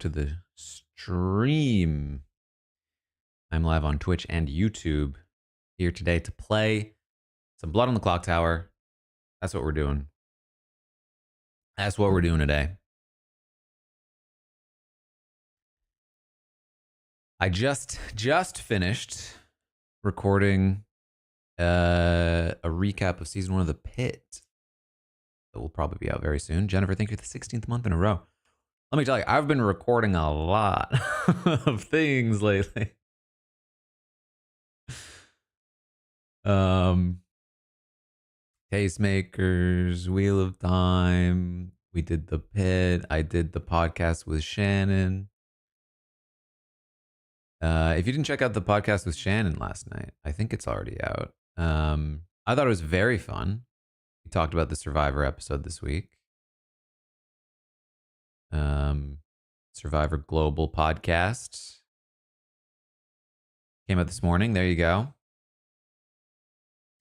to the stream. I'm live on Twitch and YouTube here today to play some Blood on the Clocktower. That's what we're doing. That's what we're doing today. I just finished recording a recap of season 1 of The Pit. That will probably be out very soon. Jennifer, thank you for the 16th month in a row. Let me tell you, I've been recording a lot of things lately. Tastemakers, Wheel of Time. We did The Pit. I did the podcast with Shannon. If you didn't check out the podcast with Shannon last night, I think it's already out. I thought it was very fun. We talked about the Survivor episode this week. Survivor Global podcast came out this morning. There you go.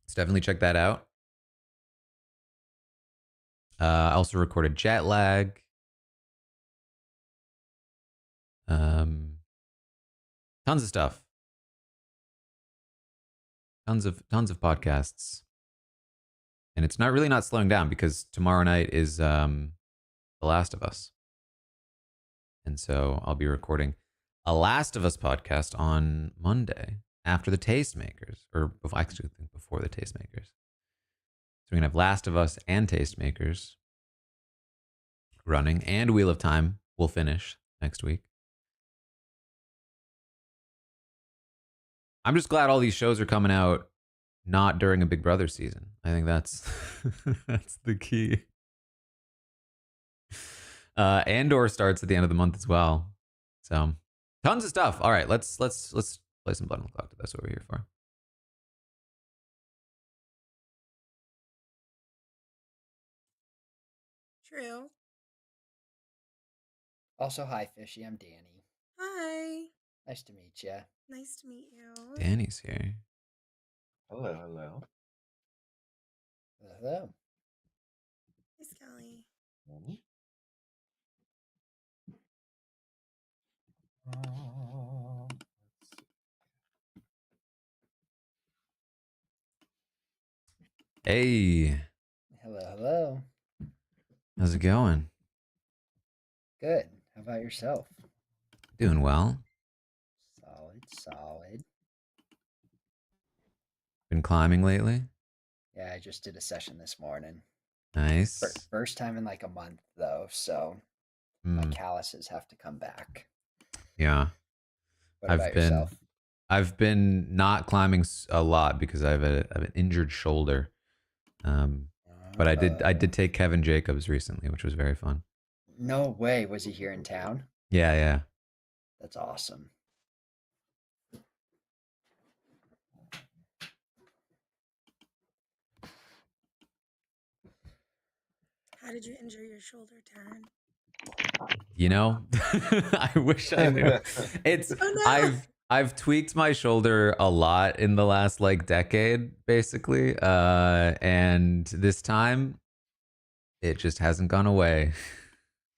Let's definitely check that out. I also recorded Jet Lag. Tons of stuff. Tons of podcasts. And it's not really slowing down because tomorrow night is The Last of Us. And so I'll be recording a Last of Us podcast on Monday after the Tastemakers, or actually before the Tastemakers. So we're going to have Last of Us and Tastemakers running, and Wheel of Time will finish next week. I'm just glad all these shows are coming out not during a Big Brother season. I think that's that's the key. Andor starts at the end of the month as well. So tons of stuff. All right, let's play some Blood on the Clock. That's what we're here for. True. Also, hi, Fishy. I'm Danny. Hi. Nice to meet you. Nice to meet you. Danny's here. Hello, hello. Hello. Hey, Skelly. Hey. Hello, hello. How's it going? Good. How about yourself? Doing well. Solid. Been climbing lately? Yeah, I just did a session this morning. Nice. First time in like a month, though, so my calluses have to come back. Yeah. What about yourself? I've been not climbing a lot because I have an injured shoulder. But I did take Kevin Jacobs recently, which was very fun. No way. Was he here in town? Yeah. That's awesome. How did you injure your shoulder, Taran? You know, I wish I knew. It's I've tweaked my shoulder a lot in the last decade, basically. And this time it just hasn't gone away.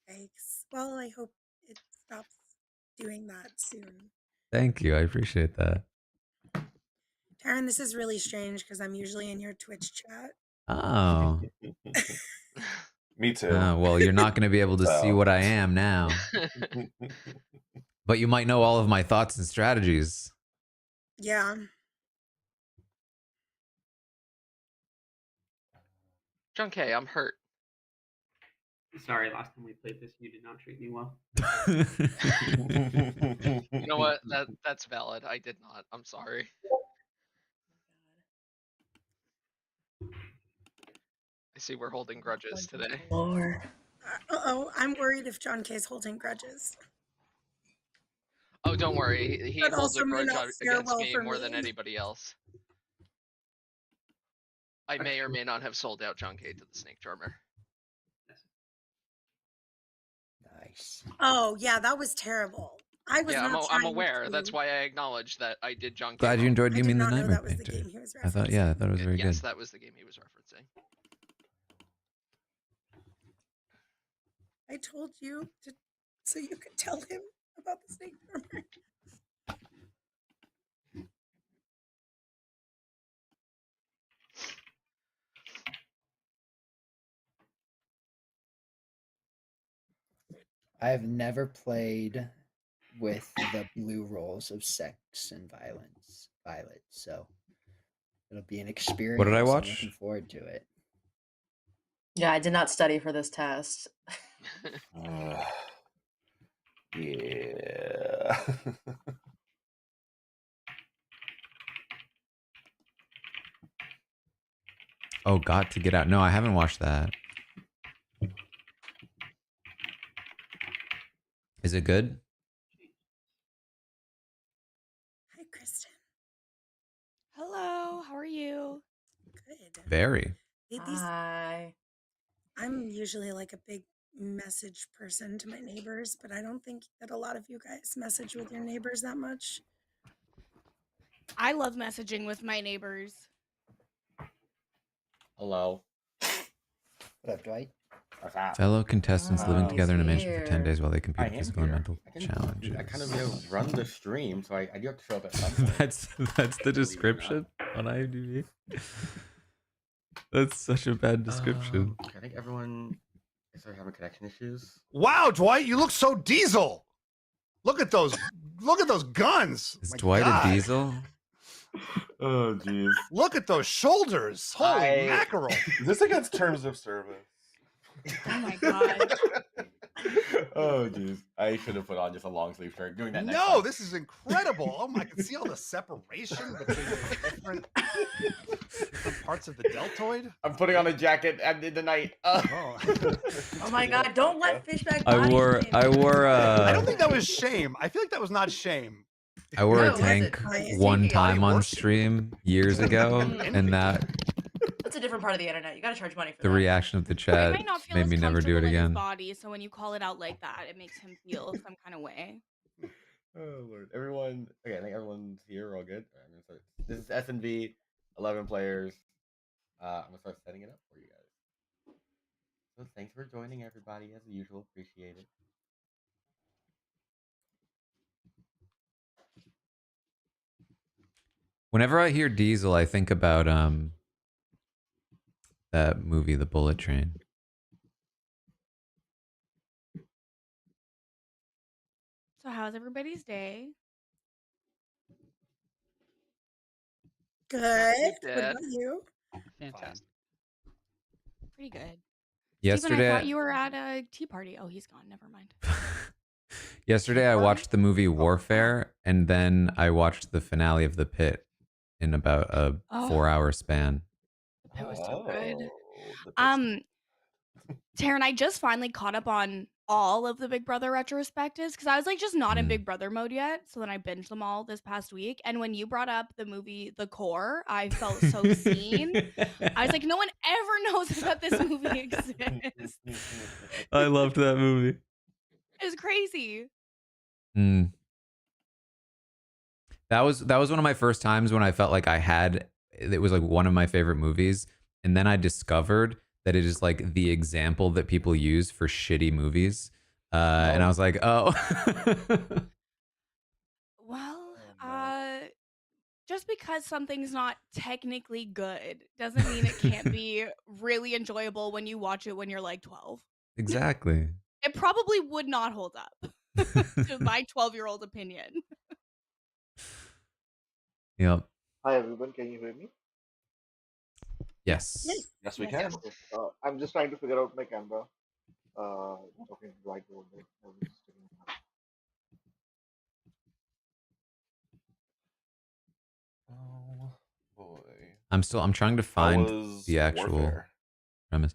Thanks. Well, I hope it stops doing that soon. Thank you. I appreciate that. Taran, this is really strange because I'm usually in your Twitch chat. Oh. Me too. Well, you're not going to be able to see what I am now. But you might know all of my thoughts and strategies. Yeah. John K, I'm hurt. Sorry, last time we played this, you did not treat me well. You know what? That's valid. I did not. I'm sorry. I see we're holding grudges today. Uh-oh, I'm worried if John K is holding grudges. Oh, don't worry. He That holds also a may grudge not fare against well me for more me. than anybody else. I may or may not have sold out John K to the Snake Charmer. Nice. Oh, yeah, that was terrible. I was not I'm trying aware. to- That's why I acknowledge that I did John K. Glad you enjoyed I Give did Me the not know Nightmare that was the Painter. game he was I thought it was very good. Yes, that was the game he was referencing. I told you to so you could tell him about the snake charmer. I have never played with the blue rolls of sex and violence, Violet. So it'll be an experience. What did I I'm watch? looking forward to it. Yeah, I did not study for this test. Yeah. Oh, Got to Get Out. No, I haven't watched that. Is it good? Hi, Kristen. Hello, how are you? Good. Very. Hi. I'm usually like a big message person to my neighbors, but I don't think that a lot of you guys message with your neighbors that much. I love messaging with my neighbors. Hello. What up, Dwight? What's that? Fellow contestants living together in a mansion for 10 here. days while they compete I in am physical and here. mental challenges. I kind of run the stream, so I do have to show up at some point. that's the description on IMDb. That's such a bad description. I think everyone is having connection issues. Wow, Dwight, you look so diesel. Look at those guns. Is My Dwight God. a diesel? Oh, jeez. Look at those shoulders. Holy mackerel. Is this against terms of service? Oh my god. Oh, jeez. I should have put on just a long sleeve shirt. Doing that next No, time. this is incredible. Oh my, I can see all the separation between the different parts of the deltoid. I'm putting on a jacket at the night. Oh. Oh my god, don't let Fishback I body wore shame I you. wore I don't think that was shame. I feel like that was not shame. I wore No, a it wasn't. tank It's one CPI. time on Worship. stream years ago, and that That's a different part of the internet. You gotta charge money for the that. reaction of the He chat might not feel made as me never do it comfortable in his again. body, so when you call it out like that, it makes him feel some kind of way. Oh Lord, everyone. Okay, I think everyone's here. We're all good. All right, I'm gonna start. This is S&V, 11 players. I'm gonna start setting it up for you guys. So thanks for joining, everybody. As usual, appreciate it. Whenever I hear Diesel, I think about that movie, The Bullet Train. So how's everybody's day? Good. What bad. about you? Fantastic. Pretty good. Steven, I Yesterday, thought you were at a tea party. Oh, he's gone. Never mind. yesterday I watched the movie Warfare, and then I watched the finale of The Pit in about a Oh. 4-hour span. It was so good. The pit's- Taran, I just finally caught up on all of the Big Brother retrospectives because I was like just not in Big Brother mode yet. So then I binged them all this past week. And when you brought up the movie The Core, I felt so seen. I was like, no one ever knows that this movie exists. I loved that movie. It was crazy. Mm. That was one of my first times when I felt like it was like one of my favorite movies, and then I discovered that it is like the example that people use for shitty movies, and I was like, oh. Well, just because something's not technically good doesn't mean it can't be really enjoyable when you watch it when you're like 12. Exactly. It probably would not hold up to my 12-year-old opinion. Yep. Hi everyone, can you hear me? Yes. Yes, we can. Okay. I'm just trying to figure out my camera. Okay, right over there. I was just checking it out. Oh boy. I'm trying to How find was the actual Warfare? premise.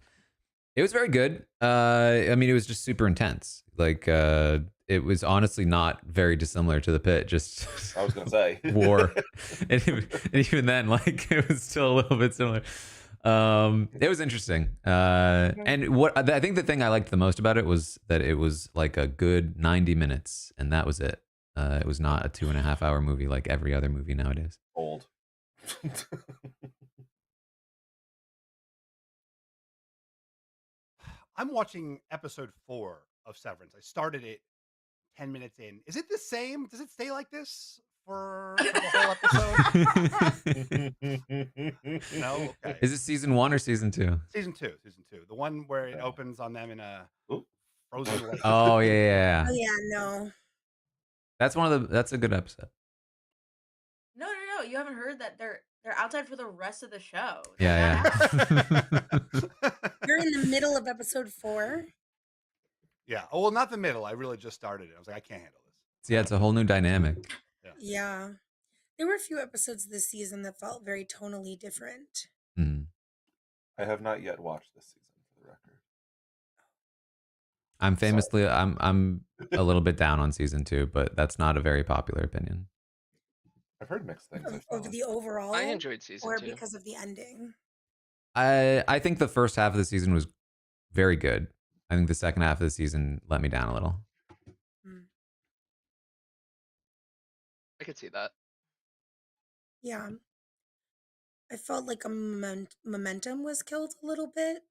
It was very good. I mean, it was just super intense. Like, it was honestly not very dissimilar to The Pit. Just I was gonna say war, and even then, like, it was still a little bit similar. It was interesting. And what I think the thing I liked the most about it was that it was like a good 90 minutes, and that was it. It was not a 2.5 hour movie like every other movie nowadays. Old. I'm watching episode 4 of Severance. I started it 10 minutes in. Is it the same? Does it stay like this for the whole episode? No? Okay. Is it season 1 or season 2? Season 2. The one where it opens on them in a frozen lake. Oh yeah. Oh yeah, no. That's a good episode. No. You haven't heard that they're outside for the rest of the show. Yeah. You're in the middle of episode 4. Yeah. Oh well, not the middle. I really just started it. I was like, I can't handle this. Yeah, it's a whole new dynamic. Yeah. There were a few episodes this season that felt very tonally different. I have not yet watched this season, for the record. I'm famously I'm a little bit down on season 2, but that's not a very popular opinion. I've heard mixed things. Of the overall, I enjoyed season or 2. because of the ending. I think the first half of the season was very good. I think the second half of the season let me down a little. I could see that. Yeah. I felt like a momentum was killed a little bit.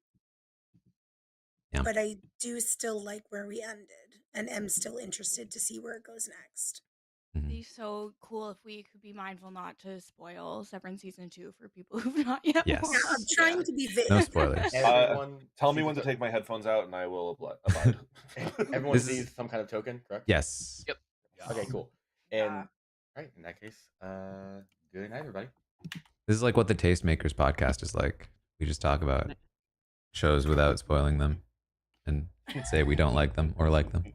Yeah. But I do still like where we ended and am still interested to see where it goes next. It'd be so cool if we could be mindful not to spoil Severance season 2 for people who've not yet Yes. watched. Yeah, I'm trying to be No spoilers. Tell me when to take my headphones out, and I will abide. Everyone sees some kind of token, correct? Yes. Yep. Okay, cool. And all right, in that case, good night, everybody. This is like what the Tastemakers podcast is like. We just talk about shows without spoiling them and say we don't like them or like them.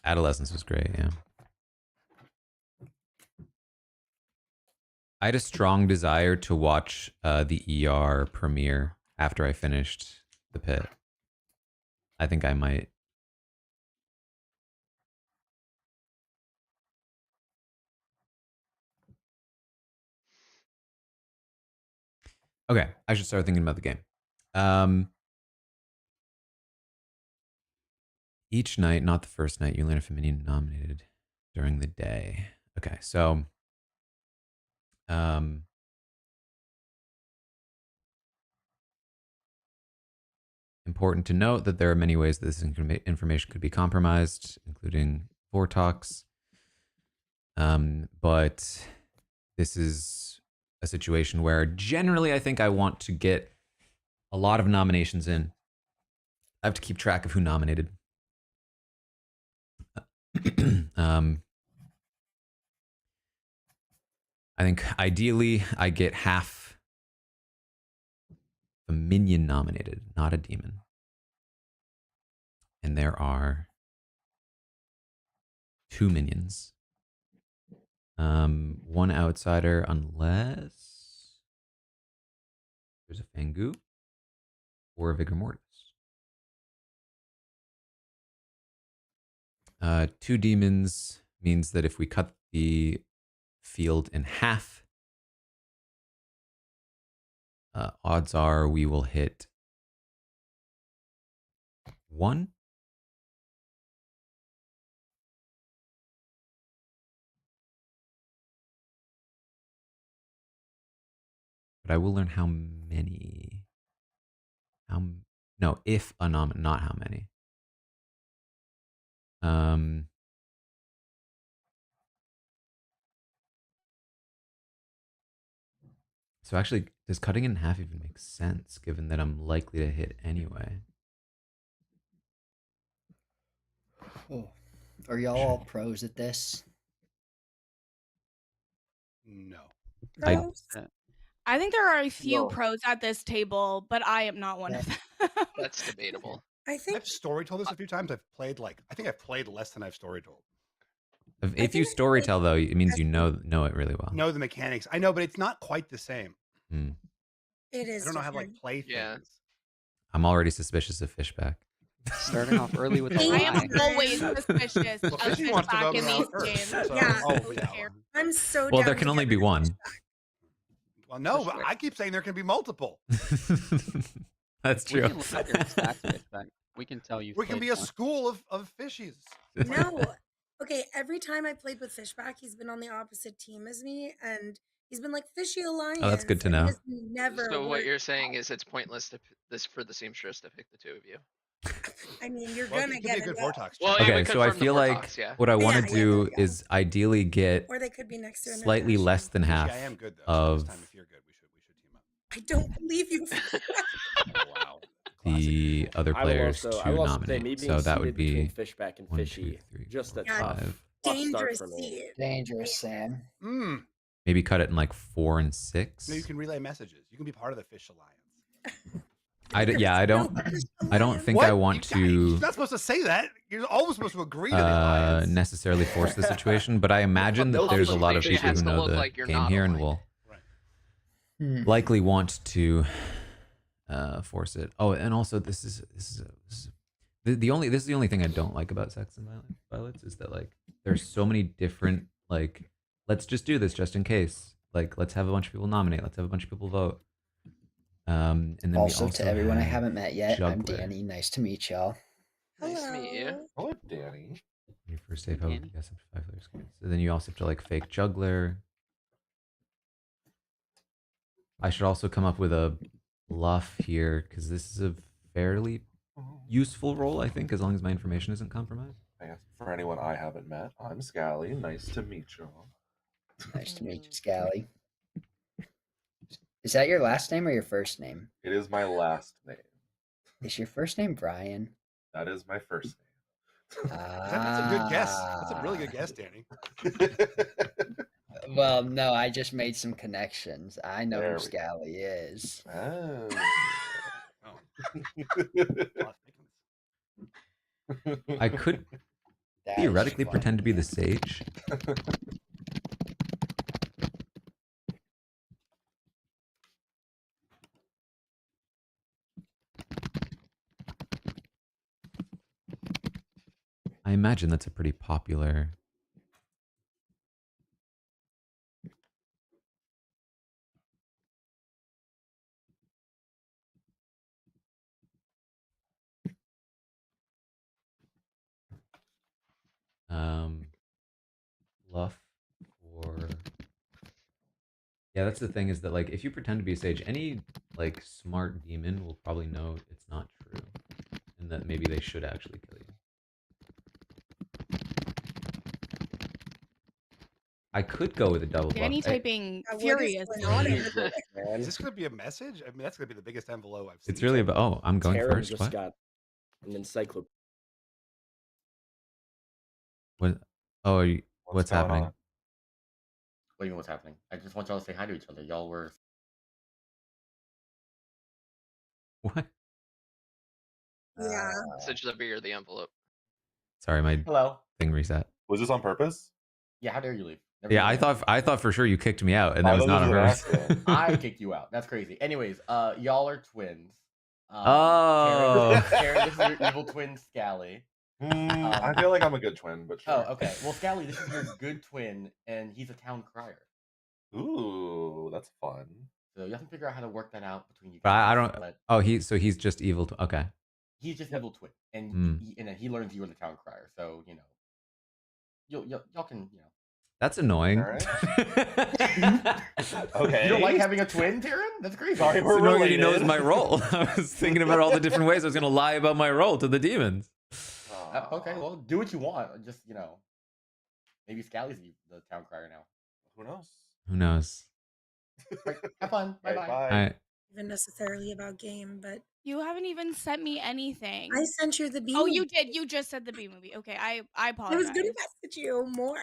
Adolescence was great, yeah. I had a strong desire to watch the ER premiere after I finished The Pit. I think I might. Okay, I should start thinking about the game. Each night, not the first night, you learn if a minion nominated during the day. Okay, so important to note that there are many ways that this information could be compromised, including Vortox. But this is a situation where generally I think I want to get a lot of nominations in. I have to keep track of who nominated. I think ideally I get half a minion nominated, not a demon. And there are 2 minions. One outsider, unless there's a Fangu or a Vigor Mortis. 2 demons means that if we cut the field in half, odds are we will hit 1. But I will learn how many. No, if a not how many. So actually, does cutting it in half even make sense, given that I'm likely to hit anyway? Oh. Are y'all all pros at this? No. I think there are a few No. pros at this table, but I am not one of them. That's debatable. I think I've story told this a few times. I think I've played less than I've story told. If you storytell though, it means you know it really well. Know the mechanics. I know, but it's not quite the same. it is. I don't know how to different. play things. Yeah. I'm already suspicious of Fishback. Starting off early with a I am lie. always suspicious Well, of Fishy wants to Fishback vote in me these out first, games. so- Yeah. oh, yeah. I'm so Well, down there to can only get be rid of one. Fishback. Well, no, but I keep saying there can be multiple. That's We true. can look at your stats, Fishback. We can tell you. We can played be a more. school of fishies. No, Okay, every time I played with Fishback, he's been on the opposite team as me, and he's been like Fishy Alliance. Oh, that's good to and know. It has never So what worked you're saying out. is it's pointless to this for the seamstress to pick the two of you. I mean, you're Well, gonna it could be a get good a no. Vortox. Well, check. it would Okay, so I confirm the feel like Vortox, yeah. what I want to Yeah, there do we go. is ideally get Or they could be next to a slightly Nardashian. less than Fishy, half I am good though. So this of time, if you're good, we should team up. I don't believe you. Oh wow. the other I will players also, I to will also say nominate. me being So that would seated between be Fishback and 1, 2, Fishy, 3, just 4, a tough, 5. tough start Dangerous for me. seed. Dangerous, Sam. Maybe cut it in like 4 and No, you 6. can relay messages. You can be part of the Fish Alliance. I don't think What? I want You're to not supposed to say that. You're always supposed to agree to the alliance. necessarily force the situation, but I imagine that there's a lot of It people has who to know look the like you're game not here and aligned. will likely want to force it. Oh, and also this is the only thing I don't like about Sex and Violence is that like there's so many different like let's just do this just in case. Like let's have a bunch of people nominate, let's have a bunch of people vote. And then Also, we also to everyone I have haven't met yet, I'm Juggler. Danny. Nice to meet y'all. Nice to meet you. Hello, Danny. Your first save, hope yes, up to 5 players. So then you also have to like fake Juggler. I should also come up with a bluff here because this is a fairly useful role, I think, as long as my information isn't compromised. I guess for anyone I haven't met, I'm Scally. Nice to meet you. Nice to meet you, Scally. Is that your last name or your first name? It is my last name. Is your first name Brian? That is my first name. That's a good guess. That's a really good guess, Danny. Well, no, I just made some connections. I know There who we go. Scally is. Oh. I could That is theoretically funny. pretend to be the sage. I imagine that's a pretty popular. Bluff or yeah, that's the thing is that like if you pretend to be a sage, any like smart demon will probably know it's not true, and that maybe they should actually kill you. I could go with a double Danny bluff. typing What is furious. going on over there? Is this going to be a message? I mean, that's going to be the biggest envelope I've seen. It's really about. Oh, I'm going Taran first. just What? got an encyclopedia. What? Oh, are you, what's going happening? on? What do you mean what's happening? I just want y'all to say hi to each other. Y'all were What? Yeah. Message the bigger the envelope. Sorry, my hello. thing reset. Was this on purpose? Yeah, how dare you leave? Never Yeah, do that. I thought for sure you kicked me out, and I that was thought not this on was an purpose. accident. I kicked you out. That's crazy. Anyways, y'all are twins. Oh. Taran, this is your evil twin, Scally. I feel like I'm a good twin, but sure. Oh, okay. Well, Scally, this is your good twin, and he's a town crier. Ooh, that's fun. So you have to figure out how to work that out between you But guys. I don't. But Oh, he's just evil. Okay. he's just evil twin, and Hmm. and then he learns you are the town crier. So you know, y'all can That's annoying. All right. Okay. Okay. You don't like having a twin, Taran? That's crazy. Sorry, It's we're annoying that he related. knows my role. I was thinking about all the different ways I was going to lie about my role to the demons. Okay, well, do what you want. Just maybe Scally's the town crier now. Who knows? Who knows? Right, have fun. Bye bye. All right. Even necessarily about game, but You haven't even sent me anything. I sent you the B. Oh, you did. You just said the B movie. Okay, I I apologize. was gonna message you more.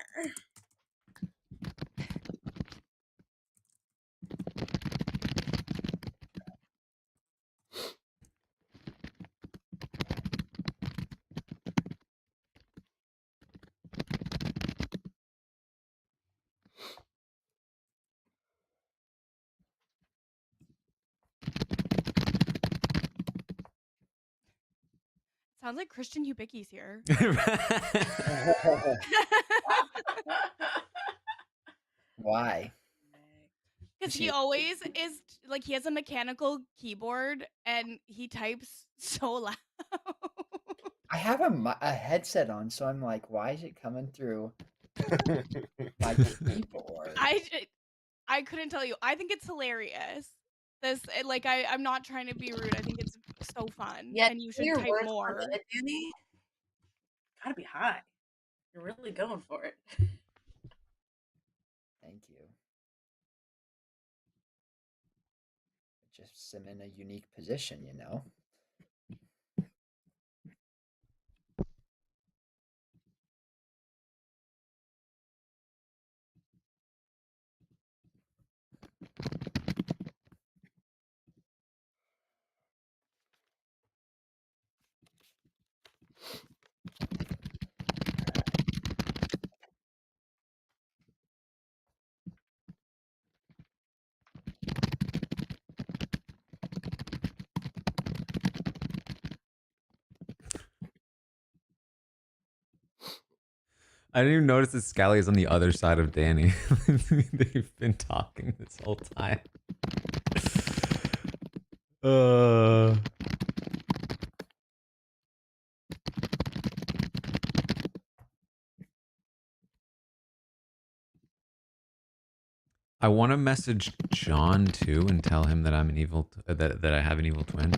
Sounds like Christian Hubicki's here. Why? Because he always is like he has a mechanical keyboard and he types so loud. I have a headset on, so I'm like, why is it coming through my keyboard? I couldn't tell you. I think it's hilarious. Like I'm not trying to be rude. I think it's so fun, Yeah, and you should your type worth per more. minute, Danny. Gotta be high. You're really going for it. Thank you. Just am in a unique position, you know. I didn't even notice that Scally is on the other side of Danny. They've been talking this whole time. I want to message John too and tell him that I'm an evil that I have an evil twin,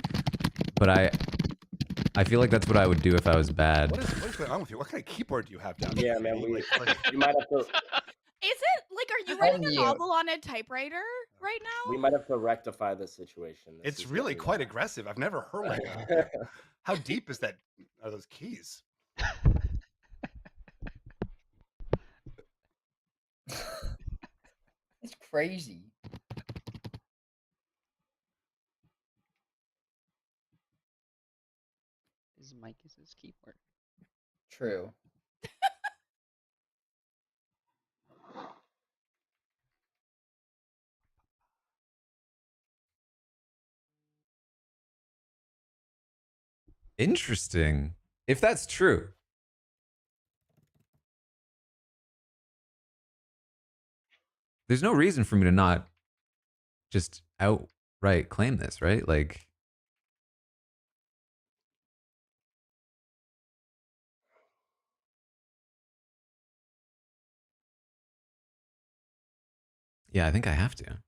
but I feel like that's what I would do if I was bad. What is going on with you? What kind of keyboard do you have down Yeah, there? man, Like, we might have to Is it like, are you writing a novel on a typewriter right we now? might have to rectify this situation. This it's is really getting, quite aggressive. I've never heard like how deep is that? Are those keys? It's crazy. His mic is his keyboard. True. Interesting. If that's true. There's no reason for me to not just outright claim this, right? Like, yeah, I think I have to.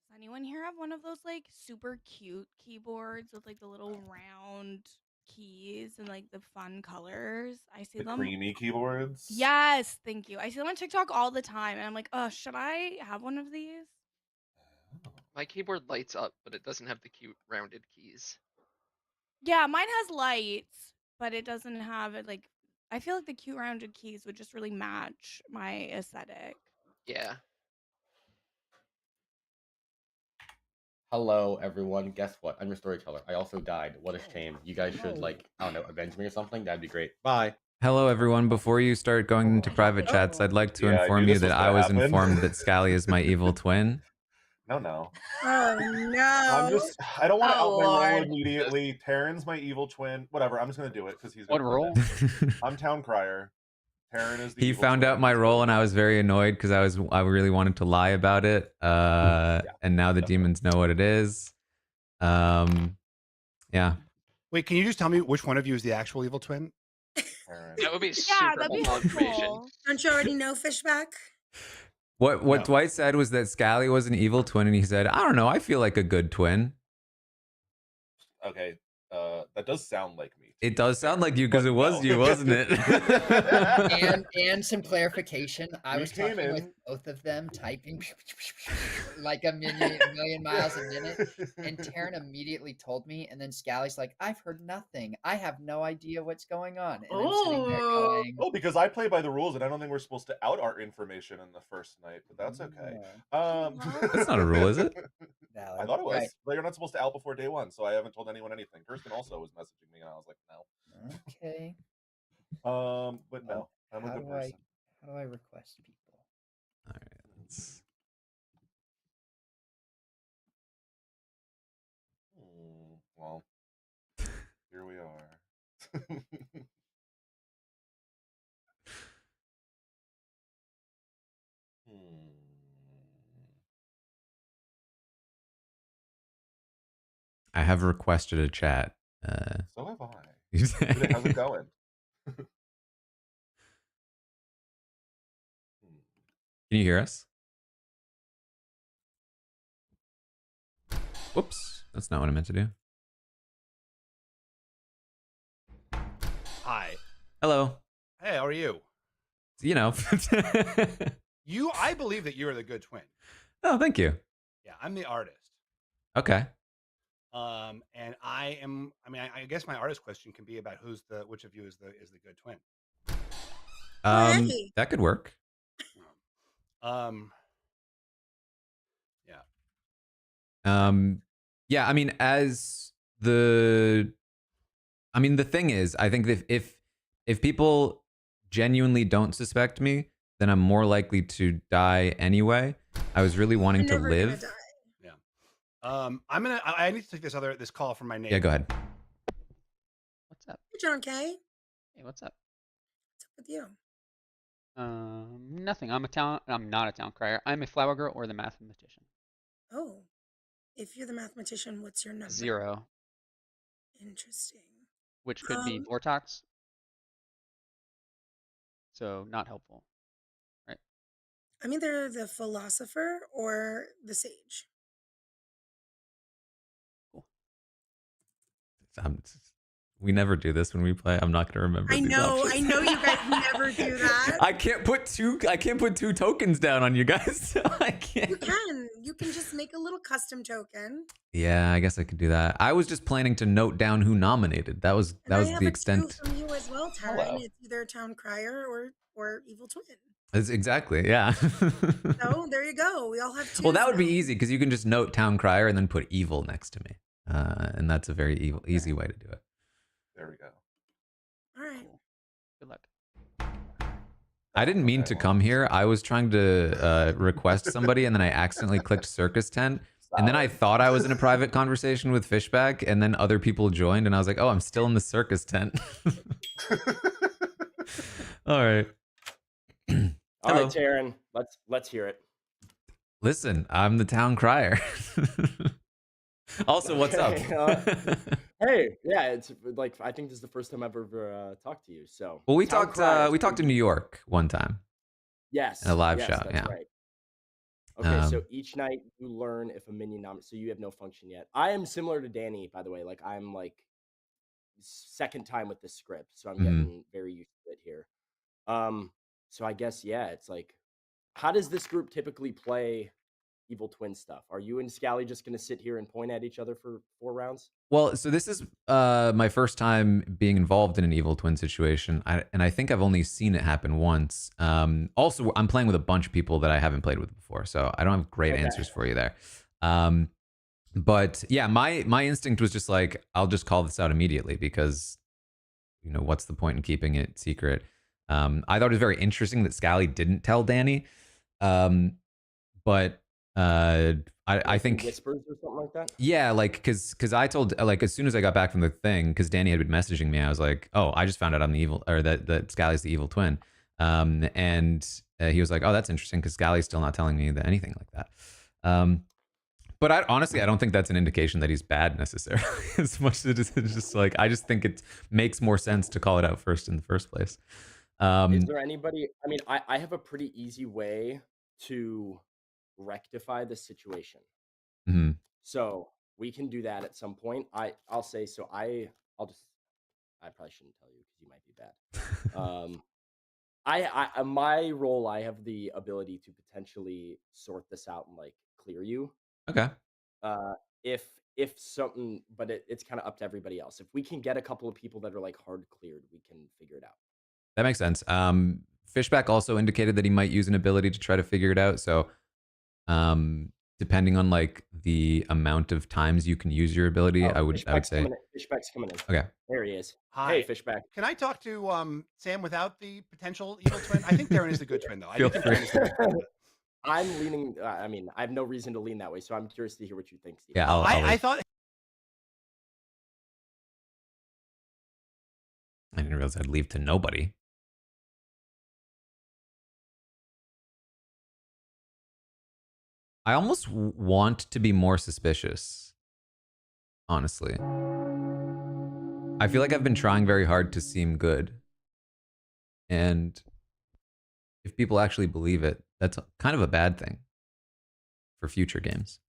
Does anyone here have one of those like super cute keyboards with like the little round keys and like the fun colors? I see The them. creamy keyboards. Yes, thank you. I see them on TikTok all the time, and I'm like, should I have one of these? My keyboard lights up, but it doesn't have the cute rounded keys. Yeah, mine has lights, but it doesn't have it like. I feel like the cute rounded keys would just really match my aesthetic. Yeah. Hello, everyone. Guess what? I'm your storyteller. I also died. What a shame. You guys should, like, I don't know, avenge me or something. That'd be great. Bye. Hello, everyone. Before you start going into private chats, I'd like to Yeah, I inform knew you this that was I gonna was happen. informed that Scally is my evil twin. No. Oh no! I don't want to out my role Lord. immediately. Taran's my evil twin. Whatever, I'm just gonna do it because he's What gonna role? I'm Town Crier. Taran is the He evil found twin. out my role, and I was very annoyed because I really wanted to lie about it. And now the demons know what it is. Yeah. Wait, can you just tell me which one of you is the actual evil twin? That would be Yeah, super that'd be helpful information. helpful. Don't you already know Fishback? What No. Dwight said was that Scally was an evil twin, and he said, "I don't know. I feel like a good twin." Okay, that does sound like me. It does sound like you because But it was no. you, wasn't it? and some clarification. I We was came talking with in- both of them, typing like a million miles a minute, and Taran immediately told me, and then Scally's like, "I've heard nothing. I have no idea what's going on." And I'm sitting there Oh. going, Oh, because I play by the rules, and I don't think we're supposed to out our information in the first night, but that's okay. That's not a rule, is it? Valid. I thought it was. Right. But you're not supposed to out before day one, so I haven't told anyone anything. Kirsten also was messaging me, and I was like, no. Okay. But no, I'm a good person. How do I request people? All right, let's. Well, here we are. I have requested a chat. So have I. How's it going? Can you hear us? Whoops, that's not what I meant to do. Hi. Hello. Hey, how are you? You know. I believe that you're the good twin. Oh, thank you. Yeah, I'm the artist. Okay. And I am. I mean, I guess my artist question can be about which of you is the good twin. Hey. That could work. Yeah. Yeah, I mean, the thing is, I think that if people genuinely don't suspect me, then I'm more likely to die anyway. I was really wanting to live. Yeah. I need to take this call from my neighbor. Yeah, go ahead. What's up? Hey, John K. Hey, what's up? What's up with you? Nothing. I'm not a town crier. I'm a flower girl or the mathematician. Oh, if you're the mathematician, what's your number? 0. Interesting. Which could be Vortox. So not helpful, right? I'm either the philosopher or the sage. We never do this when we play. I'm not gonna remember. I these know you guys never do that. I can't put two tokens down on you guys. I can't. You can just make a little custom token. Yeah, I guess I could do that. I was just planning to note down who nominated. That was the extent. From you as well, Taran. It's either town crier or evil twin. That's exactly, yeah. So there you go. We all have two. Well, that would be easy because you can just note town crier and then put evil next to me, and that's a very easy way to do it. There we go. All right. Good luck. I didn't mean to come here. I was trying to request somebody, and then I accidentally clicked circus tent. And then I thought I was in a private conversation with Fishback, and then other people joined, and I was like, "Oh, I'm still in the circus tent." All right. All right, Taran. Let's hear it. Listen, I'm the town crier. Also, what's up? Hey, yeah, it's like I think this is the first time I've ever talked to you. So well, we talked in New York one time. Yes, in a live show. That's yeah. Right. Okay, so each night you learn if a minion so you have no function yet. I am similar to Danny, by the way. Like I'm like second time with this script, so I'm getting very used to it here. So I guess it's like, how does this group typically play evil twin stuff? Are you and Scally just going to sit here and point at each other for 4 rounds? Well, so this is my first time being involved in an evil twin situation, and I think I've only seen it happen once. Also, I'm playing with a bunch of people that I haven't played with before, so I don't have great answers for you there. But yeah, my instinct was just like, I'll just call this out immediately because, what's the point in keeping it secret? I thought it was very interesting that Scally didn't tell Danny, but I think whispers or something like that. Yeah, like because I told as soon as I got back from the thing, because Danny had been messaging me, I was like, oh, I just found out I'm the evil, or that Scally's the evil twin, and he was like, oh, that's interesting because Scally's still not telling me anything like that. But honestly, I don't think that's an indication that he's bad necessarily, as much as it's just like I just think it makes more sense to call it out first in the first place. Is there anybody? I mean, I have a pretty easy way to rectify the situation. So we can do that at some point. I'll say so. I probably shouldn't tell you because you might be bad. My role, I have the ability to potentially sort this out and like clear you. Okay. If something, but it's kind of up to everybody else. If we can get a couple of people that are like hard cleared, we can figure it out. That makes sense. Fishback also indicated that he might use an ability to try to figure it out. So, depending on like the amount of times you can use your ability, I would say. Fishback's coming in. Okay. There he is. Hi. Hey, Fishback. Can I talk to Sam without the potential evil twin? I think Taran is the good twin, though. I do Feel think free. Taran is the good twin. I'm leaning. I mean, I have no reason to lean that way, so I'm curious to hear what you think, Steve. Yeah, I thought. I didn't realize I'd leave to nobody. I almost want to be more suspicious, honestly. I feel like I've been trying very hard to seem good. And if people actually believe it, that's kind of a bad thing for future games.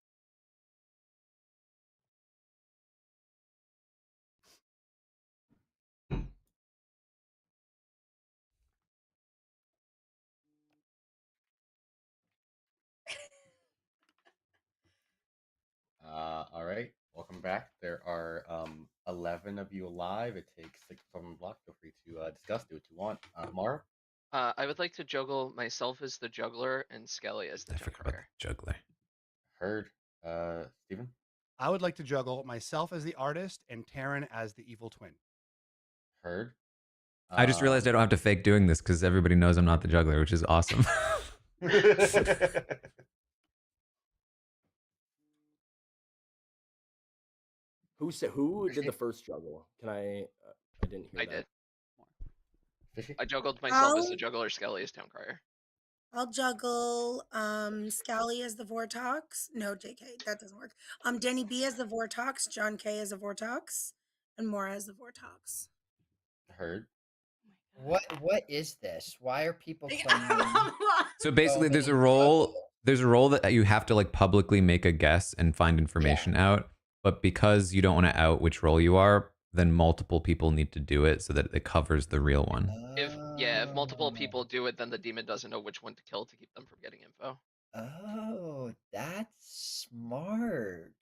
All right, welcome back. There are 11 of you alive. It takes 6 of them block. Feel free to discuss, do what you want. Mara? I would like to juggle myself as the juggler and Skelly as the town crier. Juggler. Heard. Steven? I would like to juggle myself as the artist and Taran as the evil twin. Heard. I just realized I don't have to fake doing this because everybody knows I'm not the juggler, which is awesome. Who did the first juggle? Can I didn't hear I that. did. I juggled myself as the juggler, Skelly as town crier. I'll juggle Scally as the Vortox. No, JK, that doesn't work. Denny B as the Vortox, John K as the Vortox, and Mora as the Vortox. Heard. What is this? Why are people claiming? So basically, there's a role that you have to like publicly make a guess and find information out. But because you don't want to out which role you are, then multiple people need to do it so that it covers the real one. If multiple people do it, then the demon doesn't know which one to kill to keep them from getting info. Oh, that's smart.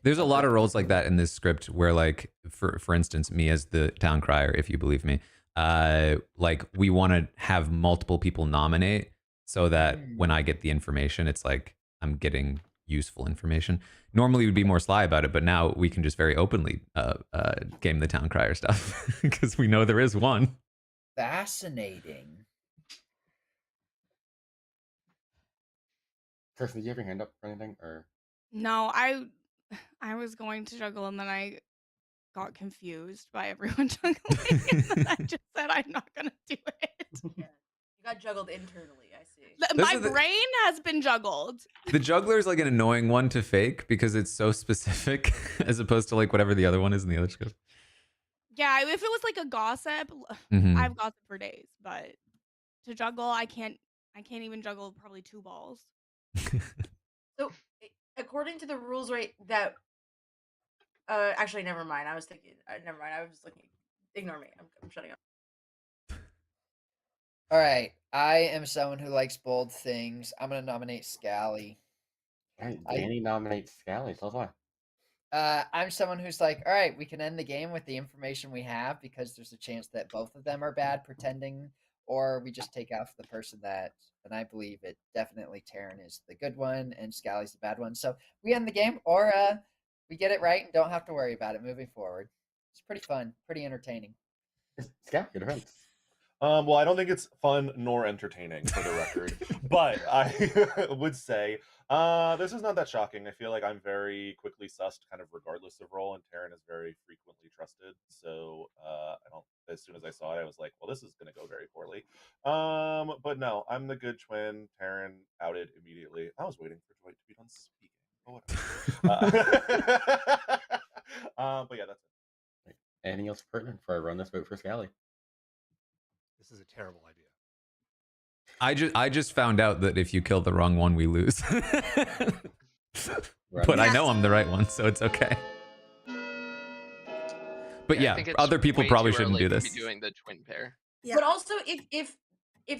There's a lot of roles like that in this script where, like, for instance, me as the town crier, if you believe me, like we want to have multiple people nominate so that when I get the information, it's like I'm getting useful information. Normally we'd be more sly about it, but now we can just very openly game the town crier stuff because we know there is one. Fascinating. Kirsten, did you have your hand up for anything? Or No, I was going to juggle and then I got confused by everyone juggling and then I just said I'm not gonna do it. Yeah. You got juggled internally, I see. My brain has been juggled. The juggler is like an annoying one to fake because it's so specific as opposed to like whatever the other one is in the other script. Yeah, if it was like a gossip, I've gossip for days, but to juggle, I can't even juggle probably 2 balls. So, according to the rules, right, that actually, never mind. I was thinking, never mind. I was looking. Ignore me. I'm shutting up. All right, I am someone who likes bold things. I'm gonna nominate Scally. Danny nominates Scally. Tell us why. I'm someone who's like, all right, we can end the game with the information we have because there's a chance that both of them are bad pretending, or we just take off the person that, and I believe it definitely Taran is the good one and Scally's the bad one. So we end the game, or we get it right and don't have to worry about it moving forward. It's pretty fun, pretty entertaining. Scally, good defense. Well, I don't think it's fun nor entertaining, for the record. But I would say this is not that shocking. I feel like I'm very quickly sussed, kind of regardless of role, and Taran is very frequently trusted. So I don't. As soon as I saw it, I was like, "Well, this is going to go very poorly." But no, I'm the good twin. Taran outed immediately. I was waiting for Dwight to be done speaking. But whatever. But yeah, that's it. Anything else pertinent before I run this vote for Scally? This is a terrible idea. I just found out that if you kill the wrong one, we lose. But I know I'm the right one, so it's okay. But yeah, other people probably shouldn't do this. To be doing the twin pair. Yeah. But also, if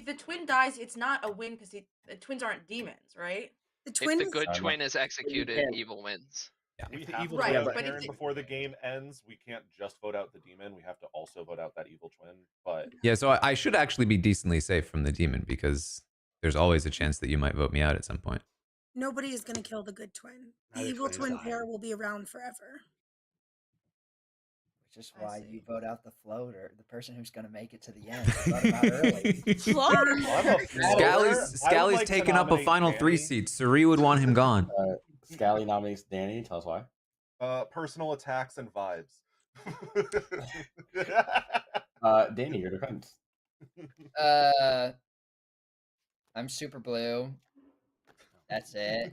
the twin dies, it's not a win because the twins aren't demons, right? The twins. If the good twin is executed, evil wins. We the have evil to twin- vote but Taran before the game ends. We can't just vote out the demon. We have to also vote out that evil twin. But Yeah, so I should actually be decently safe from the demon because there's always a chance that you might vote me out at some point. Nobody is going to kill the good twin. The Neither evil twin is twin dying. pair will be around forever. Which is why you vote out the floater, the person who's going to make it to the end. Vote him out early. Scally's taking up a final 3 seat. Suri would want him gone. Scally nominates Danny. Tell us why. Personal attacks and vibes. Danny, your defense. I'm super blue. That's it.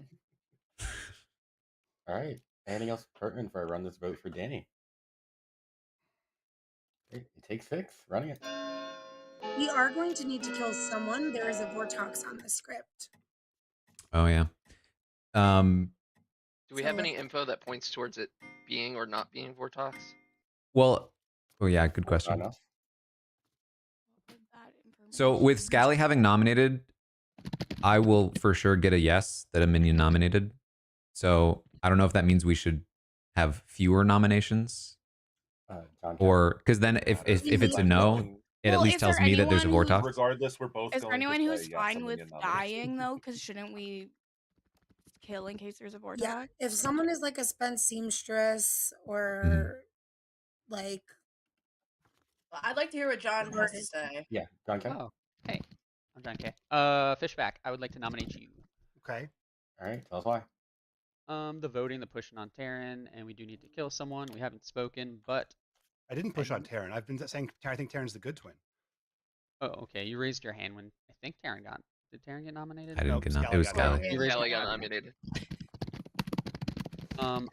All right. Anything else pertinent before I run this vote for Danny? It takes 6. Running it. We are going to need to kill someone. There is a Vortox on the script. Oh yeah. Do we have any info that points towards it being or not being Vortox? Well, oh yeah, good question. So with Scally having nominated, I will for sure get a yes that a minion nominated. So I don't know if that means we should have fewer nominations, or because then if it's a no, it at least tells me that there's a Vortox. Regardless, we're both. Is there going anyone to who's say yes, fine a with minion nomination. dying though? Because shouldn't we kill in case there's a Vortox? Yeah, if someone is like a spent seamstress or like. I'd like to hear what John has to say. Yeah, John K. Oh, hey, I'm John K. Fishback, I would like to nominate you. Okay. All right, tell us why. The voting, the pushing on Taran, and we do need to kill someone. We haven't spoken, but I didn't push on Taran. I've been saying I think Taran's the good twin. oh, okay. You raised your hand when I think Taran got. Did Taran get nominated? I didn't get nominated. It was Scally. You raised Scally your got hand. nominated.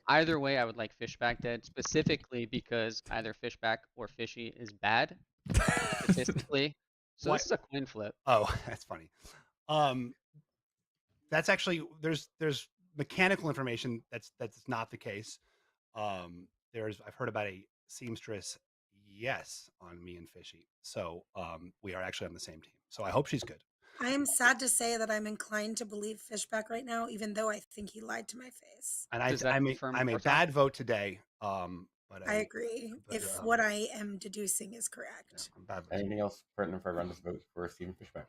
Either way, I would like Fishback dead, specifically because either Fishback or Fishy is bad statistically. So this is a coin flip. Oh, that's funny. That's actually there's mechanical information that's not the case. I've heard about a seamstress yes on me and Fishy, so we are actually on the same team. So I hope she's good. I am sad to say that I'm inclined to believe Fishback right now, even though I think he lied to my face. And I'm a bad vote today. But I agree. If what I am deducing is correct. Anything else pertinent for I run this vote for Steven Fishback?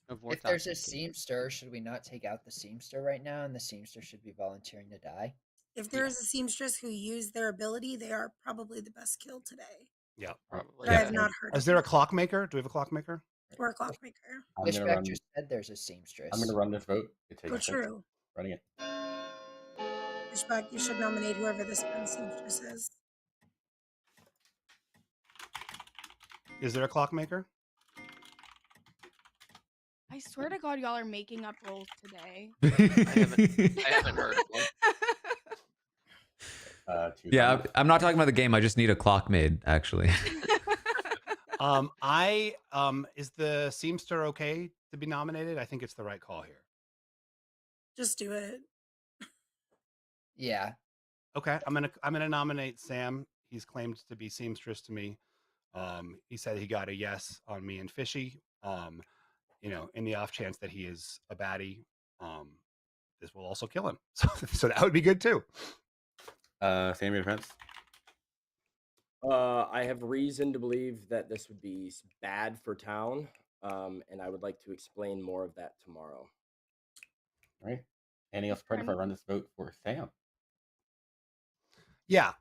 If there's a seamster, should we not take out the seamster right now, and the seamster should be volunteering to die? If there is a seamstress who used their ability, they are probably the best kill today. Yeah. But I have not heard. Is there a clockmaker? Do we have a clockmaker? Or a clockmaker. Fishback just said there's a seamstress. I'm going to run this vote. It takes 6. True. Running it. Fishback, you should nominate whoever this seamstress is. Is there a clockmaker? I swear to God, y'all are making up rules today. I haven't heard of one. Yeah, I'm not talking about the game. I just need a clock made, actually. Is the seamster okay to be nominated? I think it's the right call here. Just do it. Yeah. Okay, I'm gonna nominate Sam. He's claimed to be seamstress to me. He said he got a yes on me and Fishy. In the off chance that he is a baddie, this will also kill him. So that would be good too. Sam, your defense. I have reason to believe that this would be bad for town, and I would like to explain more of that tomorrow. All right. Anything else pertinent if I run this vote for Sam? Yeah.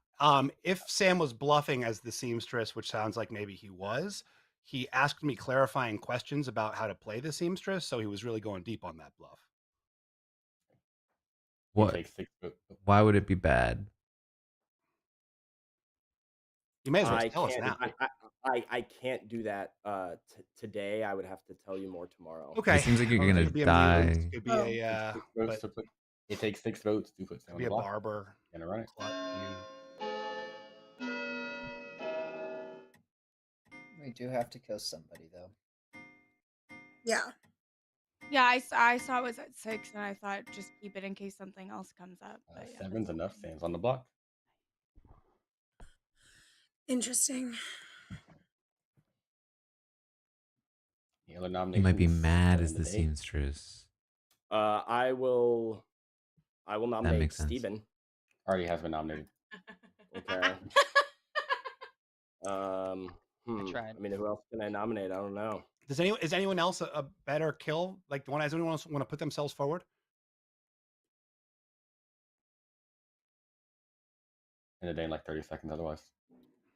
If Sam was bluffing as the seamstress, which sounds like maybe he was, he asked me clarifying questions about how to play the seamstress, so he was really going deep on that bluff. What? Why would it be bad? You may as well tell us now. I can't do that today. I would have to tell you more tomorrow. Okay. It seems like you're gonna die. Could be It takes 6 votes to put Sam on be the a block. barber. Gonna run it. We do have to kill somebody, though. Yeah. Yeah, I saw it was at 6, and I thought just keep it in case something else comes up. But yeah. 7's enough. Sam's on the block. Interesting. The other You nominations. might be mad as in the the day. seamstress. I will nominate makes sense. Steven. Already has been nominated. Okay. I mean, who else can I nominate? I don't know. Is anyone else a better kill? Like, does anyone else want to put themselves forward? in a day in like 30 seconds otherwise.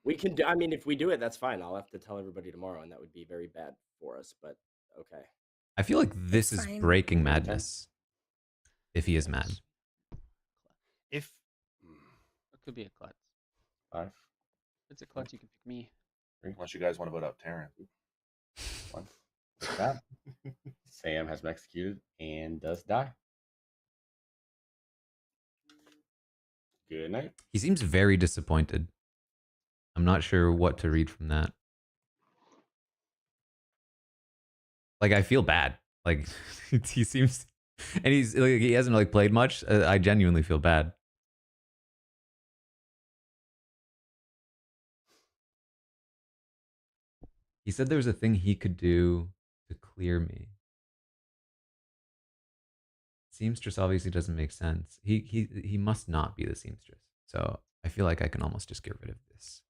We can do. I mean, if we do it, that's fine. I'll have to tell everybody tomorrow, and that would be very bad for us. But okay. I feel like this is fine. breaking madness. If he is mad. If It could be a klutz. 5. If it's a klutz, you can pick me. 3. Unless you guys want to vote out Taran. 1. Bad. Sam has been executed and does die. Good night. He seems very disappointed. I'm not sure what to read from that. Like, I feel bad. Like, he seems, and he's like, he hasn't like played much. I genuinely feel bad. He said there was a thing he could do to clear me. Seamstress obviously doesn't make sense. He must not be the seamstress. So I feel like I can almost just get rid of this.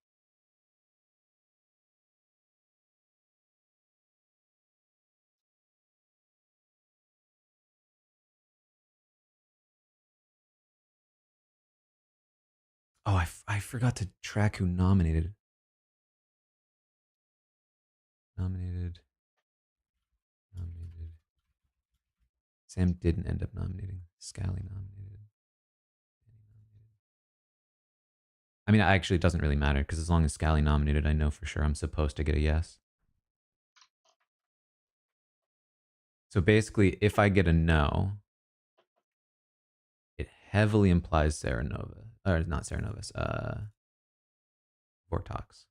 Oh, I forgot to track who nominated. Nominated. Sam didn't end up nominating. Scally nominated. I mean, actually, it doesn't really matter because as long as Scally nominated, I know for sure I'm supposed to get a yes. So basically, if I get a no, it heavily implies Serenova. Or not Serenovus, Vortox.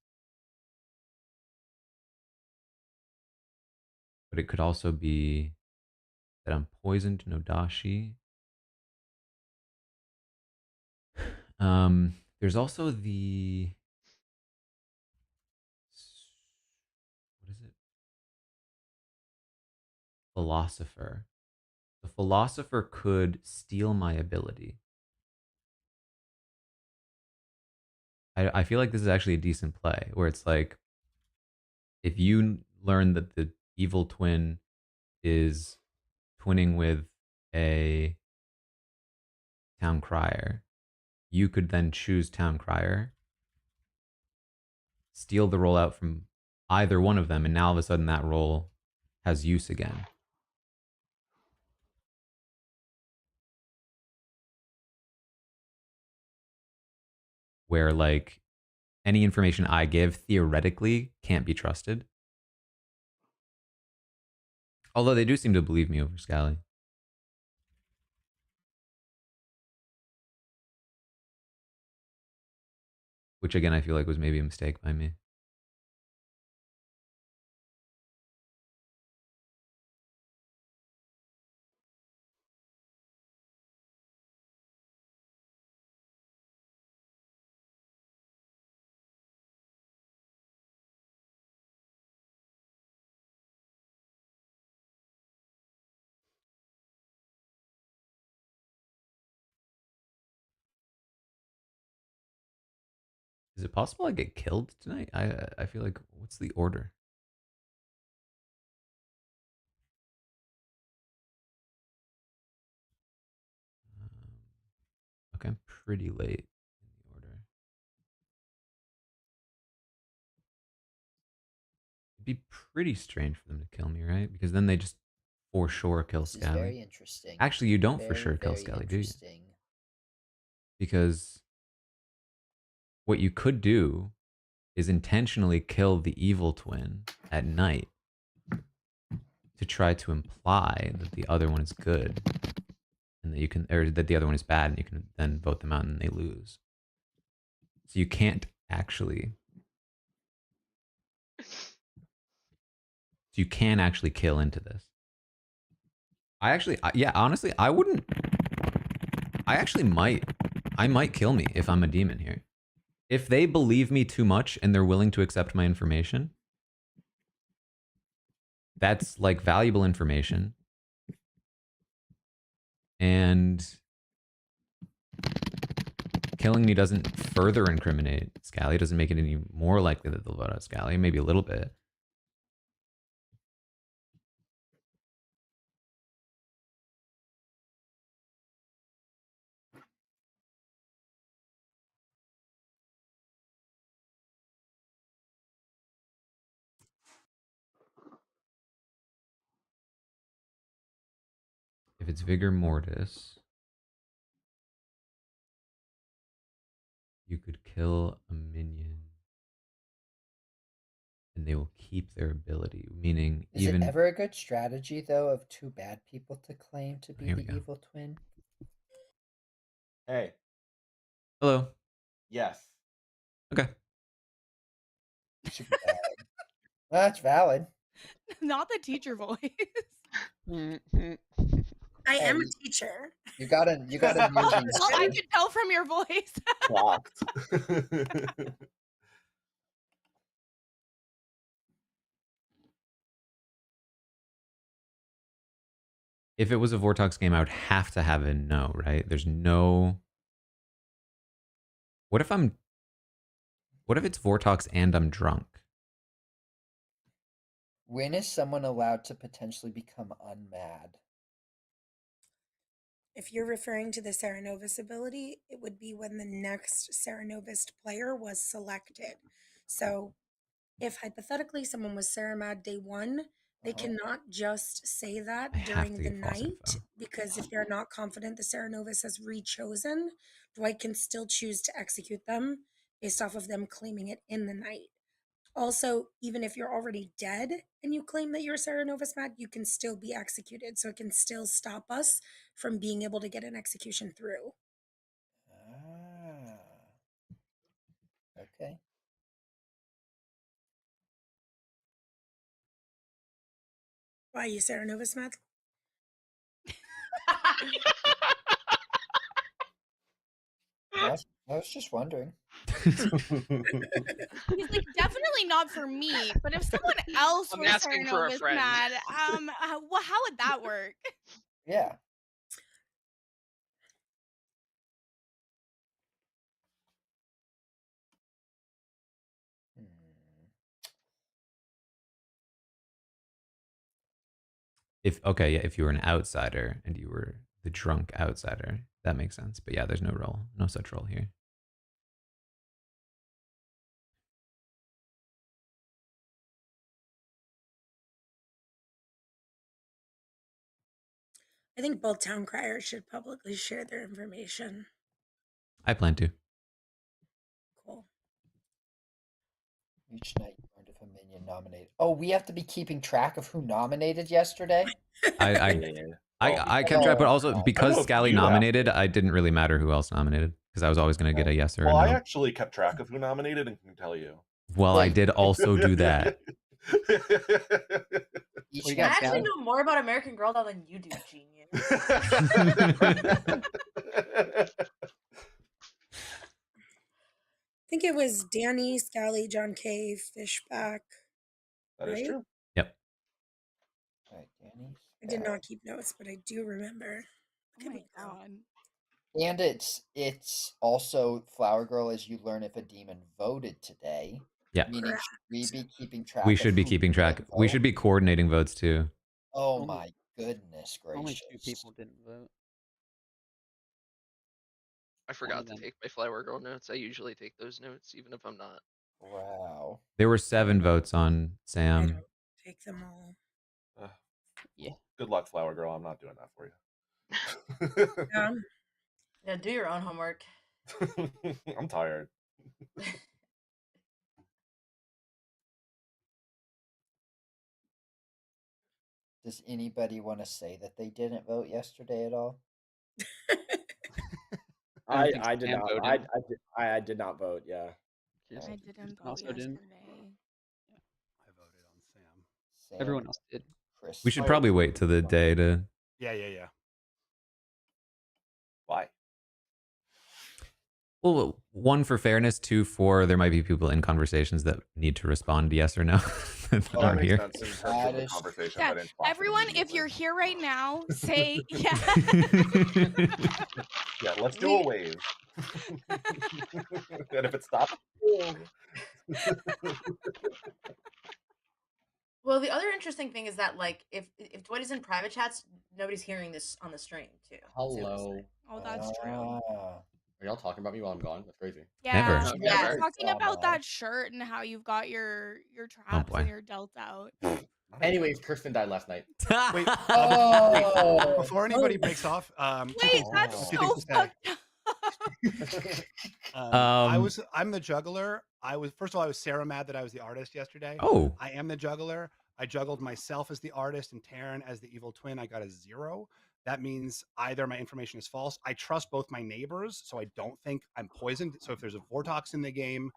But it could also be that I'm poisoned Nodashi. There's also the... What is it? Philosopher. The philosopher could steal my ability. I feel like this is actually a decent play where it's like, if you learn that the evil twin is twinning with a town crier, you could then choose town crier, steal the role out from either one of them, and now all of a sudden that role has use again. Where like any information I give theoretically can't be trusted. Although they do seem to believe me over Scally. Which again, I feel like was maybe a mistake by me. Is it possible I get killed tonight? I feel like, what's the order? Okay, I'm pretty late in the order. It'd be pretty strange for them to kill me, right? Because then they just for sure kill This is Scally. very interesting. Actually, you don't for Very, sure kill very Scally, do you? interesting. Because what you could do is intentionally kill the evil twin at night to try to imply that the other one is good and that you can, or that the other one is bad, and you can then vote them out and they lose. So you can't actually, you can actually kill into this. Yeah, honestly, I wouldn't, I might kill me if I'm a demon here. If they believe me too much and they're willing to accept my information, that's like valuable information. And killing me doesn't further incriminate Scally. It doesn't make it any more likely that they'll vote out Scally. Maybe a little bit. If it's Vigor Mortis, you could kill a minion and they will keep their ability, meaning Is even... it ever a good strategy, though, of two bad people to claim to be Here we the go. evil twin? Hey. Hello. Yes. Okay. Should be valid. That's valid. Not the teacher voice. I Hey, am a teacher. You got an amusing Well, I could tell from your voice. Clocked. If it was a Vortox game, I would have to have a no, right? There's no... What if it's Vortox and I'm drunk? When is someone allowed to potentially become unmad? If you're referring to the Saranovus ability, it would be when the next Saranovus player was selected. So if hypothetically someone was Saramad day one, they cannot just say that have during to the get false night, info. because if they're not confident the Saranovus has rechosen, Dwight can still choose to execute them based off of them claiming it in the night. Also, even if you're already dead and you claim that you're Saranovus mad, you can still be executed. So it can still stop us from being able to get an execution through. Okay. Why, you Saranovus mad? I was just wondering. He's like, definitely not for me, but if someone else I'm were asking for a Saranovus friend. mad, how would that work? Yeah. If you were an outsider and you were the drunk outsider, that makes sense. But yeah, there's no role, no such role here. I think both town criers should publicly share their information. I plan to. Cool. Each night you learned if a minion nominated. Oh, we have to be keeping track of who nominated yesterday? I kept track, but also because Scally nominated, I didn't really matter who else nominated because I was always going to get a yes or a Well, no. I actually kept track of who nominated and can tell you. Well, I did also do that. I actually know more about American Girl Doll than you do, genius. I think it was Danny, Scally, John K, Fishback. That is true. Yep. All right, Danny. I did not keep notes, but I do remember. Oh my god. And it's also Flower Girl as you learn if a demon voted today. Yeah. Meaning should we be keeping track We of should be who keeping track. did We vote? should be coordinating votes too. Oh my goodness gracious. Only 2 people didn't vote. I forgot to take my Flower Girl notes. I usually take those notes, even if I'm not. Wow. There were 7 votes on Sam. Take them all. Yeah. Good luck, Flower Girl. I'm not doing that for you. Yeah, do your own homework. I'm tired. Does anybody want to say that they didn't vote yesterday at all? I did not. I did not vote. Yeah. I didn't vote also yesterday. didn't. I voted on Sam. Everyone else did. Chris. We should probably wait till the day to... Yeah. Why? Well, 1 for fairness, 2 for there might be people in conversations that need to respond yes or no that Oh, that aren't makes here. sense in terms of the conversation. Yeah, I didn't process everyone, it if you're here right now, say yeah. Yeah, let's do a wave. And if it stops, Well, the other interesting thing is that, like, if Dwight is in private chats, nobody's hearing this on the stream too. Hello. Oh, that's true. Are y'all talking about me while I'm gone? That's crazy. Never. Yeah, Never. talking about that shirt and how you've got your traps boy. and your delts out. Anyways, Kirsten died last night. Wait, Oh. before anybody breaks off, two Wait, things, that's two so things to say. fucked I'm the juggler. First of all, I was Sarah mad that I was the artist yesterday. Oh. I am the juggler. I juggled myself as the artist and Taran as the evil twin. I got a 0. That means either my information is false. I trust both my neighbors, so I don't think I'm poisoned. So if there's a Vortox in the game,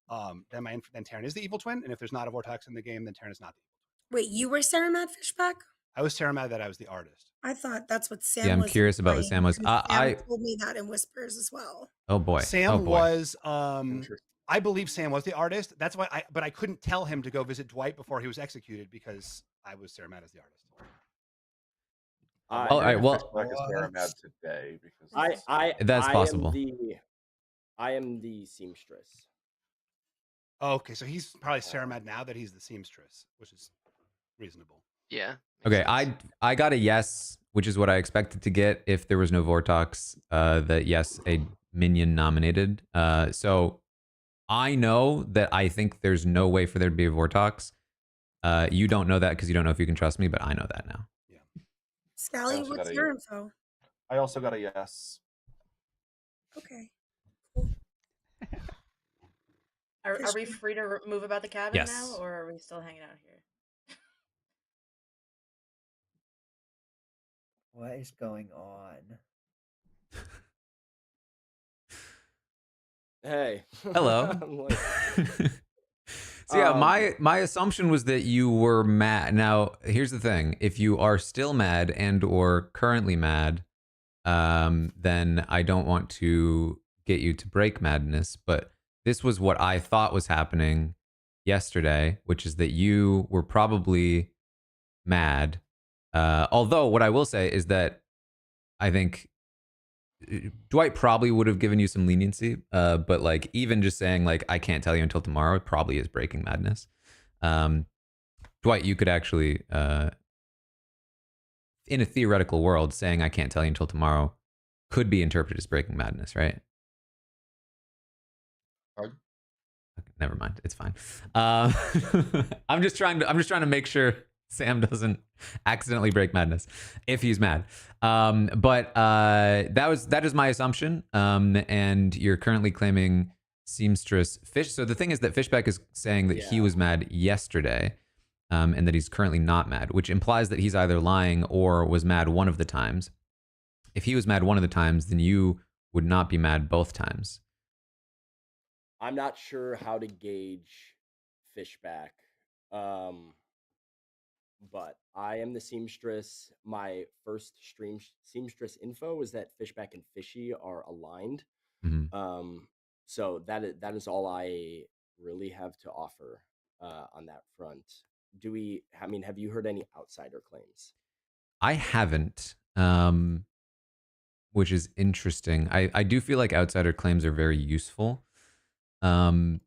then Taran is the evil twin, and if there's not a Vortox in the game, then Taran is not the evil twin. Wait, you were Sarah Mad Fishback? I was Sarah mad that I was the artist. I thought that's what Sam Yeah, I'm was curious about what implying, Sam was. and Sam told me that in whispers as well. Oh boy. Sam oh boy. was I believe Sam was the artist. That's why but I couldn't tell him to go visit Dwight before he was executed because I was Sarah Mad as the artist. All right. Well, Sarah Mad today because that's possible. I am the seamstress. Oh, okay, so he's probably Sarah Mad now that he's the seamstress, which is reasonable. Yeah. Okay, I got a yes, which is what I expected to get if there was no Vortox. That yes, a minion nominated. So I know that I think there's no way for there to be a Vortox. You don't know that because you don't know if you can trust me, but I know that now. Yeah. Scally, what's your info? I also got a yes. Okay. Are we free to move about the cabin Yes. now, or are we still hanging out here? What is going on? Hey. Hello. So yeah, my assumption was that you were mad. Now, here's the thing. If you are still mad and or currently mad, then I don't want to get you to break madness, but this was what I thought was happening yesterday, which is that you were probably mad. Although what I will say is that I think Dwight probably would have given you some leniency, but like even just saying like I can't tell you until tomorrow probably is breaking madness. Dwight, you could actually, in a theoretical world, saying I can't tell you until tomorrow could be interpreted as breaking madness, right? Pardon? Okay, never mind, it's fine. I'm just trying to make sure Sam doesn't accidentally break madness if he's mad. But that is my assumption. And you're currently claiming seamstress Fish. So the thing is that Fishback is saying that he was mad yesterday, and that he's currently not mad, which implies that he's either lying or was mad one of the times. If he was mad one of the times, then you would not be mad both times. I'm not sure how to gauge Fishback. But I am the seamstress. My first stream seamstress info is that Fishback and Fishy are aligned. So that is all I really have to offer on that front. Have you heard any outsider claims? I haven't, which is interesting. I do feel like outsider claims are very useful. When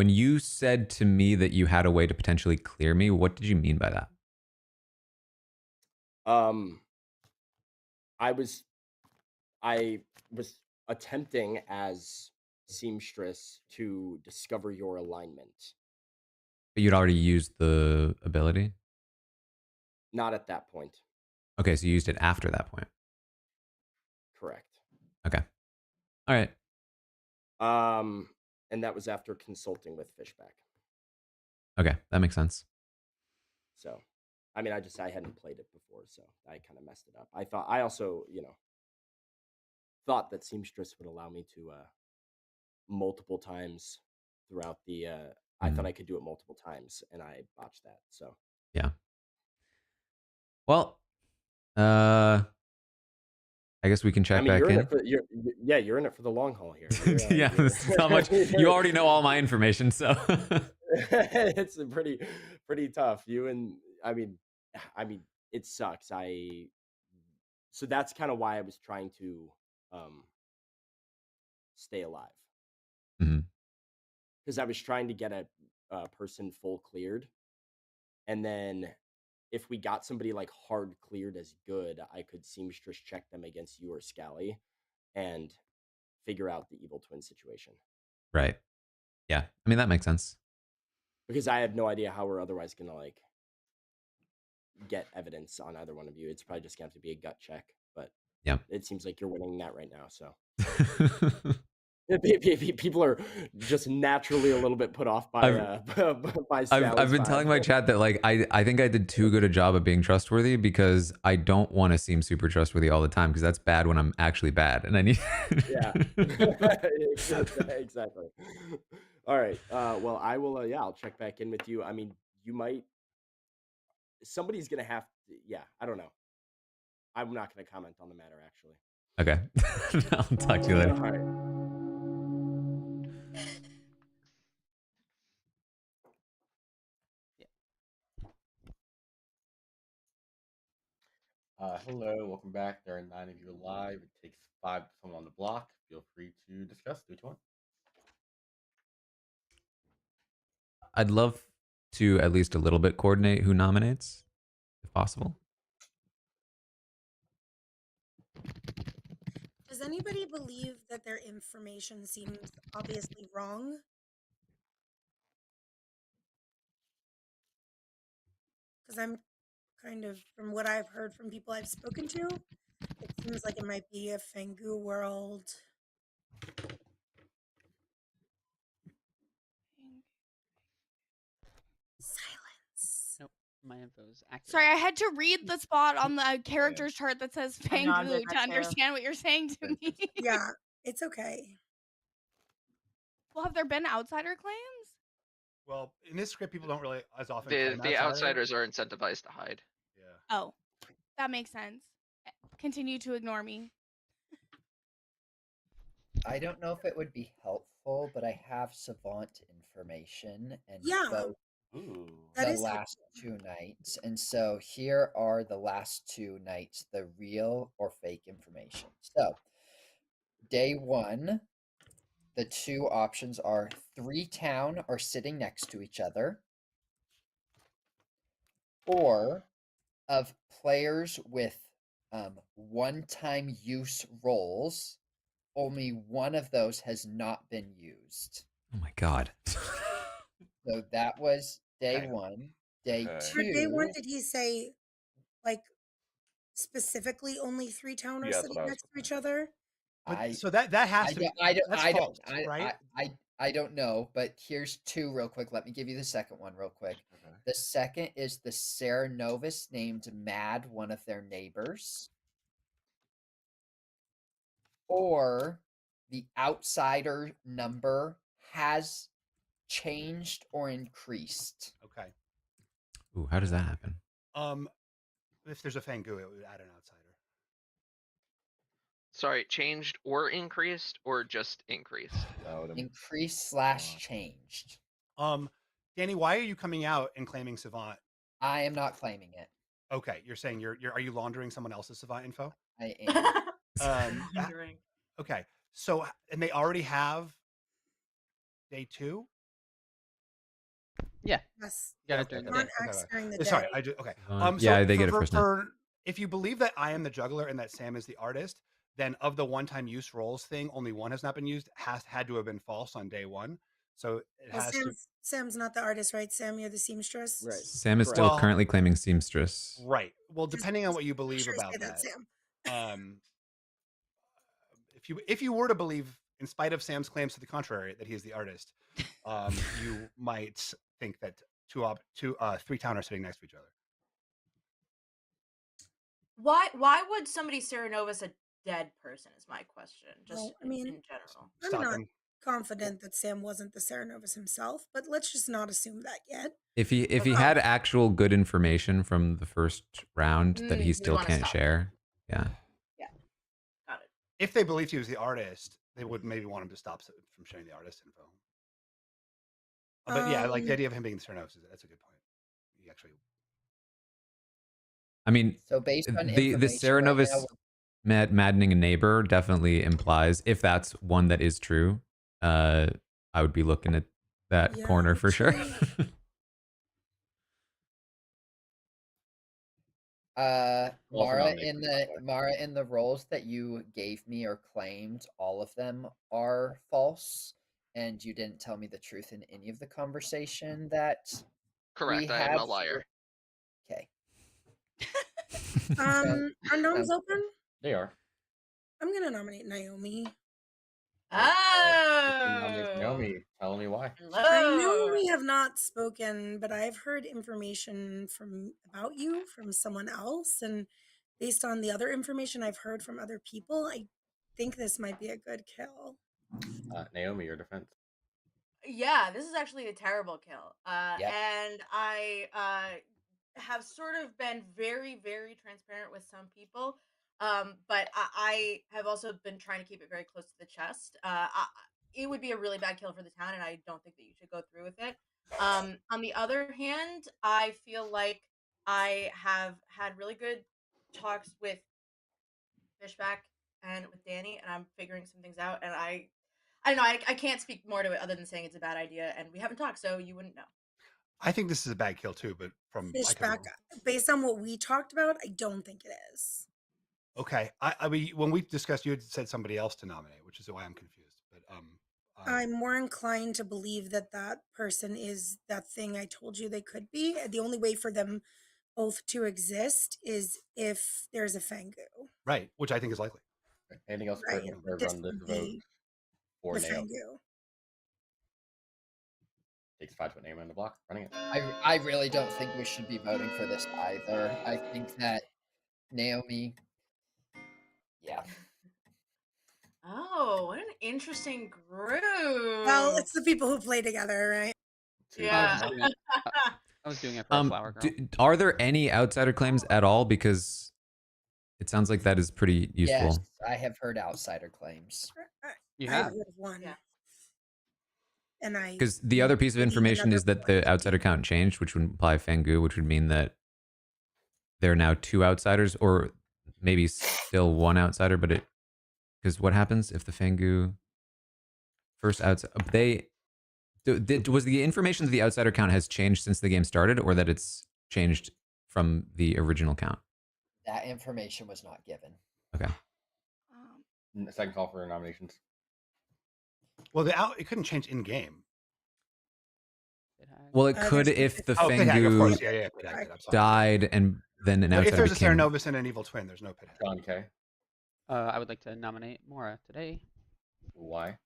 you said to me that you had a way to potentially clear me, what did you mean by that? I was attempting as seamstress to discover your alignment. But you'd already used the ability? Not at that point. Okay, so you used it after that point. Correct. Okay. All right. And that was after consulting with Fishback. Okay, that makes sense. So, I hadn't played it before, so I kind of messed it up. I also, thought that seamstress would allow me to multiple times throughout the. I thought I could do it multiple times, and I botched that. So. Yeah. Well, I guess we can check back you're in. You're in it for the long haul here. Yeah, this is how much you already know all my information, so it's pretty tough. It sucks. So that's kind of why I was trying to stay alive, because I was trying to get a person full cleared, and then if we got somebody like hard cleared as good, I could seamstress check them against you or Scally and figure out the evil twin situation. Right. Yeah. That makes sense. because I have no idea how we're otherwise gonna like get evidence on either one of you. It's probably just gonna have to be a gut check, but yeah, it seems like you're winning that right now. So people are just naturally a little bit put off by by I've been vibe. telling my chat that like I think I did too good a job of being trustworthy because I don't want to seem super trustworthy all the time because that's bad when I'm actually bad and I need Yeah. Exactly. All right. Well, I will. Yeah, I'll check back in with you. I mean, you might. Somebody's gonna have to. Yeah, I don't know. I'm not gonna comment on the matter actually. Okay. I'll talk to you later. All right. Hello, welcome back. There are 9 of you live. It takes 5 to come on the block. Feel free to discuss. Do what you want. I'd love to at least a little bit coordinate who nominates, if possible. Does anybody believe that their information seems obviously wrong? Because I'm kind of, from what I've heard from people I've spoken to, it seems like it might be a Fengu world. Silence. Nope, my info is accurate. Sorry, I had to read the spot on the characters chart that says I know, I'm Fanggu doing to that too. understand what you're saying to me. Yeah, it's okay. Well, have there been outsider claims? Well, in this script, people don't really as often. The outsiders are incentivized to hide. Yeah. Oh, that makes sense. Continue to ignore me. I don't know if it would be helpful, but I have savant information and Yeah. both That the is last 2 nights. And so here are the last 2 nights, the real or fake information. So day 1, the 2 options are 3 town are sitting next to each other, or of players with one-time use roles, only one of those has not been used. Oh my god. So that was day 1. Day 2. For day 1, did he say, like, specifically only 3 town are Yeah, that's sitting what I was next to each other? But so that has to be that's false, right? I don't know, but here's 2 real quick. Let me give you the second one real quick. Okay. The second is the Sarah Novus named Mad, one of their neighbors. Or the outsider number has changed or increased. Okay. Ooh, how does that happen? If there's a Fanggu, it would add an outsider. Sorry, changed or increased or just increased? Increased / changed. Danny, why are you coming out and claiming Savant? I am not claiming it. Okay, you're saying you're are you laundering someone else's Savant info? I am. Laundering. Okay, so and they already have day 2. Yeah. Yes. Got it during the day. During the Sorry, day. I just okay. Yeah, they get it first night. If you believe that I am the juggler and that Sam is the artist, then of the one-time use roles thing, only one has not been used. Had to have been false on day 1. So it Well, has to. Sam's not the artist, right? Sam, you're the seamstress. Right. Sam is still currently claiming seamstress. Right. Well, depending on what you believe about say that, Sam. if you were to believe, in spite of Sam's claims to the contrary, that he is the artist, you might think that 3 town are sitting next to each other. Why would somebody Sarah Novus a dead person is my question. Just Well, I mean, in general. I'm not confident that Sam wasn't the Sarah Novus himself, but let's just not assume that yet. If he had actual good information from the first round that he still can't share, yeah. Yeah, got it. If they believed he was the artist, they would maybe want him to stop from sharing the artist info. But yeah, like the idea of him being the Sarah Novus, that's a good point. He actually. I mean, so based on the Sarah Novus maddening a neighbor definitely implies, if that's one that is true, I would be looking at that corner for sure. Mara, in the roles that you gave me or claimed, all of them are false, and you didn't tell me the truth in any of the conversation that Correct. we I am had. a liar. Okay. Are noms open? They are. I'm gonna nominate Naomi. Naomi, tell me why. I know we have not spoken, but I've heard information about you from someone else, and based on the other information I've heard from other people, I think this might be a good kill. Naomi, your defense. Yeah, this is actually a terrible kill. Yep. And I have sort of been very, very transparent with some people. But I have also been trying to keep it very close to the chest. It would be a really bad kill for the town, and I don't think that you should go through with it. On the other hand, I feel like I have had really good talks with Fishback and with Danny, and I'm figuring some things out. And I don't know. I can't speak more to it other than saying it's a bad idea, and we haven't talked, so you wouldn't know. I think this is a bad kill too, but from Fishback, based on what we talked about, I don't think it is. Okay, I mean, when we discussed, you had said somebody else to nominate, which is why I'm confused. But I'm more inclined to believe that that person is that thing I told you they could be. The only way for them both to exist is if there's a Fangu. Right, which I think is likely. Anything else Right, pertinent but to this run this would vote be for the Naomi? Fangu. Takes 5 to put Naomi on the block. Running it. I really don't think we should be voting for this either. I think that Naomi. Yeah. Oh, what an interesting group. Well, it's the people who play together, right? Yeah. I was doing it for a flower girl. Are there any outsider claims at all? Because it sounds like that is pretty useful. Yes, I have heard outsider claims. You I've have? heard of one. And I Because the other piece of believe information another is that the outsider count changed, which would imply Fangu, which would mean that there are now 2 outsiders, or maybe still 1 outsider. But it, because what happens if the Fangu first outside was the information that the outsider count has changed since the game started, or that it's changed from the original count? That information was not given. Okay. Second call for nominations. Well, it couldn't change in game. Well, it could if the Pithead, of Fangu course. Yeah, Pithead, I'm sorry. died and then an But outsider if there's a became... Ceranovus and an evil twin, there's no Pithead. John K. I would like to nominate Mora today. Why?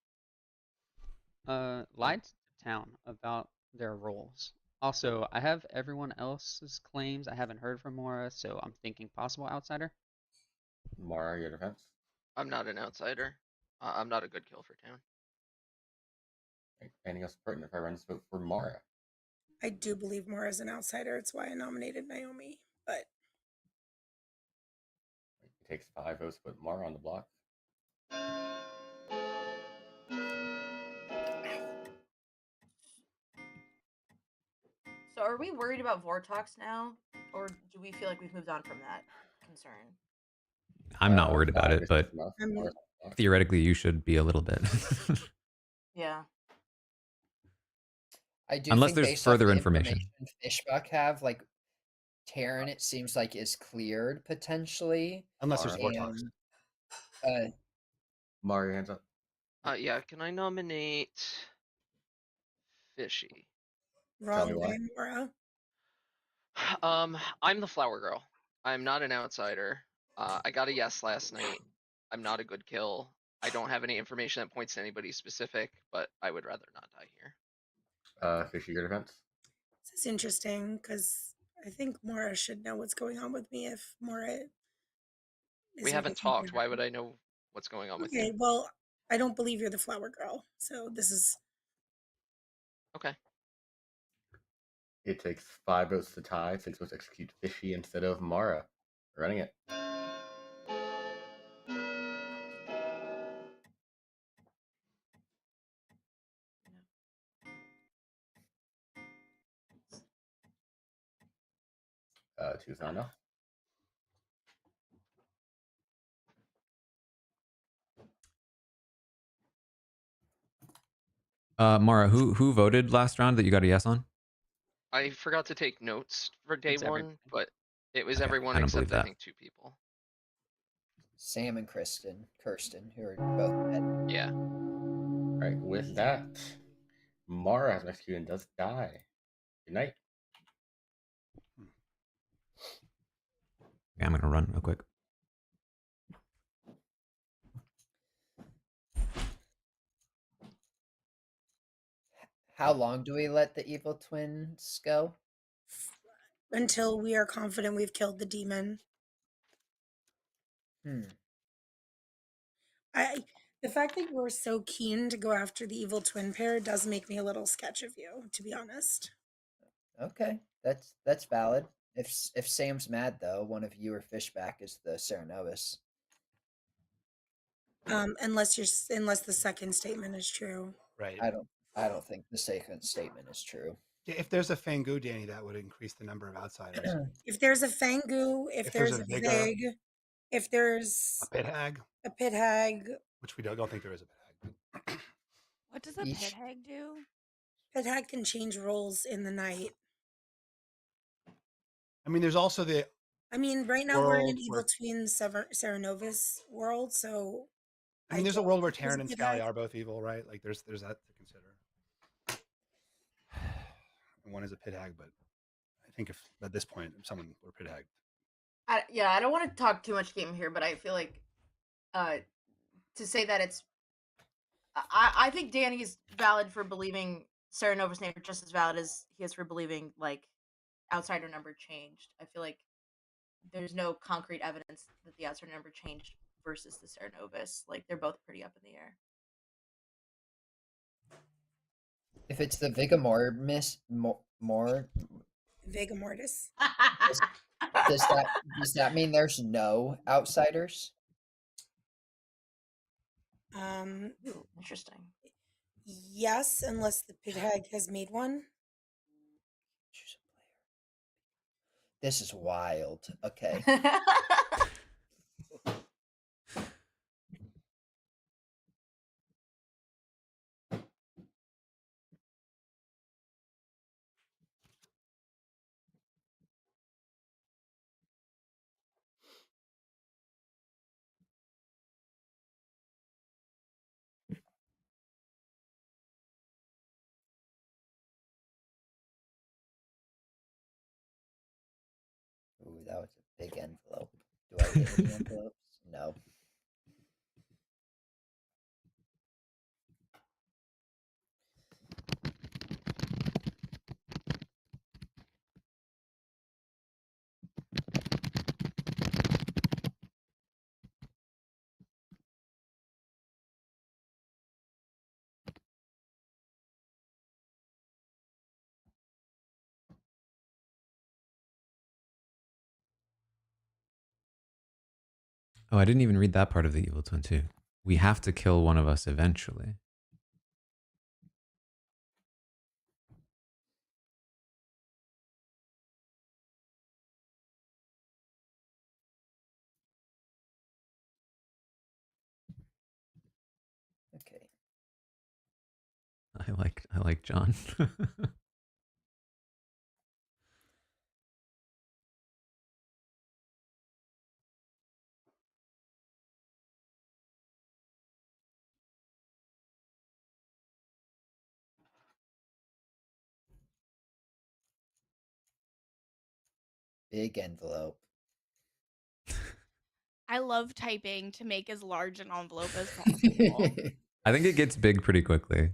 Lied to town about their roles. Also, I have everyone else's claims. I haven't heard from Mora, so I'm thinking possible outsider. Mara, your defense. I'm not an outsider. I'm not a good kill for town. Anything else pertinent if I run this vote for Mara? I do believe Mora is an outsider. It's why I nominated Naomi. But It takes 5 votes to put Mara on the block. So are we worried about Vortox now? Or do we feel like we've moved on from that concern? I'm not worried about it, but theoretically you should be a little bit. Yeah. I do Unless think there's based off further the information. Fishbuck have, like, Taran, it seems like is cleared potentially. Unless there's Vortox. Mara, your hands up. Yeah, can I nominate Fishy? wrong way, Mora. I'm the flower girl. I'm not an outsider. I got a yes last night. I'm not a good kill. I don't have any information that points to anybody specific, but I would rather not die here. Fishy, your defense. This is interesting because I think Mora should know what's going on with me if Mora We haven't talked. Why would I know what's going on with you? Okay, well, I don't believe you're the flower girl, so this is okay. It takes 5 votes to tie. 6 votes to execute Fishy instead of Mara. Running it. Two's not enough. Mara, who voted last round that you got a yes on? I forgot to take notes for day It's one, but it was Okay, everyone I don't except believe I that. think 2 people. Sam and Kirsten, who are both dead. Yeah. right, with that, Mara has been executed and does die. Good night. Yeah, I'm gonna run real quick. How long do we let the evil twins go? Until we are confident we've killed the demon. The fact that you're so keen to go after the evil twin pair does make me a little sketch of you, to be honest. Okay, that's valid. If Sam's mad though, one of you or Fishback is the Serenovus. Unless the second statement is true. Right. I don't think the second statement is true. If there's a Fangu, Danny, that would increase the number of outsiders. If there's a Fangu, if there's a Vig, if there's a Pit Hag, which we don't think there is a Pit Hag. What does a Pit Hag do? Pit Hag can change roles in the night. I mean, there's also the. I mean, right now we're in an evil twin Serenovus world, so. I mean, there's a world where Taran and Scally are both evil, right? Like, there's that to consider. And one is a Pit Hag, but I think if at this point someone were Pit Hag. I don't want to talk too much game here, but I feel like to say that it's I think Danny's valid for believing Serenovus name just as valid as he is for believing like outsider number changed. I feel like there's no concrete evidence that the outsider number changed versus the Serenovus. Like they're both pretty up in the air. If it's the Vigamortis, Vigamortis. does that mean there's no outsiders? Interesting. Yes, unless the Pit Hag has made one. This is wild. Okay. Ooh, that was a big envelope. Do I get any envelopes? No. Oh, I didn't even read that part of the evil twin too. We have to kill one of us eventually. Okay. I like John. Big envelope. I love typing to make as large an envelope as possible. I think it gets big pretty quickly.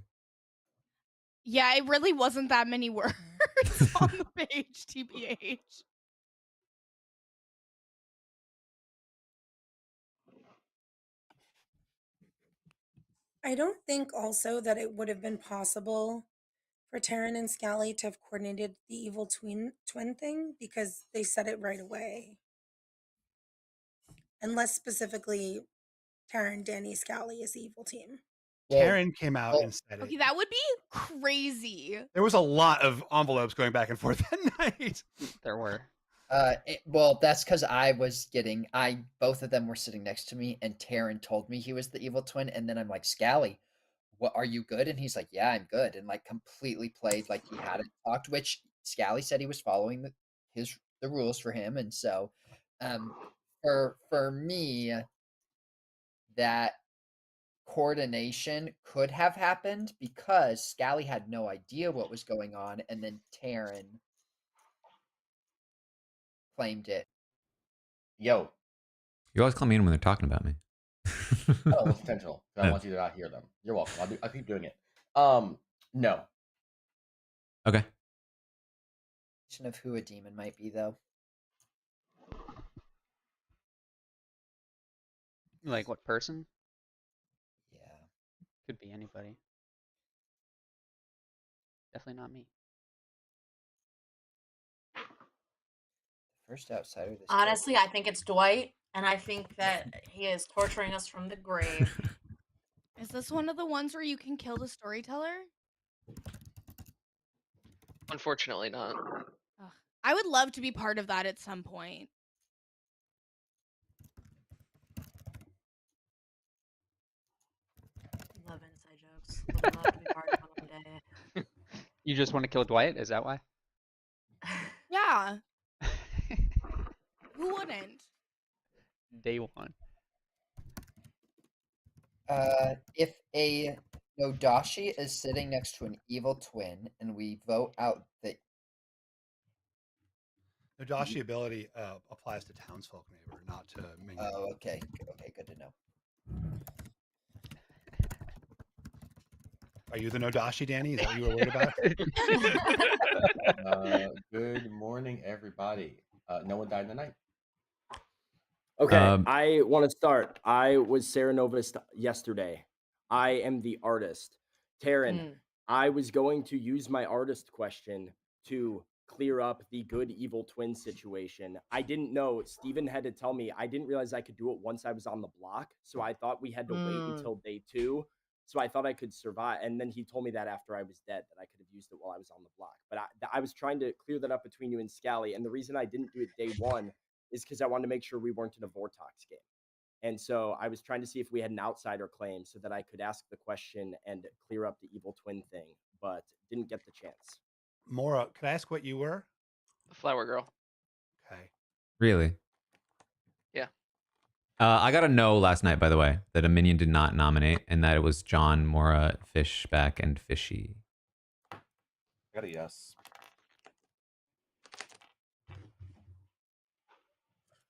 Yeah, it really wasn't that many words on the page, TBH. I don't think also that it would have been possible for Taran and Scally to have coordinated the evil twin thing because they said it right away. Unless specifically Taran, Danny, Scally is the evil team. Taran came out and said it. Okay, that would be crazy. There was a lot of envelopes going back and forth that night. There were. Well, that's because both of them were sitting next to me, and Taran told me he was the evil twin, and then I'm like, Scally, what, are you good? And he's like, yeah, I'm good, and like completely played like he hadn't talked, which Scally said he was following the rules for him, and so, for me, that coordination could have happened because Scally had no idea what was going on, and then Taran claimed it. Yo. You always call me in when they're talking about me. Oh, it's intentional. I want you to not hear them. You're welcome. I'll keep doing it. No. Okay. Of who a demon might be, though. Like what person? Yeah. Could be anybody. Definitely not me. First outsider. This Honestly, I think it's Dwight, and I think that he is torturing us from the grave. Is this one of the ones where you can kill the storyteller? Unfortunately not. Ugh. I would love to be part of that at some point. Love inside jokes. Would love to be part of one day. You just want to kill Dwight? Is that why? Yeah. Who wouldn't? Day one. If a Nodashi is sitting next to an evil twin, and we vote out the Nodashi ability applies to townsfolk neighbor, not to minion. Oh, okay. Okay, good to know. Are you the Nodashi, Danny? Is that what you were worried about? Good morning, everybody. No one died in the night. Okay, I want to start. I was Sarah Novus yesterday. I am the artist. Taran, I was going to use my artist question to clear up the good evil twin situation. I didn't know. Steven had to tell me. I didn't realize I could do it once I was on the block. So I thought we had to wait until day 2. So I thought I could survive. And then he told me that after I was dead, that I could have used it while I was on the block. But I was trying to clear that up between you and Scally. And the reason I didn't do it day 1 is because I wanted to make sure we weren't in a Vortox game. And so I was trying to see if we had an outsider claim so that I could ask the question and clear up the evil twin thing, but didn't get the chance. Mora, could I ask what you were? The flower girl. Okay. Really? Yeah. I got a no last night, by the way, that a minion did not nominate, and that it was John, Mora, Fishback, and Fishy. I got a yes.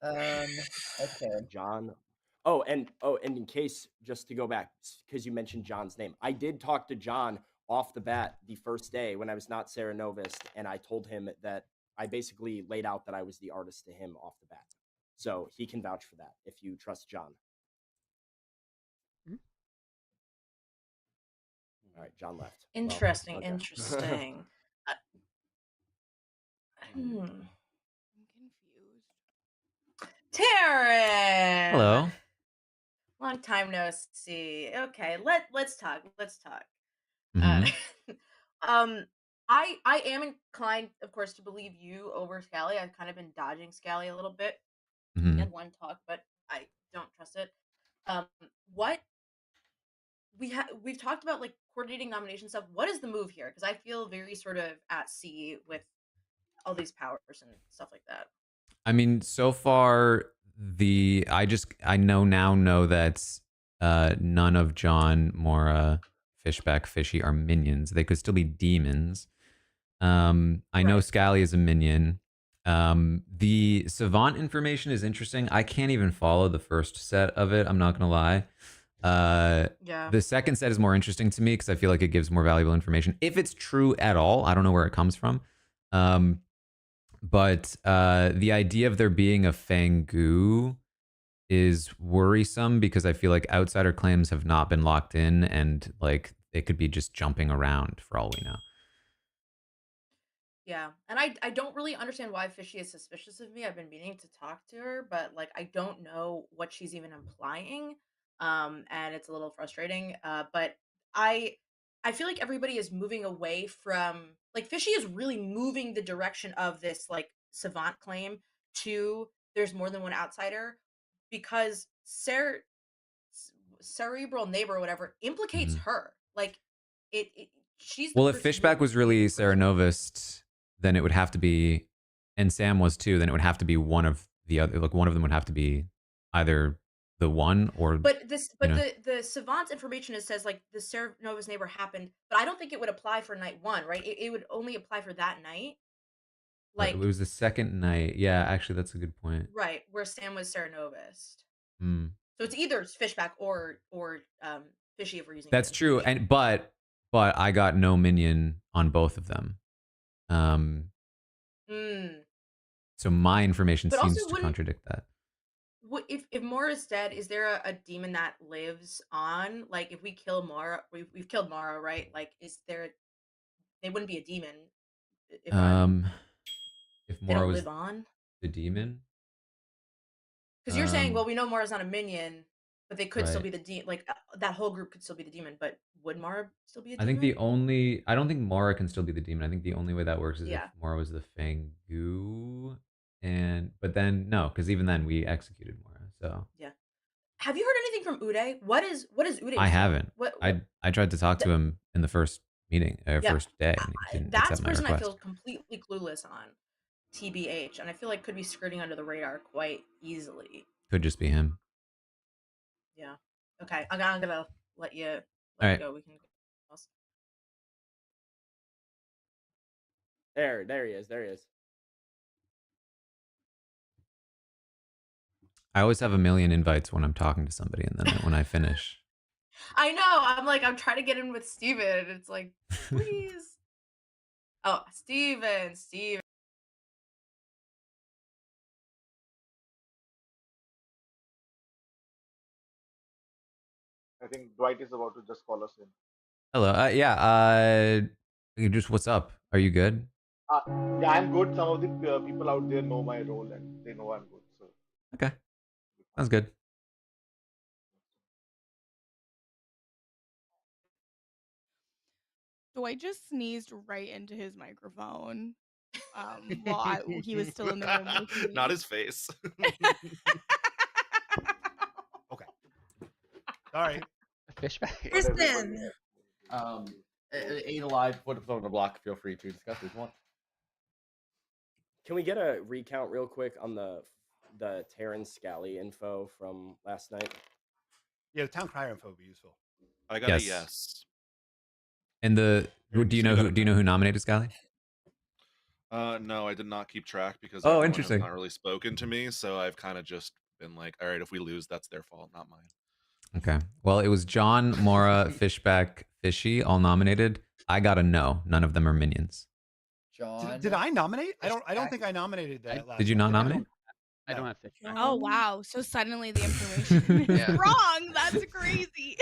Okay. John. Oh, and in case, just to go back, because you mentioned John's name, I did talk to John off the bat the first day when I was not Sarah Novus, and I told him that I basically laid out that I was the artist to him off the bat. So he can vouch for that if you trust John. All right, John left. Interesting, Well, okay. interesting. I'm confused. Taran! Hello. Long time no see. Okay, let's talk. Let's talk. Mhm. I am inclined, of course, to believe you over Scally. I've kind of been dodging Scally a little bit in one talk, but I don't trust it. What we've talked about, like, coordinating nomination stuff. What is the move here? Because I feel very sort of at sea with all these powers and stuff like that. I mean, so far I know that none of John, Mora, Fishback, Fishy are minions. They could still be demons. I know Scally is a minion. The savant information is interesting. I can't even follow the first set of it. I'm not gonna lie. Yeah. The second set is more interesting to me because I feel like it gives more valuable information. If it's true at all, I don't know where it comes from. But the idea of there being a Fangu is worrisome because I feel like outsider claims have not been locked in, and like it could be just jumping around for all we know. Yeah, and I don't really understand why Fishy is suspicious of me. I've been meaning to talk to her, but like I don't know what she's even implying. And it's a little frustrating. But I feel like everybody is moving away from, like, Fishy is really moving the direction of this like savant claim to there's more than one outsider, because cerebral neighbor or whatever implicates her. Like it she's the Well, if person who Fishback was really Sarah Novus, then it would have to be, and Sam was too, then it would have to be one of the other, like one of them would have to be either the one or But you know. the savant's information, it says like the Sarah Nova's neighbor happened, but I don't think it would apply for night 1, right? It would only apply for that night. It Like was the second night. Yeah, actually, that's a good point. right, where Sam was Sarah Novus. Hmm. So it's either Fishback or Fishy if we're using That's his true, information. and but I got no minion on both of them. Mm. So my information But also seems to wouldn't contradict that. if Mora's dead, is there a demon that lives on? Like if we kill Mora, we've killed Mora, right? Like is there they wouldn't be a demon if If they Mora don't was live on? the demon, Because you're saying, well, we know Mara's not a minion, but they could still right. be the demon. Like that whole group could still be the demon, but would Mara still be a I think demon? I don't think Mara can still be the demon. I think the only way that works is if Yeah. Mara was the Fangu, but then no, because even then we executed Mara. So Yeah. Have you heard anything from Uday? What is Uday? I haven't. What I tried to talk to him in the first meeting or yeah, first day, and he didn't that's accept a my person I request. feel completely clueless on. TBH, and I feel like could be skirting under the radar quite easily. Could just be him. Yeah. Okay. I'm gonna let you All right. go. We can. Else. There he is. There he is. I always have a million invites when I'm talking to somebody, and then when I finish, I know. I'm trying to get in with Steven, and it's like, please. Oh, Steven. I think Dwight is about to just call us in. hello. Just what's up? Are you good? Yeah, I'm good. Some of the people out there know my role and they know I'm good. So Okay, sounds good. Dwight just sneezed right into his microphone. While he was still in the room with me. Not his face. Okay. Sorry. Fishback. Kristen. Eight alive. Put up on the block. Feel free to discuss if you want. Can we get a recount real quick on the Taran Scally info from last night? Yeah, the town crier info would be useful. I got a yes. And do you know who nominated Scally? No, I did not keep track because Oh, everyone interesting. has not really spoken to me, so I've kind of just been like, all right, if we lose, that's their fault, not mine. Okay. Well, it was John, Mora, Fishback, Fishy, all nominated. I got a no. None of them are minions. John. Did I nominate? I don't think I nominated that last. Did you not nominate? I don't have Fishback. Oh wow! So suddenly the information is Yeah. wrong. That's crazy.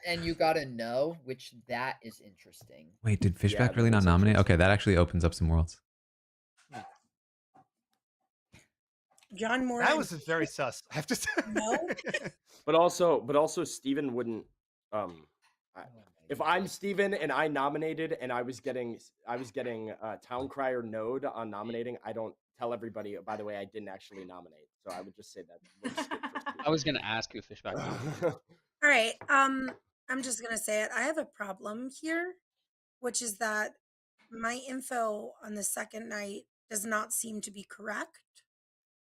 And you got a no, which that is interesting. Wait, did Fishback that really not is nominate? interesting. Okay, that actually opens up some worlds. John Moore. That was very sus. I have to say. No. But also, Steven wouldn't. If I'm Steven and I nominated and I was getting Town Crier node on nominating, I don't tell everybody. By the way, I didn't actually nominate, so I would just say that. I was gonna ask who Fishback was. All right. I'm just gonna say it. I have a problem here, which is that my info on the second night does not seem to be correct.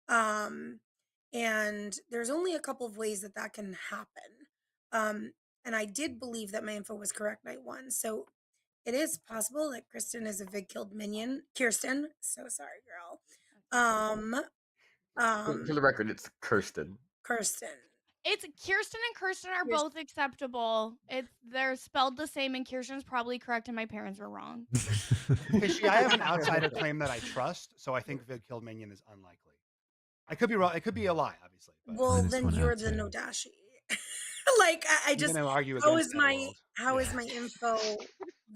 And there's only a couple of ways that can happen. And I did believe that my info was correct night 1. So it is possible that Kristen is a Vig killed minion. Kirsten, so sorry, girl. For the record, it's Kirsten. It's Kirsten and Kirsten are both acceptable. They're spelled the same, and Kirsten's probably correct, and my parents were wrong. Fishy, I have an outsider claim that I trust, so I think Vig killed minion is unlikely. I could be wrong. It could be a lie, obviously. But. Well, then you're the Nodashi. Like I just argue how against is that my world. how is my info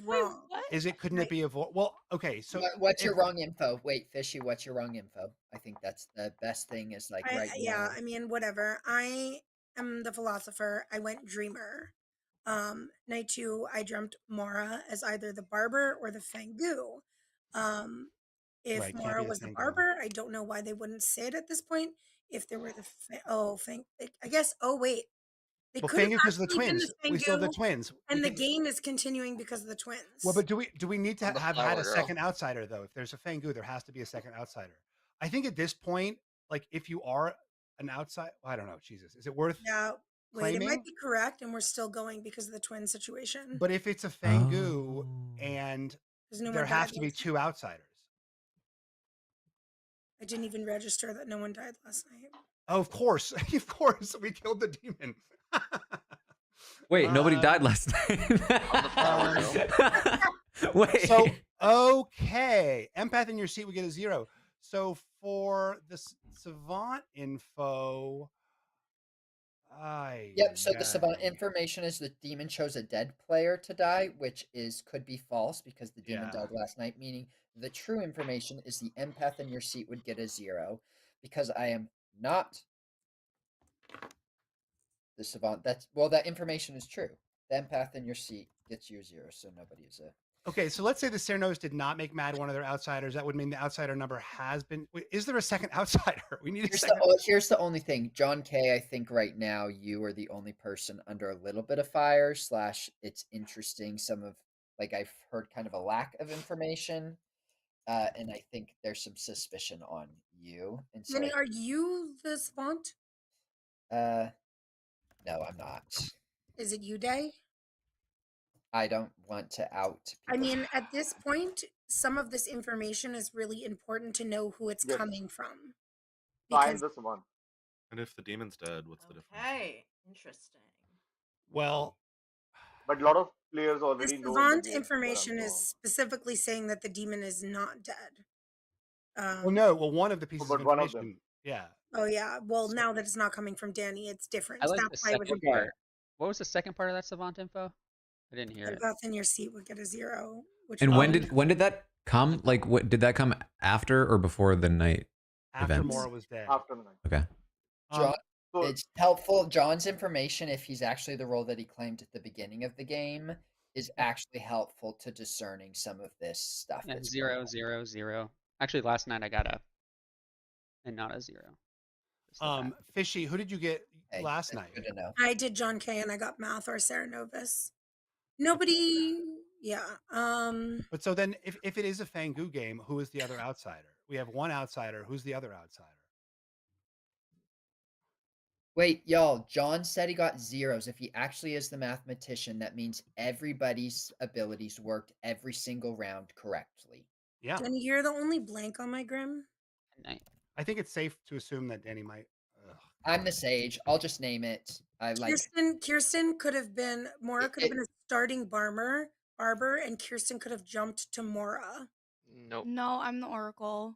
wrong? Is it? Couldn't it be a well? Okay, so what's your wrong info? Wait, Fishy, what's your wrong info? I think that's the best thing. Is like Yeah, I mean, whatever. I am the philosopher. I went dreamer. Night 2, I dreamt Mora as either the barber or the Fangu. If Right, can't Mora be the was the Fangu. barber, I don't know why they wouldn't say it at this point. If there were the I guess. Oh wait, they Well, could have Fangu because of the actually been twins. the We still have the Fangu, twins. and the game is continuing because of the twins. Well, but do we need to The have flower had a girl. second outsider though? If there's a Fangu, there has to be a second outsider. I think at this point, like if you are an outside? I don't know. Jesus, is it worth? Yeah. Wait, it claiming? might be correct, and we're still going because of the twin situation. But if it's a Fangu and no there one have died to be last 2 outsiders. I didn't even register that no one died last night. Oh, of course, of course, we killed the demon. Wait, nobody died last night. On the flower, though. Wait. So okay, empath in your seat would get a 0. So for the savant info, Yep. So the savant information is the demon chose a dead player to die, which could be false because the demon died last night. Meaning the true information is the empath in your seat would get a 0 because I am not the savant. That information is true. The empath in your seat gets you a 0, so nobody is a. Okay, so let's say the Ceranos did not make mad one of their outsiders. That would mean the outsider number has been. Wait, is there a second outsider? We need a second. Here's the only thing, John K. I think right now you are the only person under a little bit of fire. / it's interesting. Some of I've heard kind of a lack of information, and I think there's some suspicion on you. And so, Lenny, are you the savant? no, I'm not. Is it you, Day? I don't want to out. I mean, at this point, some of this information is really important to know who it's coming from. I'm the savant. And if the demon's dead, what's the difference? Okay, interesting. Well, but a lot of players The already know. savant information is specifically saying that the demon is not dead. Well, no. Well, one of the pieces of but one of information. Yeah. Oh yeah. Well, now that it's not coming from Danny, it's different. I like the That's why it was second part. What was the second part of that savant info? I didn't hear it. Empath in your seat would get a 0. Which And when did that come? Like, what did that come after or before the night After events? Mora was dead. After the night. Okay. John, it's helpful. John's information, if he's actually the role that he claimed at the beginning of the game, is actually helpful to discerning some of this stuff. Yeah, that's 0, 0, 0. Actually, last night I got and not a 0. Fishy, who did you get last night? Good to know. I did John K and I got Math or Saranovis. Nobody. Yeah. But so then, if it is a Fangu game, who is the other outsider? We have one outsider. Who's the other outsider? Wait, y'all, John said he got 0s. If he actually is the mathematician, that means everybody's abilities worked every single round correctly. Yeah. Danny, you're the only blank on my Grim. I think it's safe to assume that Danny might. I'm the sage. I'll just name it. I like. Kirsten could have been Mora. Could have been a starting barber, and Kirsten could have jumped to Mora. Nope. No, I'm the Oracle.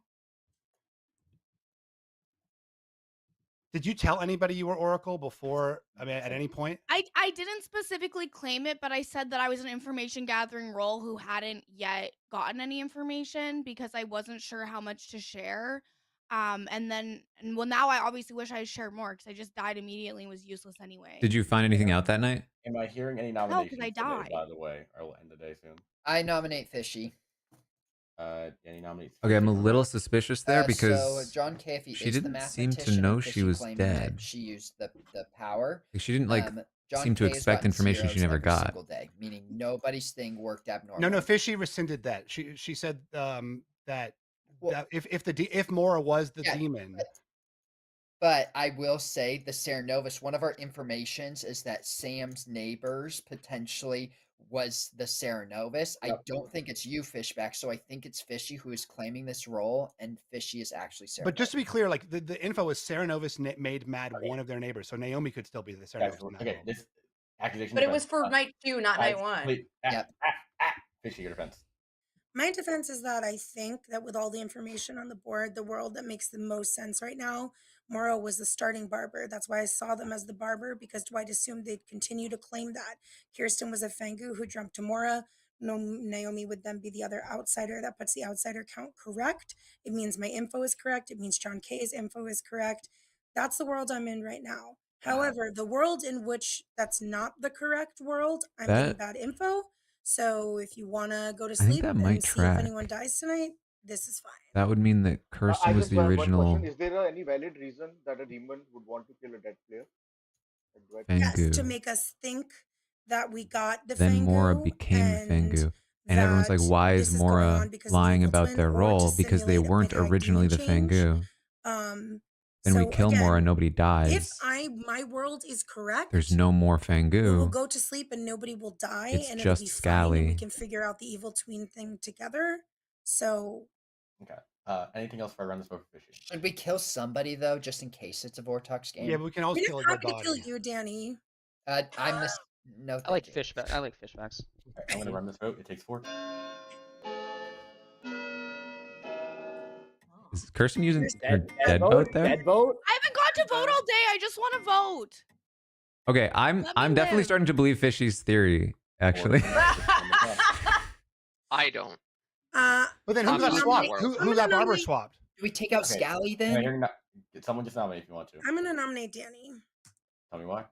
Did you tell anybody you were Oracle before? I mean, at any point? I didn't specifically claim it, but I said that I was an information gathering role who hadn't yet gotten any information because I wasn't sure how much to share. And now I obviously wish I shared more because I just died immediately and was useless anyway. Did you find anything out that night? Am I hearing any No, nominations? because I today, died. by the way, I will end the day soon. I nominate Fishy. Any nominates? Okay, I'm a little suspicious there So because John K, if he she is the didn't seem to mathematician, know and she Fishy was claimed that dead. She used the power. Like, she didn't John seem to K has expect gotten information she 0s never every got. single day, meaning nobody's thing worked abnormally. No, Fishy rescinded that. She said that if Mora was the demon. But I will say the Cernovus, one of our informations is that Sam's neighbors potentially was the Cernovus. I don't think it's you, Fishback, so I think it's Fishy who is claiming this role, and Fishy is actually Cernovus. But just to be clear, like the info is Cernovus made mad one of their neighbors, so Naomi could still be the Cernovus. Okay, this accusation. But it was for night 2, not night 1. Wait, Fishy, your defense. My defense is that I think that with all the information on the board, the world that makes the most sense right now, Mora was the starting barber. That's why I saw them as the barber, because Dwight assumed they'd continue to claim that. Kirsten was a Fangu who jumped to Mora. No, Naomi would then be the other outsider. That puts the outsider count correct. It means my info is correct. It means John K's info is correct. That's the world I'm in right now. However, the world in which that's not the correct world, I'm getting bad info. So if you want to go to sleep that and might see track. if anyone dies tonight, this is fine. That would mean that Kirsten was the original Is there any valid reason that a demon would want to kill a dead player? Yes, Fangu. to make us think that we got the Then Fangu, Mora became Fangu. And everyone's like, why is Mora lying about their role? Because they weren't originally the Fangu. Then we So kill more and nobody if dies. my world is correct, There's no more we will Fangu. go to sleep and nobody will die, It's and it'll just be fine, and we Scally. can figure out the evil tween thing together. So Okay. Anything else before I run this vote for Fishy? Should we kill somebody though, just in case it's a Vortox game? Yeah, but we can always I'm kill a dead happy to kill body. you, Danny. I'm this. No, I like fishback. I like fishbacks. Right, I'm gonna run this vote. It takes 4. Is Kirsten using her Dead dead vote? vote there? Dead vote? I haven't got to vote all day. I just want to vote. Okay, I'm definitely live. starting to believe Fishy's theory, actually. I don't. But then who I'm got not swapped? sure. Who got barber swapped? Do we take out Okay. Scally Yeah, then? you're not, someone just nominate if you want to. I'm gonna nominate Danny. Tell me why.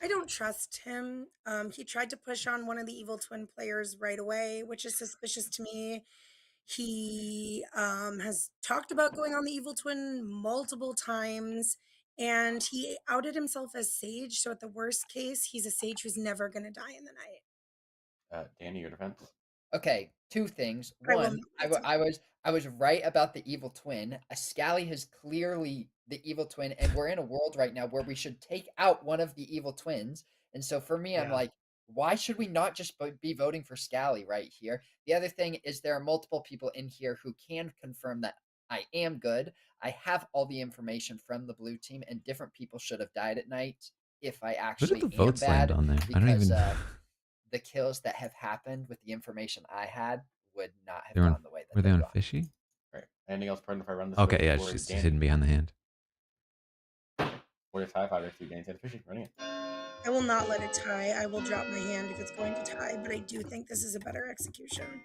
I don't trust him. He tried to push on one of the evil twin players right away, which is suspicious to me. He has talked about going on the evil twin multiple times, and he outed himself as Sage. So at the worst case, he's a Sage who's never going to die in the night. Danny, your defense. Okay, 2 things. I will One, I was right about the evil twin. Scally has clearly the evil twin, and we're in a world right now where we should take out one of the evil twins. And so for me, I'm Yeah. like, why should we not just be voting for Scally right here? The other thing is there are multiple people in here who can confirm that I am good. I have all the information from the blue team, and different people should have died at night if I Where actually did the am votes bad. land on there? I don't Because even. the kills that have happened with the information I had would not have They were on, gone the way that were they they've on gone. Fishy? Right. Anything else, Brendan, if I run this Okay, vote yeah, for she's Danny? hidden behind the hand. Or tie 5x2 Danny's and Fishy running it. I will not let it tie. I will drop my hand if it's going to tie, but I do think this is a better execution.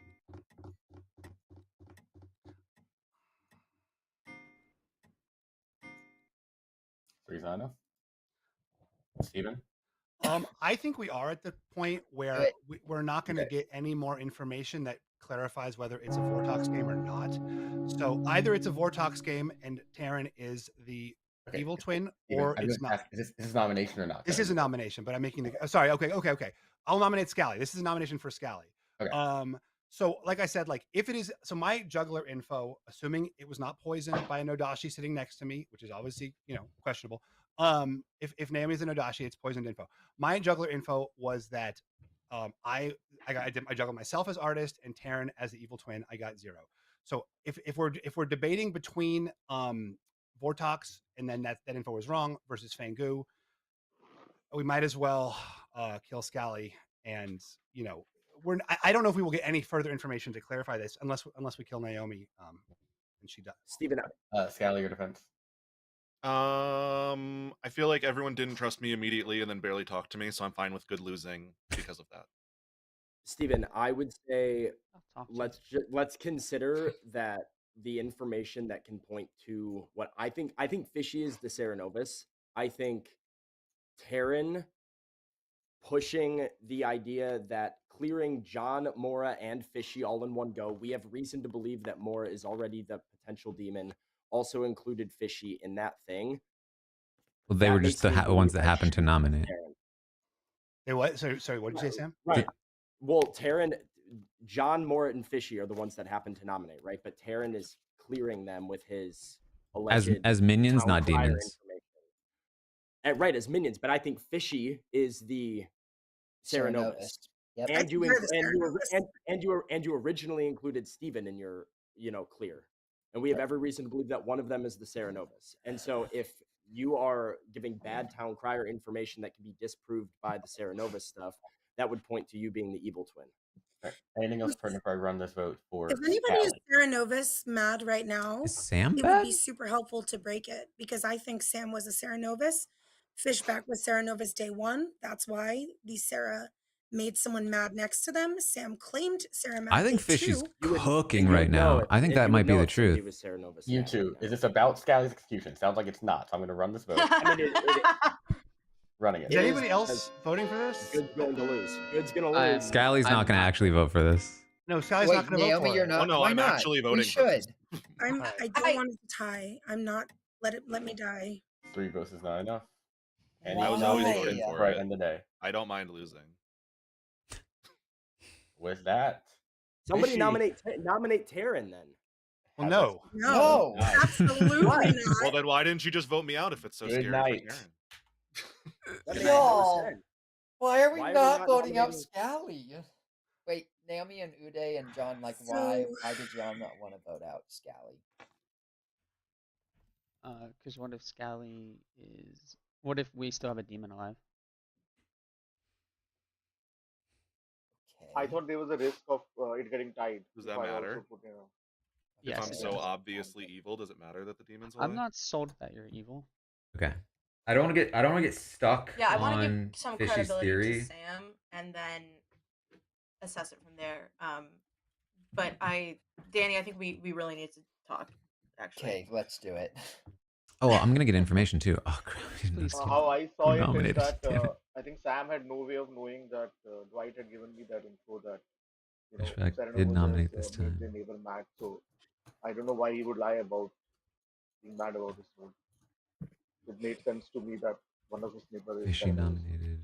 3's not enough. Steven? I think we are at the point where we're not going to get any more information that clarifies whether it's a Vortox game or not. So either it's a Vortox game and Taran is the evil twin, or I'm it's gonna not. ask, is this a nomination or not? This is a nomination, but I'm making the. Sorry. Okay. I'll nominate Scally. This is a nomination for Scally. Okay. So like I said, like if it is, so my juggler info, assuming it was not poisoned by a Nodashi sitting next to me, which is obviously, questionable. If Naomi's a Nodashi, it's poisoned info. My juggler info was that I juggled myself as artist and Taran as the evil twin. I got 0. So if we're debating between Vortox and then that info was wrong versus Fangu, we might as well kill Scally. And I don't know if we will get any further information to clarify this unless we kill Naomi and she does. Steven, Scally, your defense. I feel like everyone didn't trust me immediately and then barely talked to me, so I'm fine with good losing because of that. Steven, I would say let's consider that the information that can point to what I think Fishy is the Cerenovus. I think Taran pushing the idea that clearing John, Mora, and Fishy all in one go, we have reason to believe that Mora is already the potential demon, also included Fishy in that thing. Well, they were just the ones that happened to nominate. They what? Sorry, what did you say, Sam? Right. Well, Taran, John, Mora, and Fishy are the ones that happen to nominate, right? But Taran is clearing them with his alleged As minions, not crier demons. information. Right, as minions. But I think Fishy is the Cerenovus. Yep. And you originally included Steven in your clear. And we have every reason to believe that one of them is the Cerenovus. And so if you are giving bad town crier information that can be disproved by the Cerenovus stuff, that would point to you being the evil twin. Right. Anything else, Brendan, before I run this vote for If anybody is Cerenovus mad right now, Is Sam it bad? would be super helpful to break it, because I think Sam was a Cerenovus. Fishback was Cerenovus day 1. That's why the Sarah made someone mad next to them. Sam claimed Sarah mad. I think day Fishy's 2. cooking right now. I think that might be the truth. You too. Is this about Scally's execution? Sounds like it's not. So I'm going to run this vote. I mean, running it. Is anybody else voting for this? Good's going to lose. Good's going to lose. Scally's not going to actually vote for this. No, Scally's not going to vote for it. You're not. Oh no, Why I'm not? actually We voting for this. should. I don't want it to tie. I'm not. Let me die. 3 votes is not enough. And I was you always know voting it's for right it. in the day. I don't mind losing. With that, Somebody Fishy- nominate Taran then. Well, have no. No, Nice. absolutely Why? not. Well, then why didn't you just vote me out if it's so Good scary night. for Taran? That makes no Y'all, sense. why are we Why are we not not voting out nominating- Scally? Wait, Naomi and Uday and John, like, So- why did y'all not want to vote out Scally? Because what if Scally is? What if we still have a demon alive? I thought there was a risk of it getting tied. Does if that I also matter? put, If Yes, I'm it so does. obviously evil, does it matter that the demon's alive? I'm not sold that you're evil. Okay. I don't want to get stuck Yeah, I want to on give some Fishy's credibility theory. to Sam and then assess it from there. But Danny, I think we really need to talk. Actually, Okay, let's do it. Oh, well, I'm gonna get information too. Oh, crap. how I saw it is nominated that Taran? I think Sam had no way of knowing that Dwight had given me that info that Fishback Serenovus did has nominate this made time. the neighbor mad. So I don't know why he would lie about being mad about his vote. It made sense to me that one of his neighbors is Fishy Serenovus. nominated.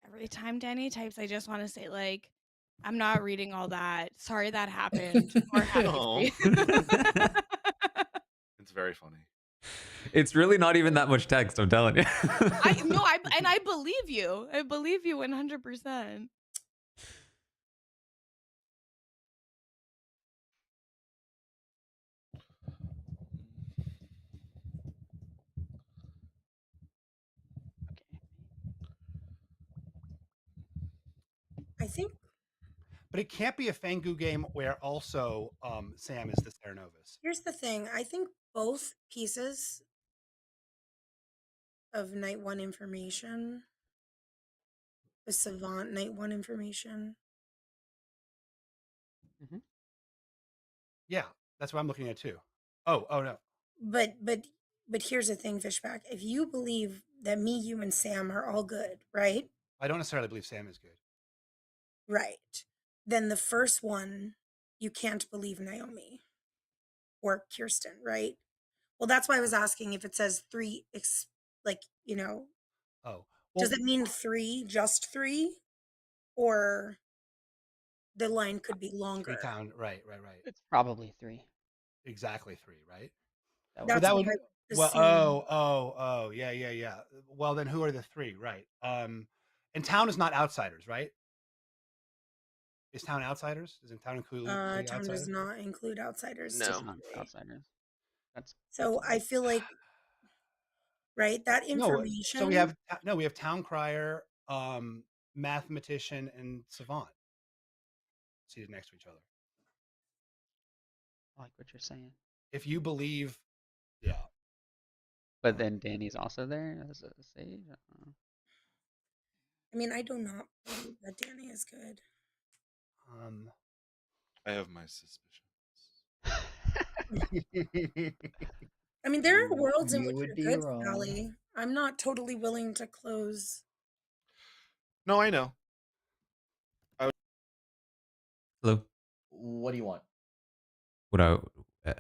Every time Danny types, I just want to say, like, I'm not reading all that. Sorry that happened. Or happy No. for you. It's very funny. It's really not even that much text, I'm telling you. I believe you. I believe you 100%. I think. But it can't be a Fangu game where also Sam is the Serenovus. Here's the thing. I think both pieces of night one information, the savant night one information. Yeah, that's what I'm looking at too. Oh no. But here's the thing, Fishback. If you believe that me, you, and Sam are all good, right? I don't necessarily believe Sam is good. Right. Then the first one, you can't believe Naomi or Kirsten, right? Well, that's why I was asking if it says three, Oh. Does it mean three, just three? Or the line could be longer? Town, right. It's probably 3. Exactly 3, right? That's that what would. I Well, assumed. yeah. Well, then who are the 3? Right. And town is not outsiders, right? Is town outsiders? Does town include Town outsiders? does not include outsiders. No. Not outsiders. That's So I feel like, right, that information. So we have town crier, mathematician, and savant seated next to each other. I like what you're saying. If you believe, yeah. But then Danny's also there as a sage. I mean, I do not believe that Danny is good. I have my suspicions. I mean, there are worlds in You which would you're be good, wrong. Sally. I'm not totally willing to close. No, I know. Hello. What do you want?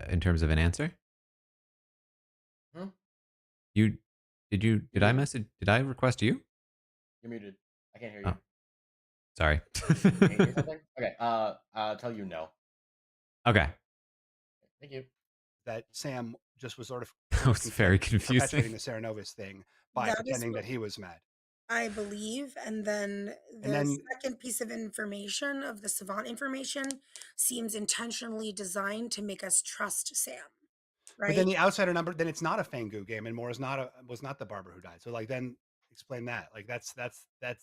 In terms of an answer? Hmm? Did I request you? You're muted. I can't hear you. Oh. Sorry. Can you hear something? Okay. I'll tell you no. Okay. Thank you. That Sam just was sort of That was very confusing. Perpetuating the Serenovus thing by That is pretending what that he was mad. I believe. And then the second piece of information of the savant information seems intentionally designed to make us trust Sam. Right. But then the outsider number, then it's not a Fangu game, and Moore was not the barber who died. So like, then explain that. Like that's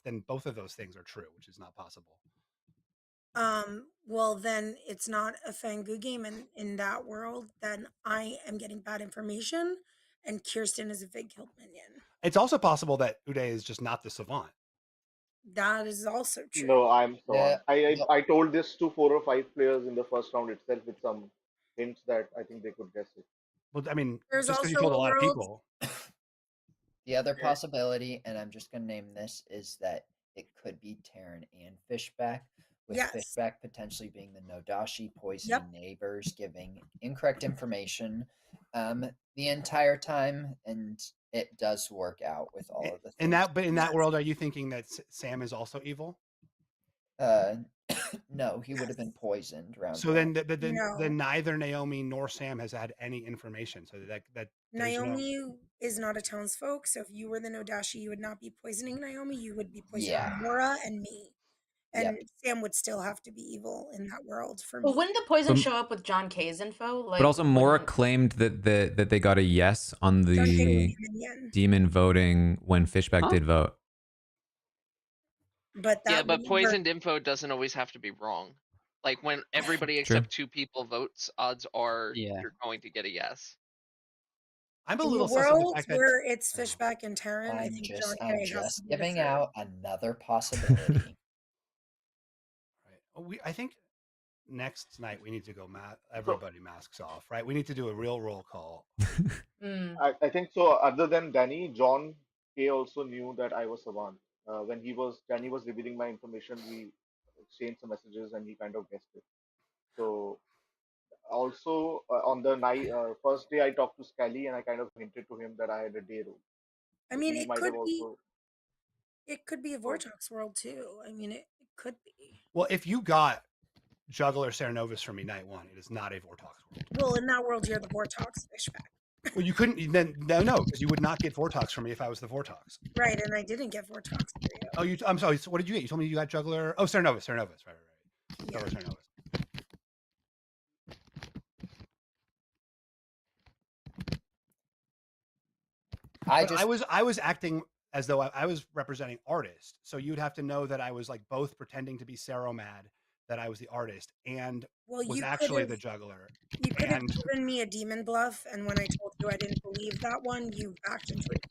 then both of those things are true, which is not possible. Well, then it's not a Fangu game in that world. Then I am getting bad information, and Kirsten is a Vig killed minion. It's also possible that Uday is just not the savant. That is also true. No, I'm sorry. Yeah. I told this to 4 or 5 players in the first round itself with some hints that I think they could guess it. Well, I mean, There's just because you also told a lot of world- people. The other possibility, and I'm just gonna name this, is that it could be Taran and Fishback, with Yes. Fishback potentially being the Nodashi, poisoning neighbors, giving incorrect information the entire time, and it does work out with all of the things. But in that world, are you thinking that Sam is also evil? No, he would have been poisoned round So one. then neither Naomi nor Sam has had any information. So that there's Naomi is not a townsfolk, so if you were the Nodashi, you would not be poisoning Naomi. You would be poisoning Mora and me. And Sam would still have to be evil in that world for me. But wouldn't the poison show up with John K's info? Like, but also, Mora claimed that they got a yes on the demon voting when Fishback did vote. But that but poisoned info doesn't always have to be wrong. Like when everybody except 2 people votes, odds are you're going to get a yes. I'm a in little the sus of the world fact that where it's Fishback and Taran. I I'm think just John has to be giving the third. out another possibility. I think next night we need to go everybody masks off, right? We need to do a real roll call. I think so. Other than Danny, John K also knew that I was Savan. When Danny was revealing my information, we exchanged some messages and he kind of guessed it. So also on the night first day, I talked to Scally and I kind of hinted to him that I had a day role. I mean, it could be a Vortex world too. I mean, it could be. Well, if you got Juggler Cernovus from me night 1, it is not a Vortox world. Well, in that world, you're the Vortox Fishback. Well, you couldn't then. No, because you would not get Vortox from me if I was the Vortox. Right, and I didn't get Vortox for you. Oh, I'm sorry. So what did you get? You told me you got Juggler. Oh, Cernovus. Right. Juggler Cernovus. I was acting as though I was representing artist. So you'd have to know that I was like both pretending to be Ceromad, that I was the artist, and was actually the juggler. You could have given me a demon bluff, and when I told you I didn't believe that one, you backed into it.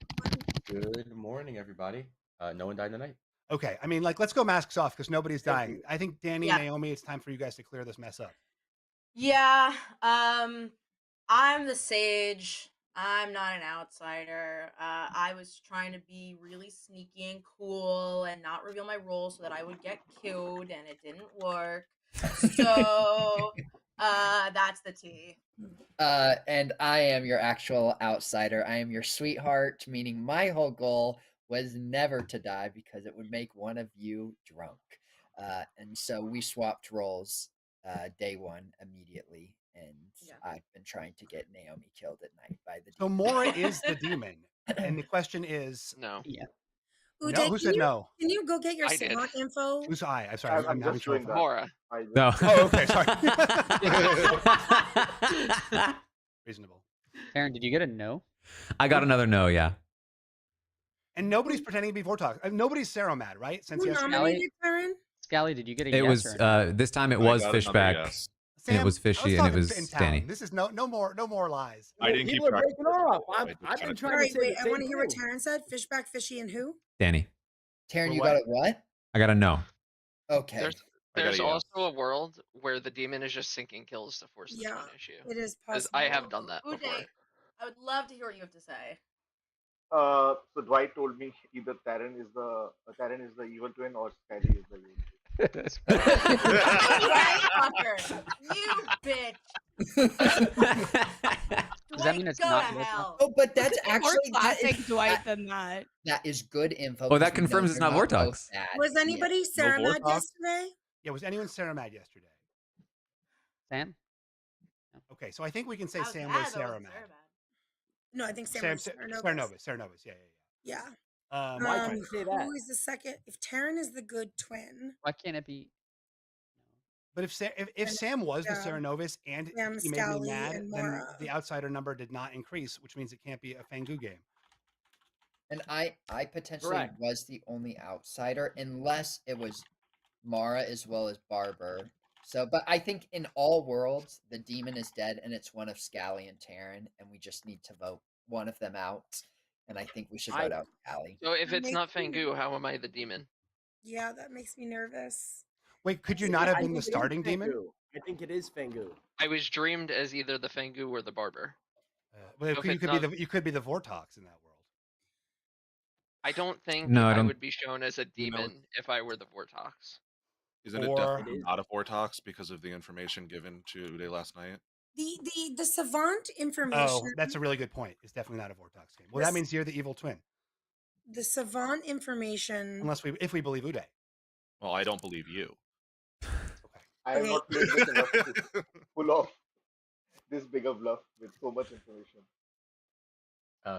Good morning, everybody. No one died tonight. Okay, I mean, like, let's go masks off because nobody's dying. I think Danny, Naomi, it's time for you guys to clear this mess up. Yeah, I'm the sage. I'm not an outsider. I was trying to be really sneaky and cool and not reveal my role so that I would get killed, and it didn't work. So, that's the tea. And I am your actual outsider. I am your sweetheart, meaning my whole goal was never to die because it would make one of you drunk. And so we swapped roles day 1 immediately. And I've been trying to get Naomi killed at night by the demon. So Mora is the demon. And the question is... No. Yeah. Uday, who said no? Can you go get your Samlock info? Who's I? I'm sorry. I'm just doing that. Mora. No. Oh, okay. Sorry. Reasonable. Taran, did you get a no? I got another no, yeah. And nobody's pretending to be Vortox. Nobody's Ceromad, right? Since yesterday. Scally, did you get a It yes was or no? this time it was Fishback. Sam, it was Fishy and it was Danny. This is no more lies. I didn't keep track. I've been trying to say wait, the I same want to hear what thing. Taran said. Fishback, Fishy, and who? Danny. Taran, you got it what? I got a no. Okay. There's also a world where the demon is just sinking kills to force this one issue. It is possible. I have done that before. I would love to hear what you have to say. So Dwight told me either Taran is the evil twin or Scally is the evil twin. Right, fucker. You bitch. Does that mean it's not hell? Oh, but that's More actually classic Dwight than that. That is good info. Oh, that confirms it's not Vortox. Was anybody Ceromad yesterday? Yeah, was anyone Ceromad yesterday? Sam? Okay, so I think we can say Sam was Ceromad. No, I think Sam was Cernovus. Yeah. Why can't you say that? Who is the second? If Taran is the good twin. Why can't it be? But if Sam was the Cernovus and he made me mad, then the outsider number did not increase, which means it can't be a Fangu game. And I potentially was the only outsider, unless it was Mara as well as Barber. So, but I think in all worlds, the demon is dead, and it's one of Scally and Taran, and we just need to vote one of them out. And I think we should vote out Scally. So if it's not Fangu, how am I the demon? Yeah, that makes me nervous. Wait, could you not have been the starting demon? I think it is Fangu. I was dreamed as either the Fangu or the Barber. Well, you could be the Vortox in that world. I don't think I would be shown as a demon if I were the Vortox. Isn't it Or definitely not a Vortox because of the information given to Uday last night? The savant information. oh, that's a really good point. It's definitely not a Vortox game. Well, that means you're the evil twin, The savant information. unless if we believe Uday. Well, I don't believe you. I have Okay. not played this enough to pull off this bigger bluff with so much information.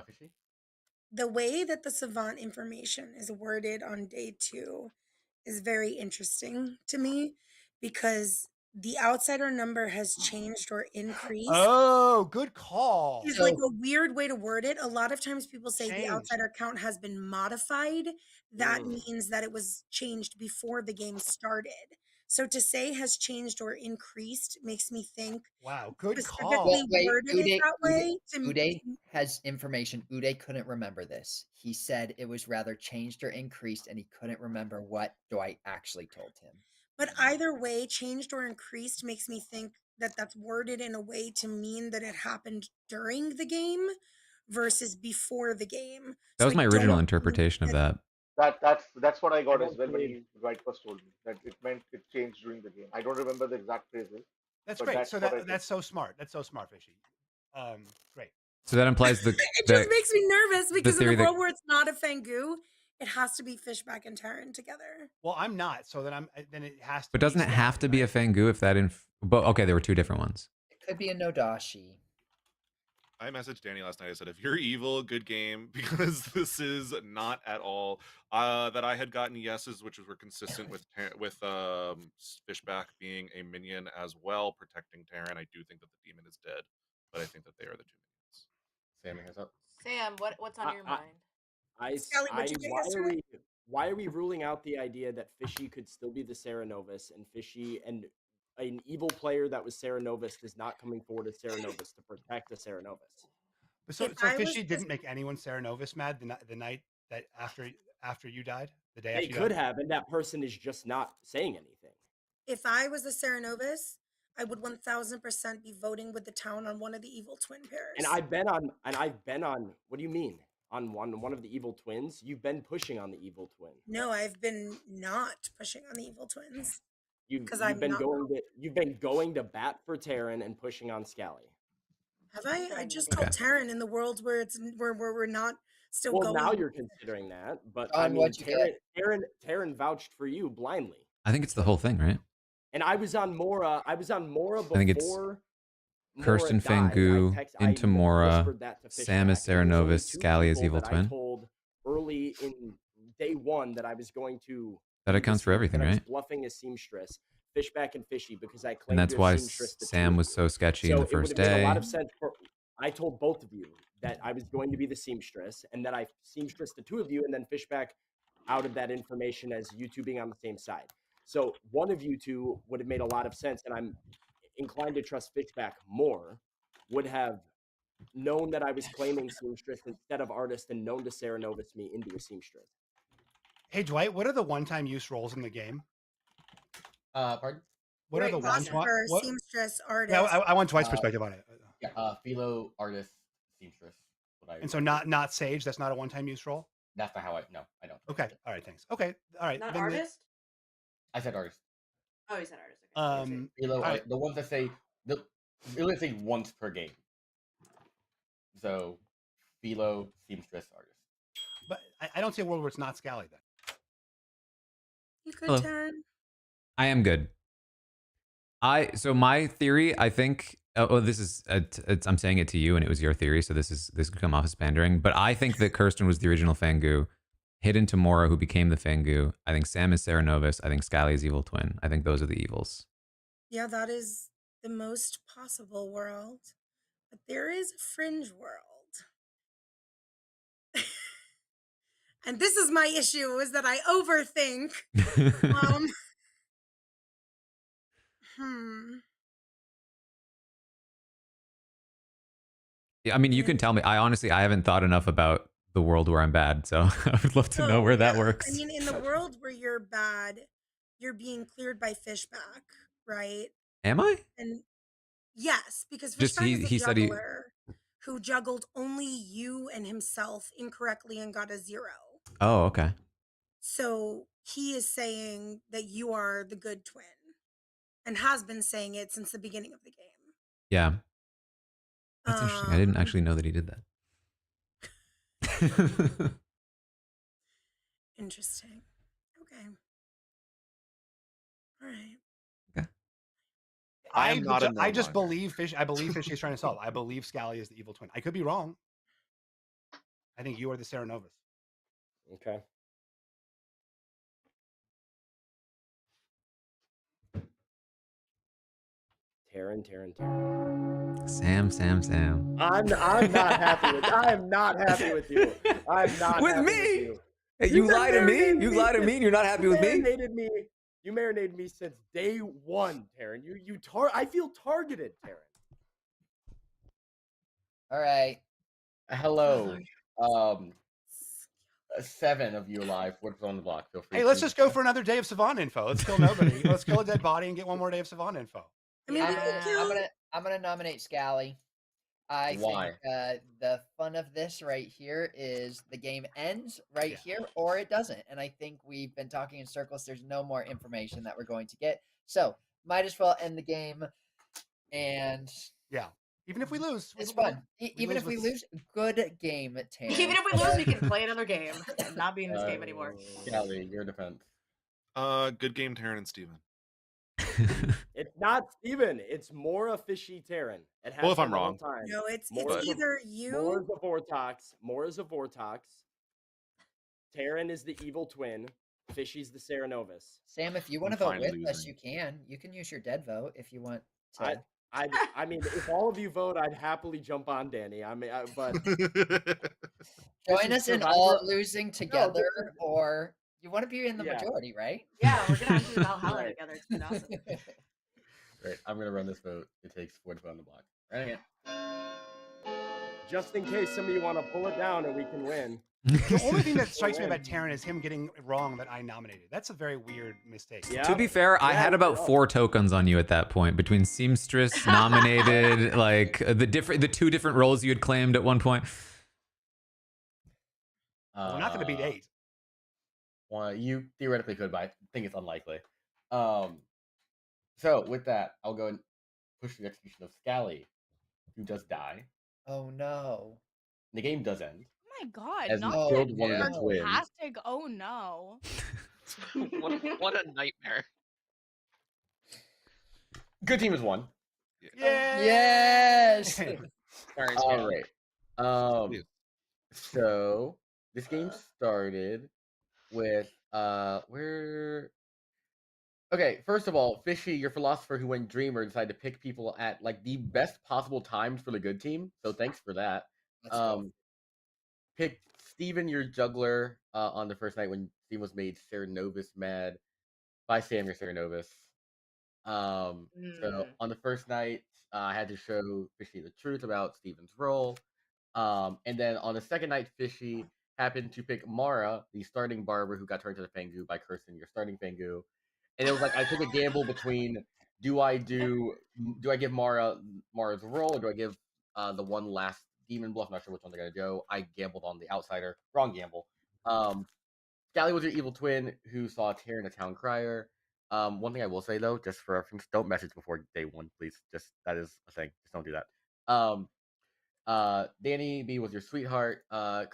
Fishy? The way that the savant information is worded on day 2 is very interesting to me because the outsider number has changed or increased. Oh, good call. It's like a weird way to word it. A lot of times people say the Changed. outsider count has been modified. That means that it was changed before the game started. So to say has changed or increased makes me think Wow, good specifically call. Wait, worded it that way. Uday has information. Uday couldn't remember this. He said it was rather changed or increased, and he couldn't remember what Dwight actually told him. But either way, changed or increased makes me think that that's worded in a way to mean that it happened during the game versus before the game. That was my original interpretation of that. That's what I got as well when Dwight first told me that it meant it changed during the game. I don't remember the exact phrases. That's great. So that's so smart. That's so smart, Fishy. Great. So that implies the. It just makes me nervous because in the theory world where it's not a Fangu, it has to be Fishback and Taran together. Well, I'm not, so then it has to. But doesn't it have to be a Fangu if that but okay, there were two different ones. It could be a Nodashi. I messaged Danny last night. I said, if you're evil, good game, because this is not at all that I had gotten yeses, which were consistent with Fishback being a minion as well, protecting Taran. I do think that the demon is dead, but I think that they are the two minions. Sammy has up. Sam, what's on your mind? Scully, what'd you get yesterday? Why are we ruling out the idea that Fishy could still be the Saranovus and Fishy and an evil player that was Saranovus is not coming forward as Saranovus to protect the Saranovus? So Fishy didn't make anyone Saranovus mad the night that after you died? The day after you died? They could have, and that person is just not saying anything. If I was a Saranovus, I would 1000% be voting with the town on one of the evil twin pairs. And I've been on. What do you mean? On one of the evil twins? You've been pushing on the evil twin. No, I've been not pushing on the evil twins. You've been going to bat for Taran and pushing on Scally. Have I? I just called Taran in the world where we're not still going. Well, now you're considering that, but John, I mean, what'd you Taran vouched for you blindly. I think it's the whole thing, right? And I was on Mora. Before. I think it's Kirsten Fangu into Mora. Sam is Saranovus. Scally is evil twin. I told early in day 1 that I was going to. That accounts for everything, right? Bluffing as seamstress, Fishback and Fishy, because I claimed. And that's why Sam was so sketchy in the first day. It would have made a lot of sense. I told both of you that I was going to be the seamstress, and that I seamstressed the two of you, and then Fishback outed that information as you two being on the same side. So one of you two would have made a lot of sense, and I'm inclined to trust Fishback more, would have known that I was claiming seamstress instead of artist and known to Saranovus me into a seamstress. Hey, Dwight, what are the one-time use roles in the game? Pardon? What are the one-time seamstress, artist? Yeah, I want Dwight's perspective on it. Yeah, philo, artist, seamstress. And so not Sage. That's not a one-time use role. That's not how I. No, I don't. Okay. All right. Thanks. Okay. All right. Not artist. I said artist. Oh, you said artist. Okay. Philo, the ones that say they only say once per game. So, philo, seamstress, artist. But I don't see a world where it's not Scally then. You good, Taran? I am good. So my theory, I think. This is. I'm saying it to you, and it was your theory, so this could come off as pandering. But I think that Kirsten was the original Fangu, hidden to Mora, who became the Fangu. I think Sam is Saranovus. I think Scally is evil twin. I think those are the evils. Yeah, that is the most possible world. But there is a fringe world. And this is my issue, is that I overthink. Yeah, I mean, you can tell me. I haven't thought enough about the world where I'm bad, so I would love to know where that works. I mean, in the world where you're bad, you're being cleared by Fishback, right? Am I? And yes, because Fishback is a juggler who juggled only you and himself incorrectly and got a 0. Oh, okay. So he is saying that you are the good twin and has been saying it since the beginning of the game. Yeah. That's interesting. I didn't actually know that he did that. Interesting. Okay. All right. I am not a I just no-monger. believe Fish. I believe Fishy is trying to solve. I believe Scally is the evil twin. I could be wrong. I think you are the Sarah Novus. Okay. Taran. Sam. I'm not happy with. I am not happy with you. I'm not With happy me? with you. Hey, you lie to me? You lie to me and you're not happy with me? You marinated me since day one, Taran. I feel targeted, Taran. All right. Hello. 7 of you alive. What's on the block? Feel free. Hey, let's just go for another day of Savant info. Let's kill nobody. Let's kill a dead body and get one more day of Savant info. I mean, we can kill. I'm gonna nominate Scally. I Why? think the fun of this right here is the game ends right here or it doesn't. And I think we've been talking in circles. There's no more information that we're going to get. So might as well end the game. And yeah, even if we lose, it's fun. Even if we lose, good game, Taran. Even if we lose, we can play another game and not be in this game anymore. Scally, your defense. Good game, Taran and Steven. It's not Steven. It's more a Fishy Taran. It has Well, if I'm been the whole wrong. time. No, it's More either you. More is a Vortox. More is a Vortox. Taran is the evil twin. Fishy's the Sarah Novus. Sam, if you want to vote with us, you can. You can use your dead vote if you want to. I mean, if all of you vote, I'd happily jump on Danny. I mean, but join us in all losing together, or you want to be in the majority, right? Yeah, we're gonna have to do Valhalla together. It's been awesome. Right, I'm gonna run this vote. It takes 4 to put on the block. Running it. Just in case some of you want to pull it down and we can win. The only thing that strikes me about Taran is him getting wrong that I nominated. That's a very weird mistake. Yeah. To be fair, I had about 4 tokens on you at that point between seamstress, nominated, like the 2 different roles you had claimed at one point. We're not going to beat 8. Well, you theoretically could, but I think it's unlikely. So with that, I'll go and push the execution of Scally, who does die. Oh no! The game does end. Oh my god! As Not you killed one of the twins. fantastic. Oh no! what a nightmare! Good team has won. Yeah. Yes. Sorry, all right. So this game started with where. Okay, first of all, Fishy, your philosopher who went Dreamer, decided to pick people at like the best possible times for the good team. So thanks for that. Picked Steven, your juggler, on the first night when Steven was made Sarah Novus mad by Sam, your Sarah Novus. So on the first night, I had to show Fishy the truth about Steven's role. And then on the second night, Fishy happened to pick Mara, the starting barber who got turned into the Fangu by Kirsten, your starting Fangu. And it was like I took a gamble between do I give Mara's role or do I give the one last demon bluff? I'm not sure which one they're gonna go. I gambled on the outsider. Wrong gamble. Scally was your evil twin who saw Taran a town crier. One thing I will say though, just for reference, don't message before day 1, please. Just that is a thing. Just don't do that. Danny B was your sweetheart. John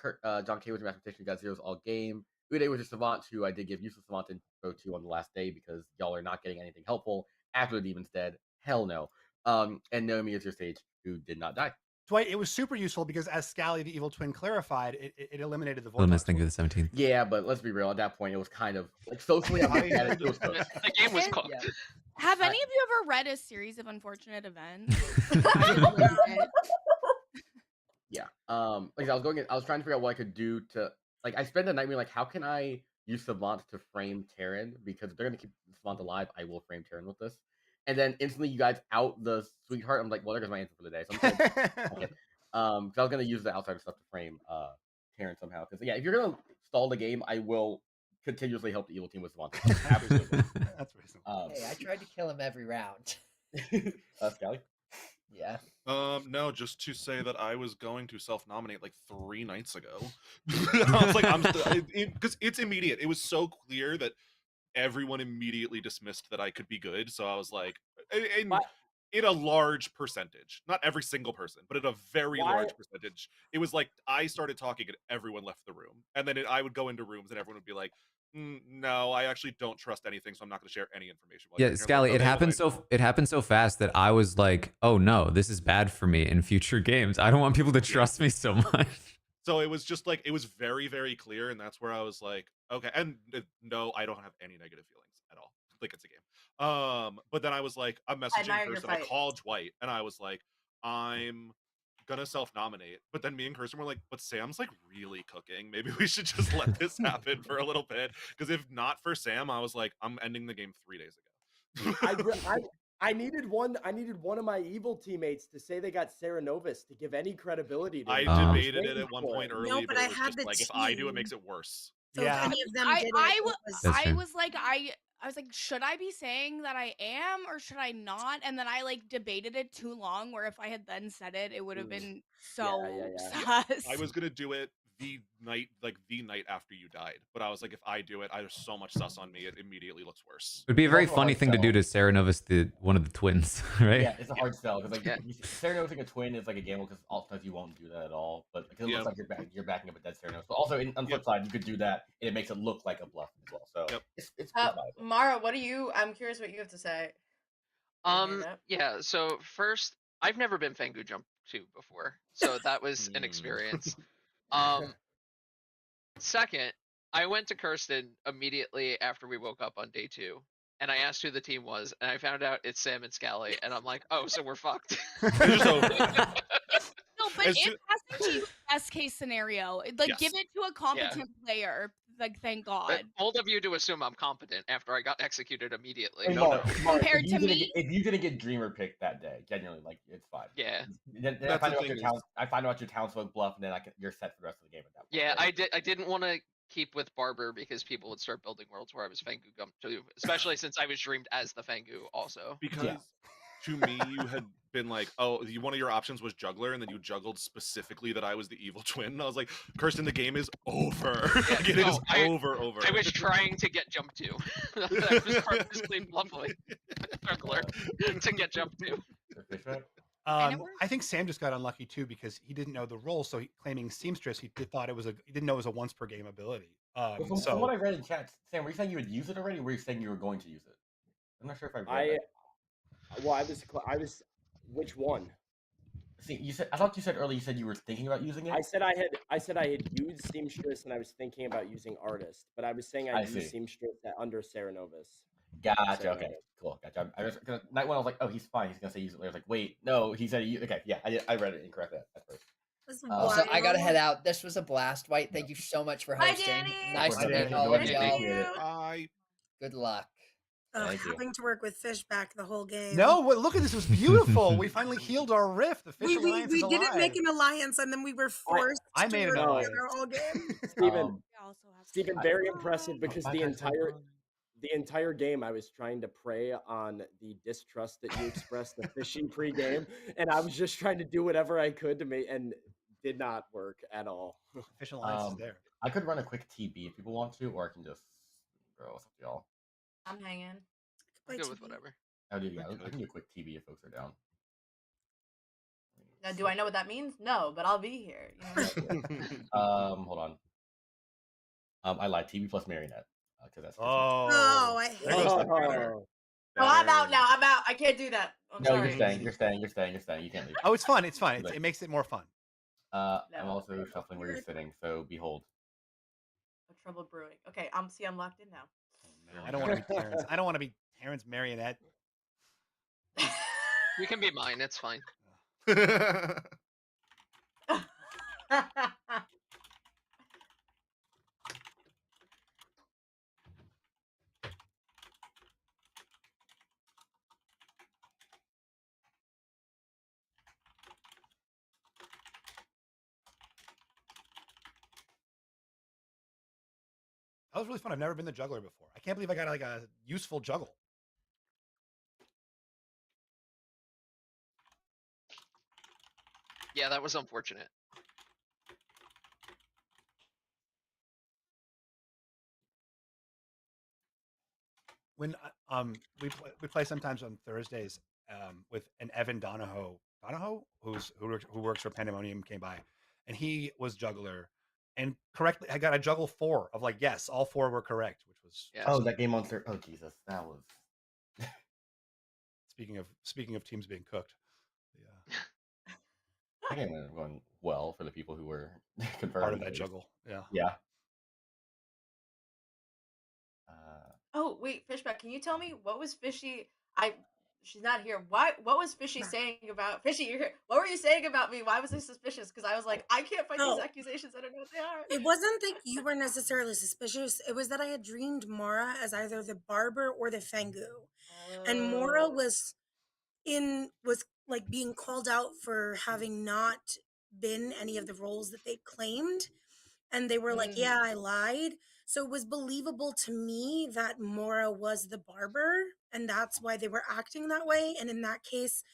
K was your mathematician. You got zeros all game. Uday was your savant, who I did give useless savant info to on the last day because y'all are not getting anything helpful after the demon's dead. Hell no. And Naomi is your sage, who did not die. Dwight, it was super useful because as Scally, the evil twin, clarified, it eliminated the voice. Well, let's think of the 17th. Yeah, but let's be real. At that point, it was kind of like socially. I'm looking at it. It was close. The game was cooked. Yeah. Have any of you ever read A Series of Unfortunate Events? Yeah. Like I was trying to figure out what I could do to like. I spent the night being like, how can I use Savant to frame Taran? Because if they're gonna keep Savant alive, I will frame Taran with this. And then instantly, you guys out the sweetheart. I'm like, well, there goes my answer for the day. So I'm okay. Because I was gonna use the outsider stuff to frame Taran somehow. Because yeah, if you're gonna stall the game, I will continuously help the evil team with Savant. Absolutely. That's reasonable. Hey, I tried to kill him every round. Scally. Yeah. No, just to say that I was going to self-nominate like 3 nights ago. I was like, because it's immediate. It was so clear that everyone immediately dismissed that I could be good. So I was like, in a large percentage, not every single person, but in a very large percentage, it was like I started talking and everyone left the room, and then I would go into rooms and everyone would be like, no, I actually don't trust anything, so I'm not going to share any information. Yeah, Scally, it happened so fast that I was like, oh no, this is bad for me in future games. I don't want people to trust me so much. So it was just like, it was very, very clear, and that's where I was like, okay, and no, I don't have any negative feelings at all. Like, it's a game. But then I was like, I'm messaging Kirsten, I called Dwight, and I was like, I'm gonna self-nominate. But then me and Kirsten were like, but Sam's like really cooking. Maybe we should just let this happen for a little bit. Because if not for Sam, I was like, I'm ending the game 3 days ago. I needed one of my evil teammates to say they got Sarah Novus to give any credibility to I me. debated it at one point early, No, but but I it was had just the like, if I do it, team. makes it worse. So if any of them did it, I was like, I was like, should I be saying that I am or should I not? And then I like debated it too long. Where if I had then said it, it would have been so sus. I was gonna do it the night after you died, but I was like, if I do it, there's so much sus on me, it immediately looks worse. It'd be a very funny thing to do to Sarah Novus, one of the twins, right? Yeah, it's a hard sell because like Sarah Novus a twin is like a gamble because oftentimes you won't do that at all. But because it looks like you're backing up a dead Sarah Novus. But also on the flip side, you could do that and it makes it look like a bluff as well. So it's Mara, I'm curious what you have to say. Yeah, so first, I've never been Fangu Jump 2 before, so that was an experience. Second, I went to Kirsten immediately after we woke up on day 2, and I asked who the team was, and I found out it's Sam and Scally, and I'm like, oh, so we're fucked. No, but it has to be the best case scenario. Like, give it to a competent player. Like, thank God. But bold of you to assume I'm competent after I got executed immediately. Compared to me, if you didn't get Dreamer picked that day, genuinely, like it's fine. Yeah. Then I find out your townsfolk bluff, and then you're set for the rest of the game at that point. Yeah, I didn't want to keep with Barber because people would start building worlds where I was Fangu Gump too, especially since I was dreamed as the Fangu also. Because to me, you had been like, oh, one of your options was juggler, and then you juggled specifically that I was the evil twin. And I was like, Kirsten, the game is over. Like, it is over. I was trying to get jump 2. I was purposely bluffing juggler to get jump 2. I think Sam just got unlucky too because he didn't know the role, so claiming seamstress, he didn't know it was a once per game ability. From what I read in chat, Sam, were you saying you would use it already, or were you saying you were going to use it? I'm not sure if I read that. Well, I was. Which one? See, I thought you said earlier. You said you were thinking about using it. I said I had used seamstress and I was thinking about using artist, but I was saying I used seamstress under Sarah Novus. Gotcha. Okay. Cool. Gotcha. Because night one, I was like, oh, he's fine. He's gonna say use it. I was like, wait, no. He said okay. Yeah, I read it incorrectly at first. Also, I gotta head out. This was a blast, White. Thank you so much for hosting. Nice to meet all of y'all. Bye. Good luck. Having to work with Fishback the whole game. No, look at this. It was beautiful. We finally healed our rift. The fish alliance is alive. We didn't make an alliance, and then we were forced I made to an work together all game. Stephen, very impressive because the entire game I was trying to prey on the distrust that you expressed the fishing pre-game, and I was just trying to do whatever I could to make, and did not work at all. Fish alliance is there. I could run a quick TB if people want to, or I can just go with y'all. I'm hanging. I'm good with whatever. I can do a quick TB if folks are down. Now, do I know what that means? No, but I'll be here. You know? Hold on. I lied. TB plus Marionette. Because that's. I hate it. I'm out now. I'm out. I can't do that. You're staying. You're staying. You can't leave. Oh, it's fun. It's fun. It makes it more fun. I'm also shuffling where you're sitting, so behold. No trouble brewing. Okay, I'm locked in now. I don't want to be Terrence. I don't want to be Terrence Marionette. You can be mine. It's fine. That was really fun. I've never been the juggler before. I can't believe I got like a useful juggle. Yeah, that was unfortunate. When we play sometimes on Thursdays with an Evan Donahoe who works for Pandemonium came by, and he was juggler, and correctly I got a juggle 4 of like yes, all 4 were correct, which was Oh, that game on oh Jesus, that was. Speaking of teams being cooked, yeah. I think it ended up going well for the people who were confirmed. Part of that juggle, yeah. Yeah. Oh wait, Fishback, can you tell me what was Fishy? She's not here. What was Fishy saying about Fishy? You're here. What were you saying about me? Why was I suspicious? Because I was like, I can't fight these accusations. I don't know what they are. It wasn't that you were necessarily suspicious. It was that I had dreamed Mora as either the barber or the Fangu, and Mora was like being called out for having not been any of the roles that they claimed, and they were like, "Yeah, I lied." So it was believable to me that Mora was the barber, and that's why they were acting that way. And in that case,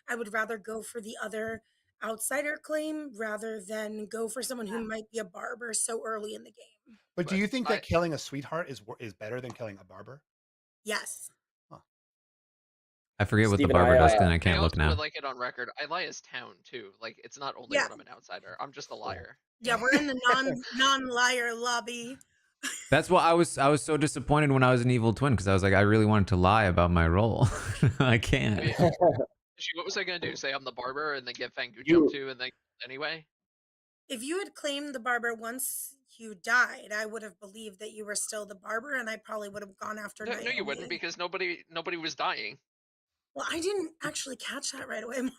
I would rather go for the other outsider claim rather than go for someone who might be a barber so early in the game. But do you think that killing a sweetheart is better than killing a barber? Yes. I forget what the barber does, and I can't I look also now. would like it on record. I lie as town too. Like it's not only when I'm an outsider. I'm just a liar. Yeah, we're in the non-liar lobby. That's why I was so disappointed when I was an evil twin, because I was like, I really wanted to lie about my role. I can't. What was I gonna do? Say I'm the barber and then get Fangu jumped to and then anyway? If you had claimed the barber once you died, I would have believed that you were still the barber, and I probably would have gone after No, you wouldn't, because nobody was dying. Well, I didn't actually catch that right away.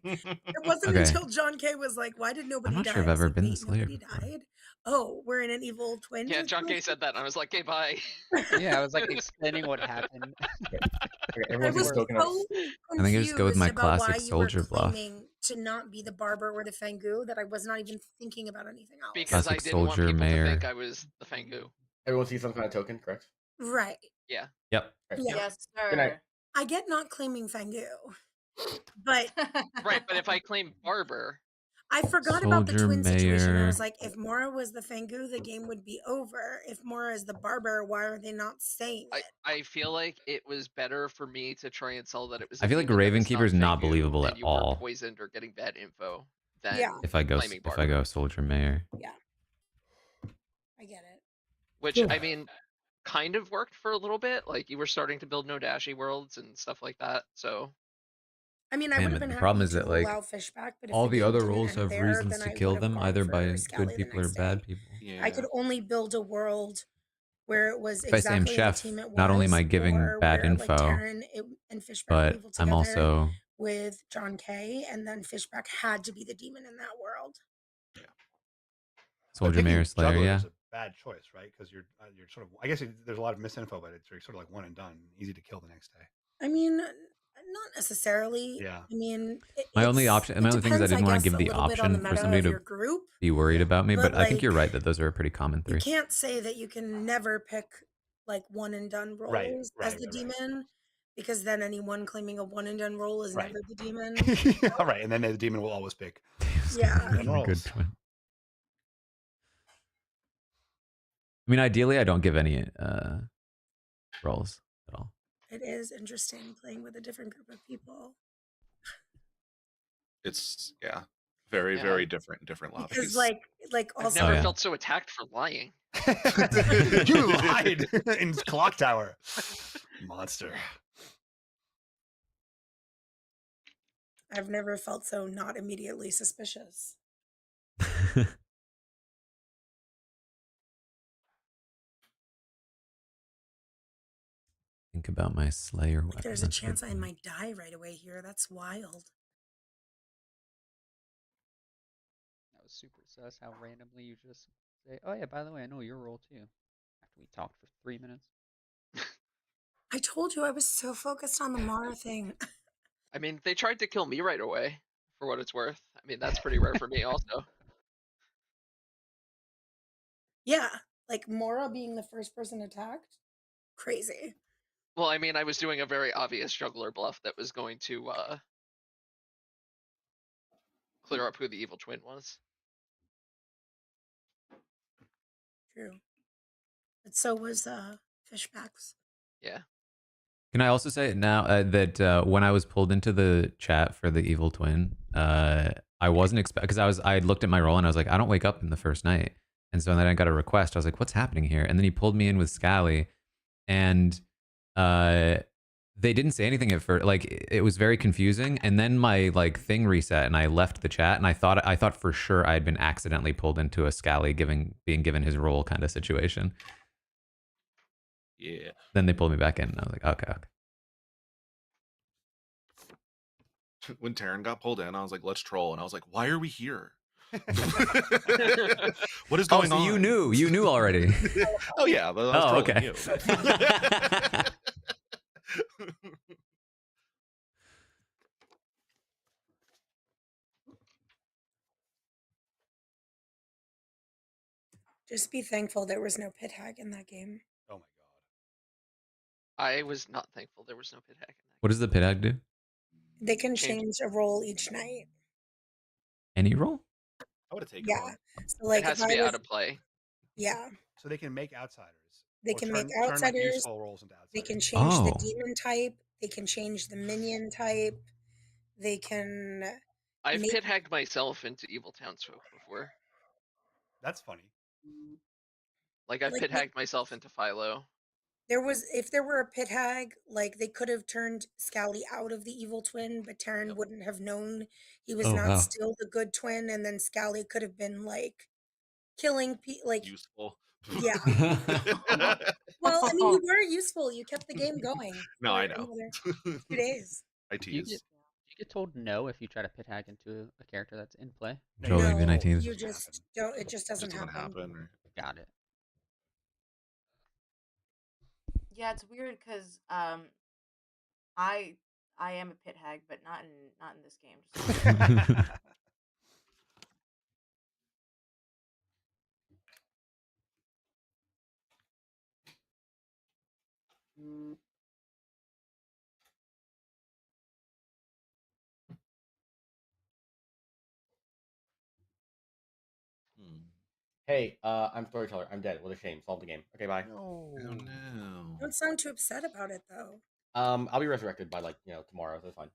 It wasn't Okay. until John K was like, "Why did nobody die?" I'm not sure I've ever been the Slayer Nobody before. died. Oh, we're in an evil twin. Yeah, John K said that, and I was like, "Okay, bye." Yeah, I was like explaining what happened. I was so I think I just go with confused my about why classic you were soldier bluff. claiming to not be the barber or the Fangu that I was not even thinking about anything else. Because Classic I didn't want soldier, people mayor. to think I was the Fangu. Everyone sees some kind of token, correct? Right. Yeah. Yep. Yeah. Yes, Good night. sir. I get not claiming Fangu, but Right, but if I claim barber, I forgot about the Soldier, twin situation. I mayor. was like, if Mora was the Fangu, the game would be over. If Mora is the barber, why are they not saying it? I feel like it was better for me to try and sell that it was. I feel like Ravenkeeper is not believable at you all. were poisoned or getting bad info. Than If I go claiming barber. soldier mayor. Yeah. I get it. Which I mean, kind of worked for a little bit. Like you were starting to build Nodashi worlds and stuff like that. So. I mean, I would have been the happy problem is to that rule like out Fishback, but if all the the game other didn't roles end have there, reasons then to I kill would have them, gone either for by Scally good the people or next bad day. people. I could only build a world where it was If I say I'm exactly the chef, team it was, not only am I giving or bad where, info, like Taran and Fishback were but evil I'm together also with John K, and then Fishback had to be the demon in that world. soldier mayor slayer. Juggler Yeah. is a bad choice, right? Because you're sort of. I guess there's a lot of misinfo, but it's sort of like one and done, easy to kill the next day. I mean, not necessarily. Yeah. I mean, My only option, my only thing is I didn't want to give the option option for somebody to group, be worried about me, but, but I think you're like, right that those are a pretty common You 3. can't say that you can never pick like one and done roles as the right. demon, because then anyone claiming a one and done role is Right. never the demon. All right, and then the demon will always pick. Yeah. Roles. Good twin. I mean, ideally, I don't give any roles at all. It is interesting playing with a different group of people. It's very Yeah. very different lobbies. Because like I've also never felt so attacked for lying. You lied in Clocktower. Monster. I've never felt so not immediately suspicious. Think about my slayer weapon. There's a chance I might die right away here. That's wild. That was super sus how randomly you just say, oh yeah, by the way, I know your role too. After we talked for 3 minutes. I told you I was so focused on the Mara thing. I mean, they tried to kill me right away, for what it's worth. I mean, that's pretty rare for me also. Yeah, like Mora being the first person attacked. Crazy. Well, I mean, I was doing a very obvious juggler bluff that was going to clear up who the evil twin was. True. But so was Fishbacks. Yeah. Can I also say now that when I was pulled into the chat for the evil twin, I wasn't expect because I had looked at my role and I was like, I don't wake up in the first night, and so then I got a request. I was like, what's happening here? And then he pulled me in with Scally, and they didn't say anything at first. Like it was very confusing, and then my like thing reset, and I left the chat, and I thought for sure I had been accidentally pulled into a Scally being given his role kind of situation. Yeah. Then they pulled me back in, and I was like, okay. When Taran got pulled in, I was like, let's troll. And I was like, why are we here? What is going on? You knew already. Oh, yeah, but I was trolling okay. you. Just be thankful there was no pit hag in that game. Oh my god. I was not thankful there was no pit hag in that. What does the pit hag do? They can change a role each night. Any role? I would have taken Yeah. one. So like it has if to be I out of play. Yeah. So they can make outsiders. They or can turn, make turn, like, outsiders. useful roles into outsiders. They can change the Oh. demon type. They can change the minion type. They can. I've pit hagged myself into Evil Townsfolk before. That's funny. Like I've Like, pit hagged myself into Philo. If there were a pit hag, like they could have turned Scally out of the evil twin, but Taran wouldn't have known he was Oh, not wow. still the good twin, and then Scally could have been like killing people, like useful. Yeah. Well, I mean, you were useful. You kept the game going. No, for I know. another 2 days. I Do you tease. get told no if you try to pit hag into a character that's in play? Joel, you've been No, 19. you just don't. It just doesn't happen. Right? Got it. Yeah, it's weird because I am a pit hag, but not in this game. Just Hey, I'm storyteller. I'm dead. What a shame. Solve the game. Okay, bye. Oh no. Don't sound too upset about it, though. I'll be resurrected by tomorrow. So it's fine.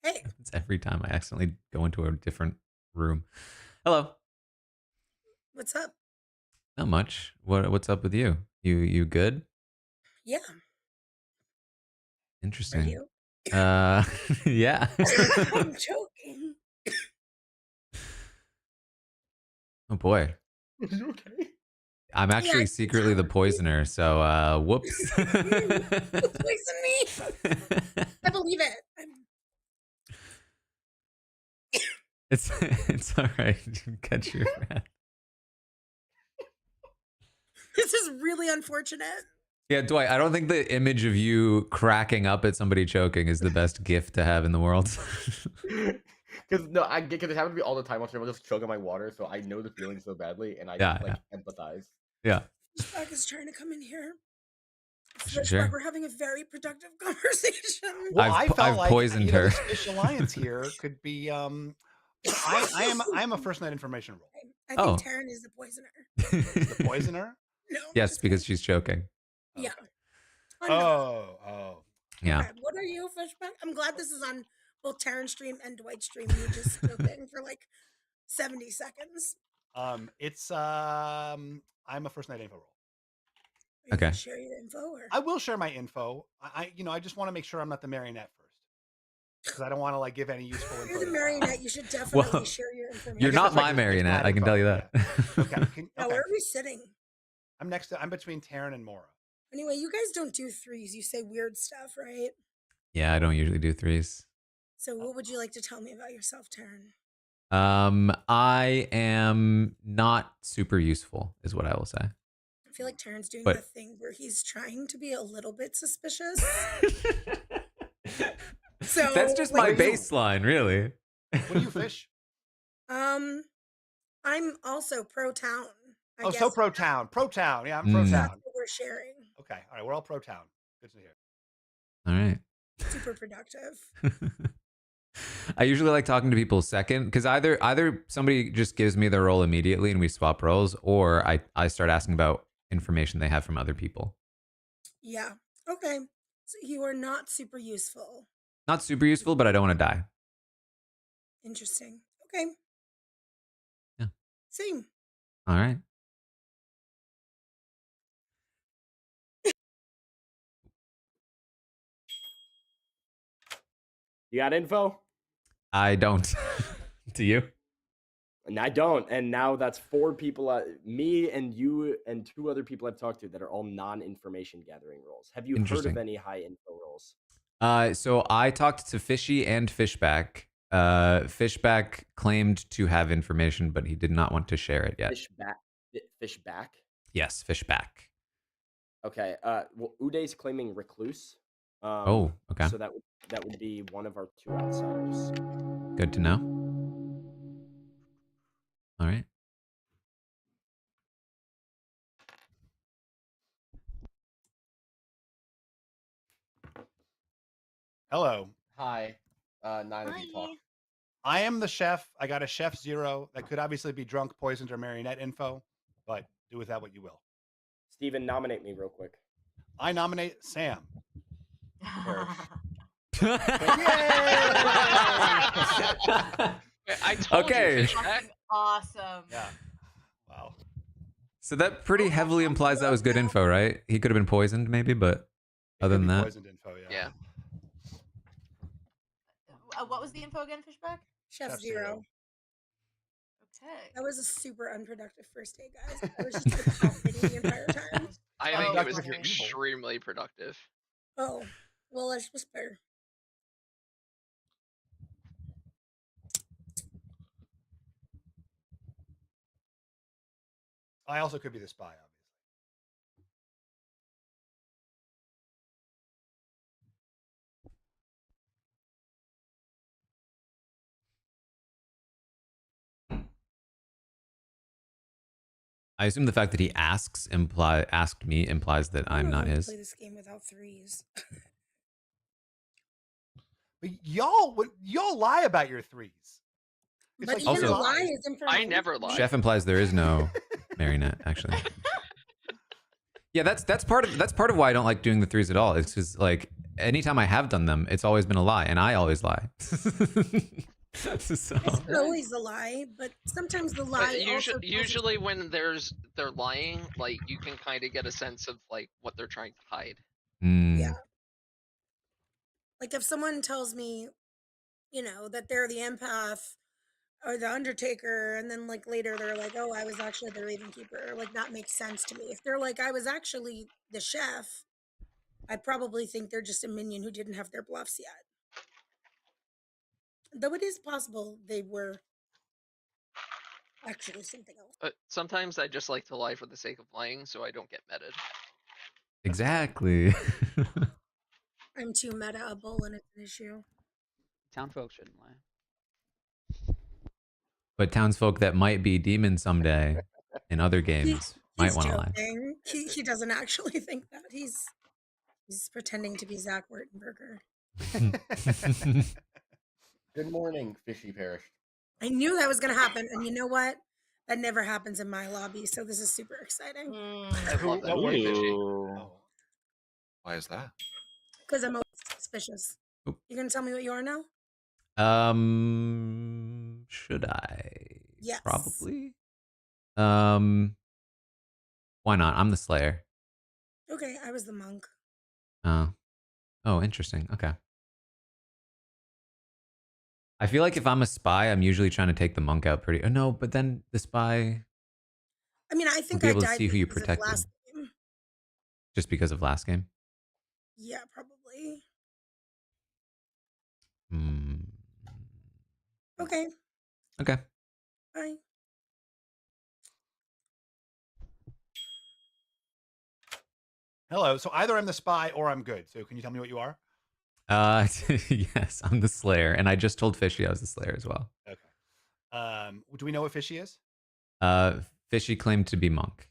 Hey. It's every time I accidentally go into a different room. Hello. What's up? Not much. What's up with you? You good? Yeah. Interesting. you? Yeah. I'm joking. Oh boy. Are you okay? I'm actually secretly the poisoner, so whoops. Poison me. I believe it. It's all right. Catch your breath. This is really unfortunate. Yeah, Dwight, I don't think the image of you cracking up at somebody choking is the best gift to have in the world. Because it happens to me all the time. I'm just choking my water, so I know the feeling so badly, and I empathize. Yeah. Fishback is trying to come in here. Sure. Fishback, we're having a very productive conversation. Well, I've poisoned her. This Fish Alliance here could be. I am a first night information role. I think Taran is the poisoner. The poisoner? No. Yes, because she's choking. Yeah. Oh. Yeah. Okay, what are you, Fishback? I'm glad this is on both Taran's stream and Dwight's stream. You just joking for like 70 seconds. I'm a first night info role. Are you gonna share your info, or? I will share my info. I just want to make sure I'm not the marionette first, because I don't want to give any useful info. If you're the marionette, you should definitely share your information. You're not my marionette. I can tell you that. Okay. Now, where are we sitting? I'm between Taran and Mora. Anyway, you guys don't do threes. You say weird stuff, right? Yeah, I don't usually do threes. So what would you like to tell me about yourself, Taran? I am not super useful, is what I will say. I feel like Taran's doing the thing where he's trying to be a little bit suspicious. So that's just my baseline, really. What do you fish? I'm also pro town. I guess. So pro town. Yeah, I'm pro town. That's what we're sharing. Okay, all right, we're all pro town. Good to hear. All right. Super productive. I usually like talking to people second because either somebody just gives me their role immediately and we swap roles, or I start asking about information they have from other people. Yeah. Okay. So you are not super useful. Not super useful, but I don't want to die. Interesting. Okay. Yeah. Same. All right. You got info? I don't. Do you? And I don't. And now that's 4 people, me and you and 2 other people I've talked to that are all non-information gathering roles. Have you heard of Interesting. any high info roles? So I talked to Fishy and Fishback. Fishback claimed to have information, but he did not want to share it yet. Fishback? Yes, Fishback. Okay. Well, Uday's claiming recluse. Oh, okay. So that would be one of our 2 outsiders. Good to know. All right. Hello. Hi. 9 of you talk. I am the chef. I got a chef 0 that could obviously be drunk, poisoned, or marionette info, but do with that what you will. Steven, nominate me real quick. I nominate Sam. Perish. I told you, Fishback. Fucking awesome. Yeah. Wow. So that pretty heavily implies that was good info, right? He could have been poisoned, maybe, but other than that, poisoned info, yeah. What was the info again, Fishback? Chef 0. Okay. That was a super unproductive first day, guys. I was just like coughing the entire time. I Oh, think it was okay. extremely productive. Oh, well, let's whisper. I also could be the spy, obviously. I assume the fact that he asked me implies that I'm not his. Play this game without 3s. But y'all lie about your 3s. It's But like even Also- a lie is information. I never lie. Chef implies there is no marionette, actually. Yeah, that's part of why I don't like doing the 3s at all. It's because like anytime I have done them, it's always been a lie, and I always lie. So- It's always a lie, but sometimes the lie Usually when they're lying, like you can kind of get a sense of like what they're trying to hide. Yeah. Like if someone tells me, that they're the empath or the undertaker, and then like later they're like, oh, I was actually the raven keeper, like that makes sense to me. If they're like, I was actually the chef, I probably think they're just a minion who didn't have their bluffs yet. Though it is possible they were actually something else. Sometimes I just like to lie for the sake of lying, so I don't get meted. Exactly. I'm too meta-able and it's an issue. Townfolk shouldn't lie. But townsfolk that might be demons someday in other games might want to lie. Joking. He doesn't actually think that. He's pretending to be Zach Wertenberger. Good morning, Fishy perished. I knew that was going to happen, and you know what? That never happens in my lobby, so this is super exciting. I love that word, Fishy. Why is that? Because I'm always suspicious. Oop. You gonna tell me what you are now? Should I? Yes. Probably. Why not? I'm the Slayer. Okay, I was the monk. Oh, interesting. Okay. I feel like if I'm a spy, I'm usually trying to take the monk out pretty. Oh no, but then the spy. I mean, I think be I able to died see who you because of protected. last game. Just because of last game. Yeah, probably. Okay. Okay. Bye. Hello. So either I'm the spy or I'm good. So can you tell me what you are? Yes, I'm the Slayer, and I just told Fishy I was the Slayer as well. Okay. Do we know what Fishy is? Fishy claimed to be monk.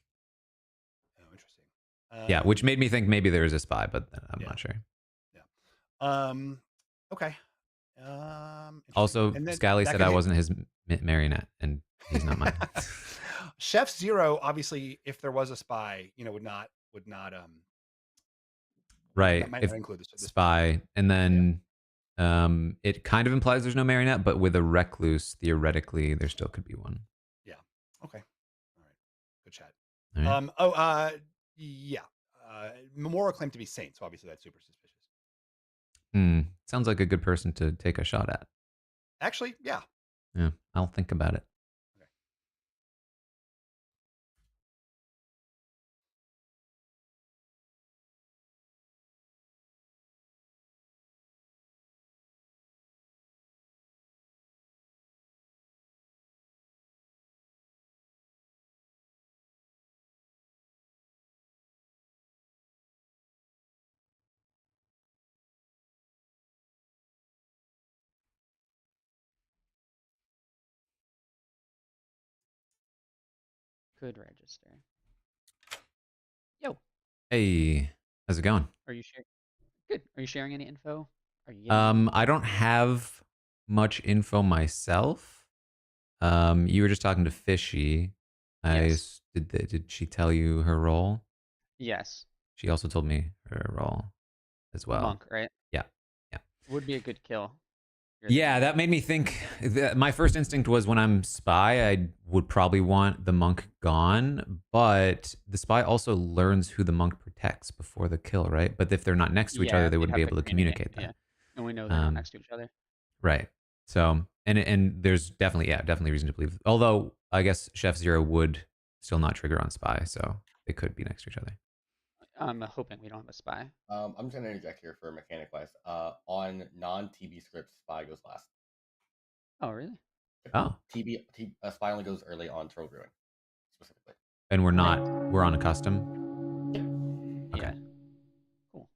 Oh, interesting. Yeah, which made me think maybe there is a spy, but I'm not sure. Yeah. Okay. Also, And then Scally that said could I hit- wasn't his marionette, and he's not mine. Chef Zero, obviously, if there was a spy, would not Right. that might If not include the spy, and then it kind of implies there's no marionette, but with a recluse, theoretically, there still could be one. Yeah. Okay. All right. Good chat. All right. Yeah. Memorial claimed to be saint, so obviously that's super suspicious. Sounds like a good person to take a shot at. Actually, yeah. Yeah, I'll think about it. Okay. Could register. Yo. Hey, how's it going? Are you sharing? Good. Are you sharing any info? Are you getting I don't have much info myself. You were just talking to Fishy. Yes. Did she tell you her role? Yes. She also told me her role as well. Monk, right? Yeah. Would be a good kill. Yeah, that made me think. My first instinct was when I'm spy, I would probably want the monk gone, but the spy also learns who the monk protects before the kill, right? But if they're not next to each other, they wouldn't be able to communicate that. Yeah, and we know they're not next to each other. Right. So, and there's definitely reason to believe. Although I guess Chef Zero would still not trigger on spy, so they could be next to each other. I'm hoping we don't have a spy. I'm just gonna interject here for mechanic wise. On non-TB scripts, spy goes last. Oh, really? Oh. Spy only goes early on Troll Ruin, specifically. And we're on a custom. Okay. Yeah. Cool.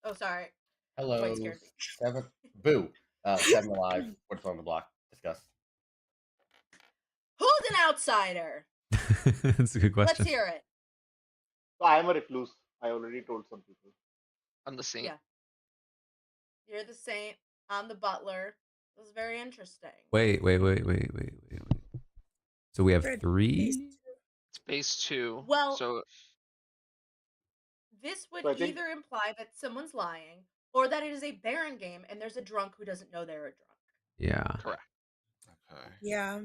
Oh, sorry. Hello. Quite scared me. 7. Boo. 7 alive. What's on the block? Discuss. Who's an outsider? That's a good question. Let's hear it. So I am a recluse. I already told some people. I'm the saint. Yeah. You're the saint. I'm the butler. It was very interesting. Wait. So we have 3? It's base 2. Well, so this would So I think- either imply that someone's lying or that it is a Baron game and there's a drunk who doesn't know they're a drunk. Yeah. correct. Okay. Yeah.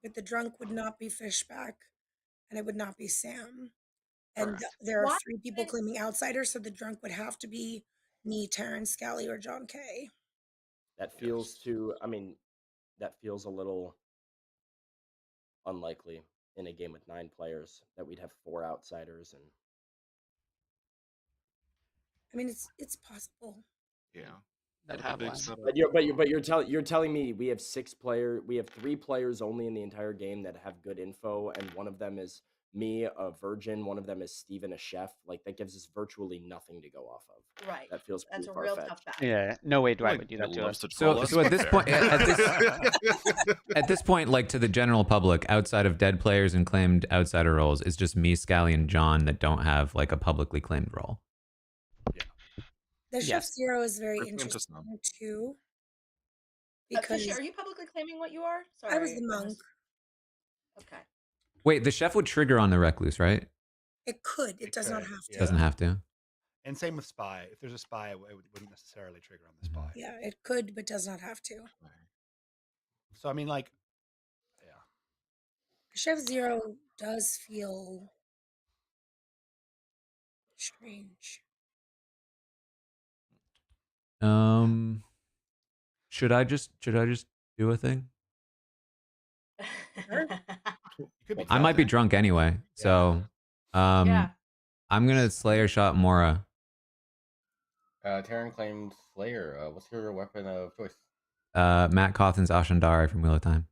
But the drunk would not be Fishback, and it would not be Sam. And Correct. there are Why 3 people claiming outsiders, so the drunk would have to be me, Taran, Scally, or John K. That feels that feels a little unlikely in a game with 9 players that we'd have 4 outsiders and I mean, it's possible. Yeah. That That'd be a big happens. setup. But you're telling me we have 3 players only in the entire game that have good info, and one of them is me, a virgin, one of them is Steven, a chef. Like, that gives us virtually nothing to go off of. Right. That feels That's pretty a real far-fetched. tough battle. Yeah. No way Dwight would do that to loves us. to troll So us, at this fair. point, at this point, like to the general public, outside of dead players and claimed outsider roles, it's just me, Scally, and John that don't have like a publicly claimed role. The Chef Yes. Zero is very First one to interesting some. too. Fishy, Because are you publicly claiming what you are? Sorry. I was the monk. Okay. Wait, the chef would trigger on the recluse, right? It could. It does not could, have to. yeah. Doesn't have to. And same with spy. If there's a spy, it wouldn't necessarily trigger on the spy. Yeah, it could, but does not have to. So I mean, like, yeah. Chef Zero does feel strange. Should I just do a thing? You could be I might be drunk anyway, so Yeah. I'm gonna Slayer shot Mora. Taran claimed Slayer. What's your weapon of choice? Matt Cawthon's Ashandari from Wheel of Time.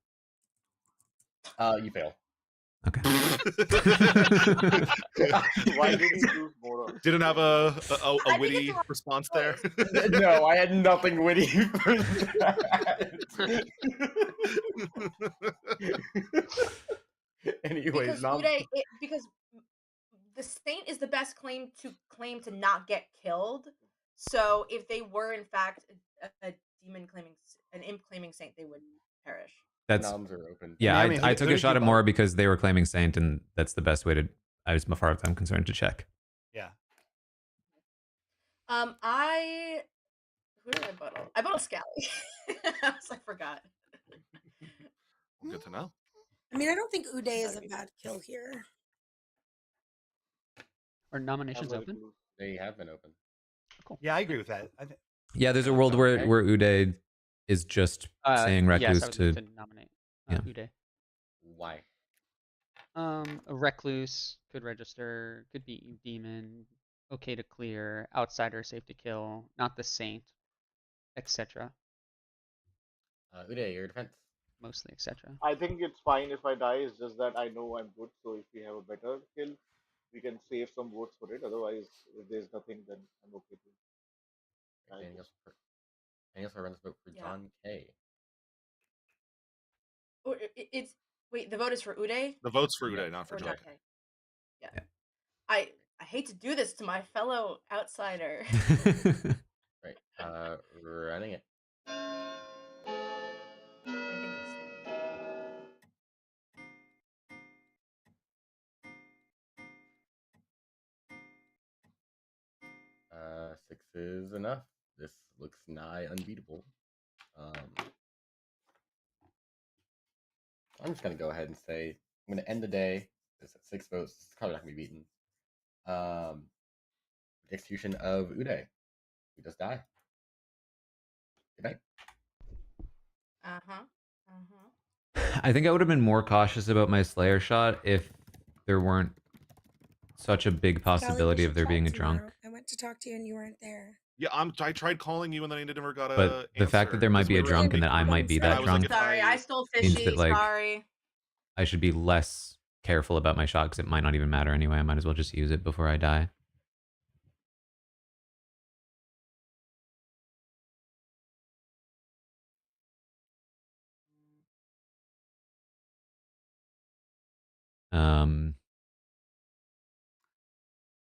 You fail. Okay. Why did you choose Mora? Didn't have a think witty it's a response there. No, I had nothing witty for that. Anyway, because because the Saint is the best claim to not get killed. So if they were in fact a demon claiming, an imp claiming Saint, they would perish. That's Noms are open. yeah. Naomi, I who took a did shot you at vote? Mora because they were claiming Saint, and that's the best way to, as far as I'm concerned, to check. Yeah. Who did I vote? I voted Scally. I forgot. Good to know. I mean, I don't think Uday is a bad kill here. Are nominations open? They have been open. Cool. Yeah, I agree with that. Yeah, there's a world where Uday is just saying recluse yes, I would like to nominate yeah. Uday. Why? A recluse could register, could be demon, okay to clear, outsider safe to kill, not the saint, etc. Uday, your defense. Mostly etc. I think it's fine if I die. It's just that I know I'm good. So if we have a better kill, we can save some votes for it. Otherwise, if there's nothing, then I'm okay to. Anything else? Runs vote for John K. Or it's wait, the vote is for Uday? The vote's for Uday, not for John K. Yeah. I hate to do this to my fellow outsider. Right. Running it. Six is enough. This looks nigh unbeatable. I'm just gonna go ahead and say I'm gonna end the day. It's at 6 votes. It's probably not gonna be beaten. The execution of Uday. We just die. Good night. I think I would have been more cautious about my Slayer shot if there weren't such a big possibility of there being a drunk. I went to talk to you and you weren't there. Yeah, I tried calling you and then I never got a. But the fact that there might be a drunk and that I might be that drunk Sorry, I stole means fishy. that, like, Sorry. I should be less careful about my shot because it might not even matter anyway. I might as well just use it before I die.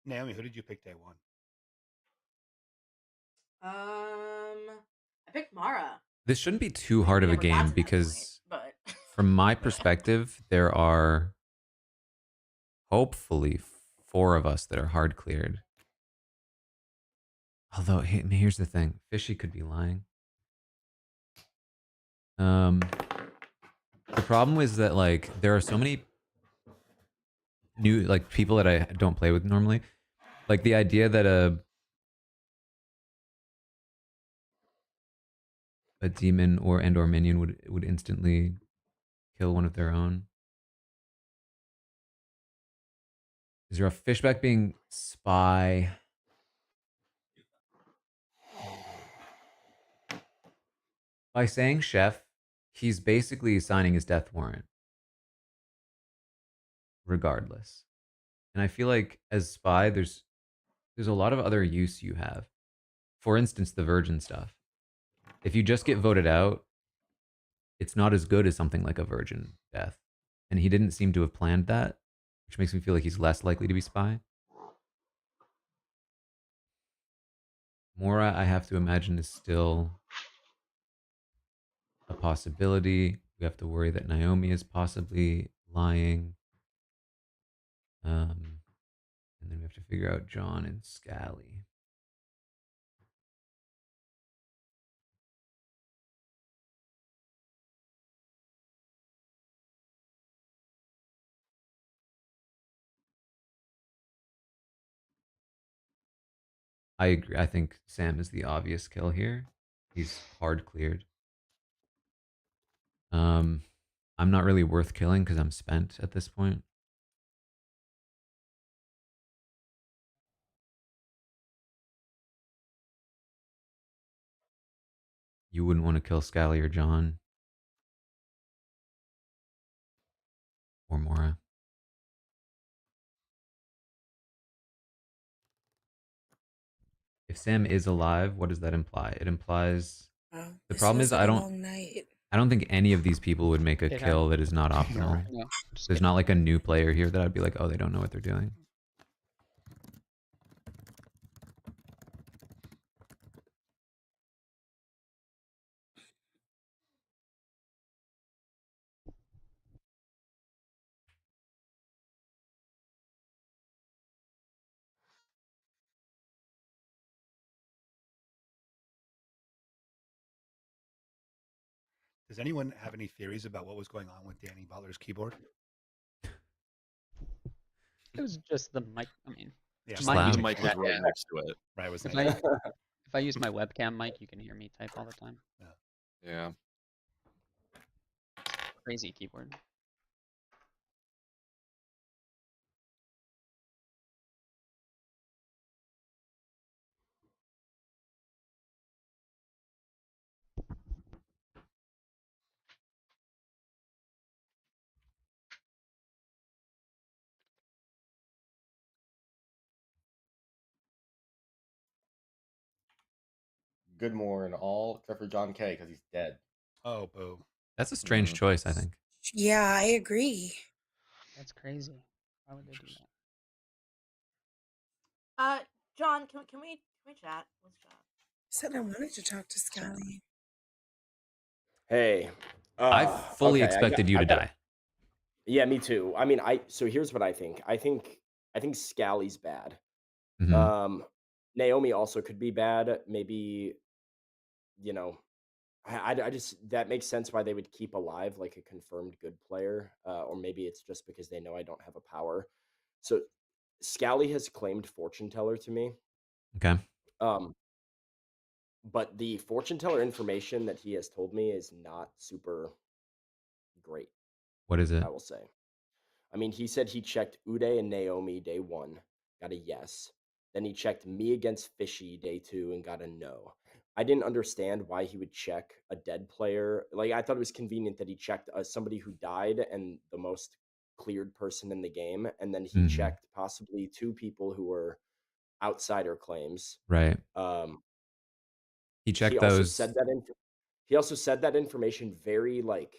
Naomi, who did you pick day one? I picked Mara. This shouldn't be too hard of a game because but from my perspective, there are hopefully 4 of us that are hard cleared. Although, here's the thing. Fishy could be lying. The problem is that, like, there are so many new, like, people that I don't play with normally. Like, the idea that a demon or minion would instantly kill one of their own. Is there a Fishback being spy? By saying chef, he's basically signing his death warrant. Regardless. And I feel like as spy, there's a lot of other use you have. For instance, the virgin stuff. If you just get voted out, it's not as good as something like a virgin death. And he didn't seem to have planned that, which makes me feel like he's less likely to be spy. Mora, I have to imagine, is still a possibility. We have to worry that Naomi is possibly lying. And then we have to figure out John and Scally. I agree. I think Sam is the obvious kill here. He's hard cleared. I'm not really worth killing because I'm spent at this point. You wouldn't want to kill Scally or John. Or Mora. If Sam is alive, what does that imply? It implies the problem is I don't. Long night. I don't think any of these people would make a It kill that is not optimal. No, Right? no. Just There's kidding. not like a new player here that I'd be like, oh, they don't know what they're doing. Does anyone have any theories about what was going on with Danny Butler's keyboard? It was just the mic. I mean, Yeah, Just mine the you mic can was hear. right next to it. Right, it was If nice. I use my webcam mic, you can hear me type all the time. Yeah. Crazy keyboard. Good morning, all except for John K because he's dead. Oh, boo. That's a strange choice, I think. Yeah, I agree. That's crazy. Why would they do that? John, can we chat? Let's chat. Said I wanted to talk to Scally. Hey, I fully expected you to die. Yeah, me too. I mean, so here's what I think. I think Scally's bad. Mhm. Naomi also could be bad. Maybe, you know, I just that makes sense why they would keep alive like a confirmed good player, or maybe it's just because they know I don't have a power. So Scally has claimed fortune teller to me. Okay. But the fortune teller information that he has told me is not super great. What is it? I will say. I mean, he said he checked Uday and Naomi day 1, got a yes. Then he checked me against Fishy day 2 and got a no. I didn't understand why he would check a dead player. Like, I thought it was convenient that he checked somebody who died and the most cleared person in the game, and then he checked possibly 2 people who were outsider claims. Right. He checked those. He also said that information very like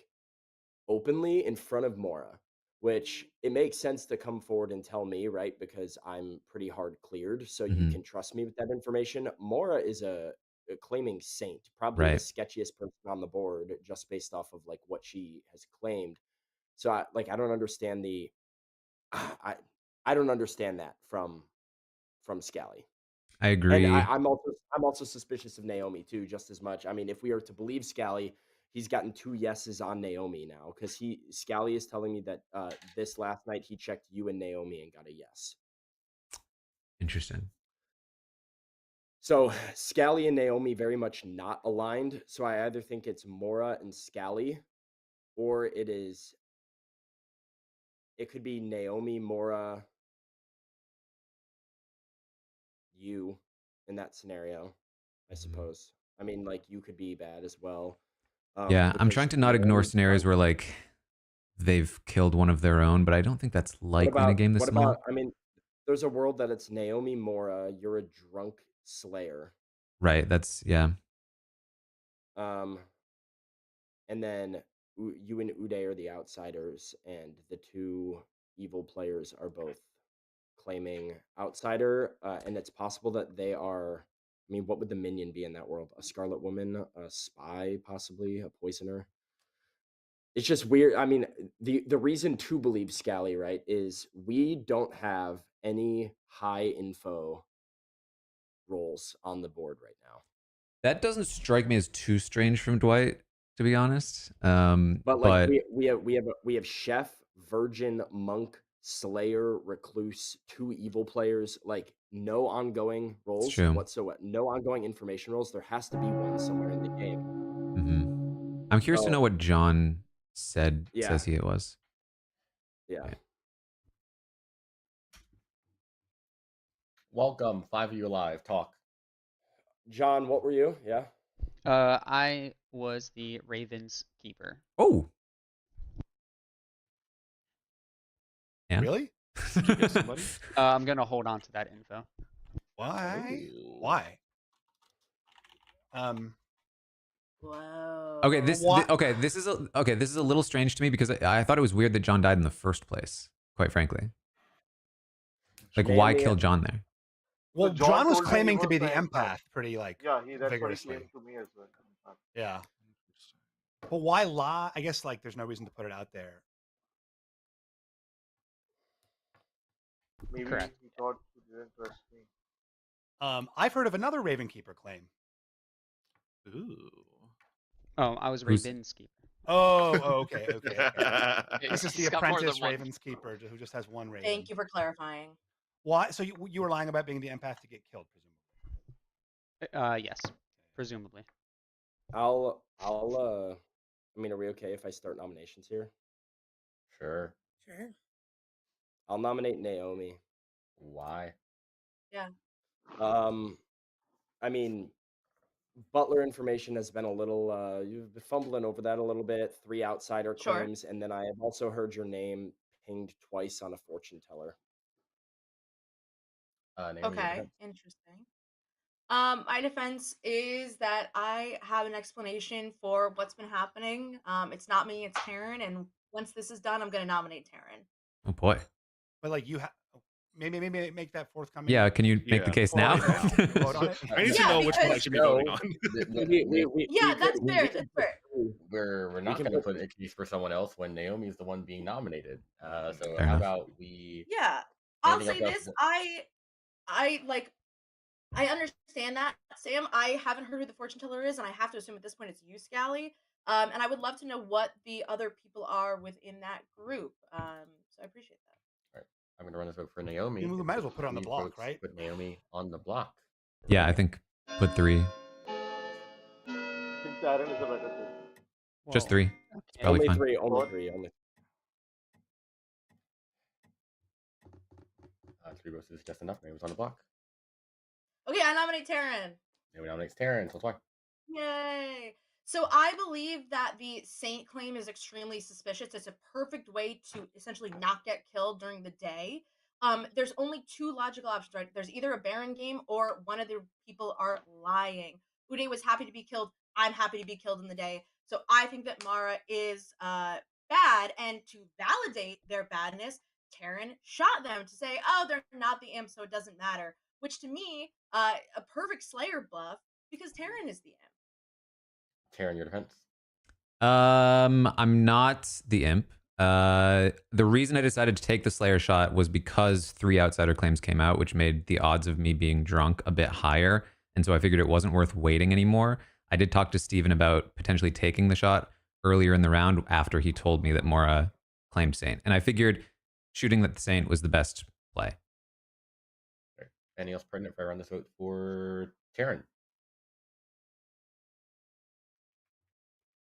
openly in front of Mora, which it makes sense to come forward and tell me, right? Because I'm pretty hard cleared, so you can trust me with that information. Mora is a claiming saint, probably the Right. sketchiest person on the board, just based off of like what she has claimed. So I don't understand I don't understand that from Scally. I And agree. I'm also suspicious of Naomi too, just as much. I mean, if we are to believe Scally, he's gotten 2 yeses on Naomi now because Scally is telling me that this last night he checked you and Naomi and got a yes. Interesting. So Scally and Naomi very much not aligned. So I either think it's Mora and Scally, or it could be Naomi, Mora, you in that scenario, I suppose. I mean, like you could be bad as well. Yeah, I'm because trying to not ignore Naomi's scenarios where like they've killed one of their own, but I don't think that's likely in a game this small. I mean, there's a world that it's Naomi Mora, you're a drunk slayer. Right. That's yeah. And then you and Uday are the outsiders, and the 2 evil players are both claiming outsider, and it's possible that they are. I mean, what would the minion be in that world? A Scarlet Woman, a spy, possibly a poisoner. It's just weird. I mean, the reason to believe Scally, right, is we don't have any high info roles on the board right now. That doesn't strike me as too strange from Dwight, to be honest. But like we have chef, virgin, monk, slayer, recluse, 2 evil players, like no ongoing roles true. whatsoever. No ongoing information roles. There has to be one somewhere in the game. I'm curious to know what John says he was. Yeah. Right. Welcome, 5 of you alive. Talk. John, what were you? Yeah. I was the Ravens keeper. Oh. And? Really? I'm gonna hold on to that info. Why? Why? Whoa. Okay, this is a little strange to me because I thought it was weird that John died in the first place. Quite frankly, like why kill John there? Well, So John was told me he claiming to was be the the empath pretty Yeah, that's what he vigorously. claimed to me as well. in fact. Yeah. But why lie? I guess like there's no reason to put it out there. Maybe Correct. he thought he didn't trust me. I've heard of another Ravenkeeper claim. Ooh. Oh, I was Who's- Raven's keeper. Oh, okay. This is the He's got more apprentice than one. Raven's keeper who just has one Raven. Thank you for clarifying. Why? So you were lying about being the empath to get killed, presumably. Yes, presumably. I mean, are we okay if I start nominations here? Sure. Sure. I'll nominate Naomi. Why? Yeah. I mean, Butler information has been a little, you've been fumbling over that a little bit. 3 outsider Sure. claims, and then I have also heard your name pinged twice on a fortune teller. Naomi, your Okay, defense. interesting. My defense is that I have an explanation for what's been happening. It's not me, it's Taran, and once this is done, I'm gonna nominate Taran. Oh boy. But like you have maybe make that forthcoming. Yeah, can you make the case now? Vote on it? I need to know which one I should be voting on. Yeah, that's fair. That's fair. We're not can going to put- put a case for someone else when Naomi's the one being nominated. So Fair how enough. about we? Yeah, I'll Anything say else this. that- I understand that, Sam. I haven't heard who the fortune teller is, and I have to assume at this point it's you, Scally. And I would love to know what the other people are within that group. So I appreciate that. All right, I'm going to run this vote for Naomi. We might as well put her on the These block, votes right? Put Naomi on the block. Yeah, I think put 3. I think Taran is a better pick. Just Well, 3. It's probably Only fine. three. Only What? three. Only. 3 votes is just enough. Naomi's on the block. Okay, I nominate Taran. Naomi nominates Taran. So why? Yay! So I believe that the Saint claim is extremely suspicious. It's a perfect way to essentially not get killed during the day. There's only 2 logical options, right? There's either a Baron game or one of the people are lying. Uday was happy to be killed. I'm happy to be killed in the day. So I think that Mara is bad, and to validate their badness, Taran shot them to say, oh, they're not the imp, so it doesn't matter. Which to me, a perfect Slayer bluff, because Taran is the imp. Taran, your defense. I'm not the imp. The reason I decided to take the Slayer shot was because 3 outsider claims came out, which made the odds of me being drunk a bit higher. And so I figured it wasn't worth waiting anymore. I did talk to Steven about potentially taking the shot earlier in the round after he told me that Mora claimed Saint. And I figured shooting at the Saint was the best play. Right. Anything else pertinent if I run this vote for Taran?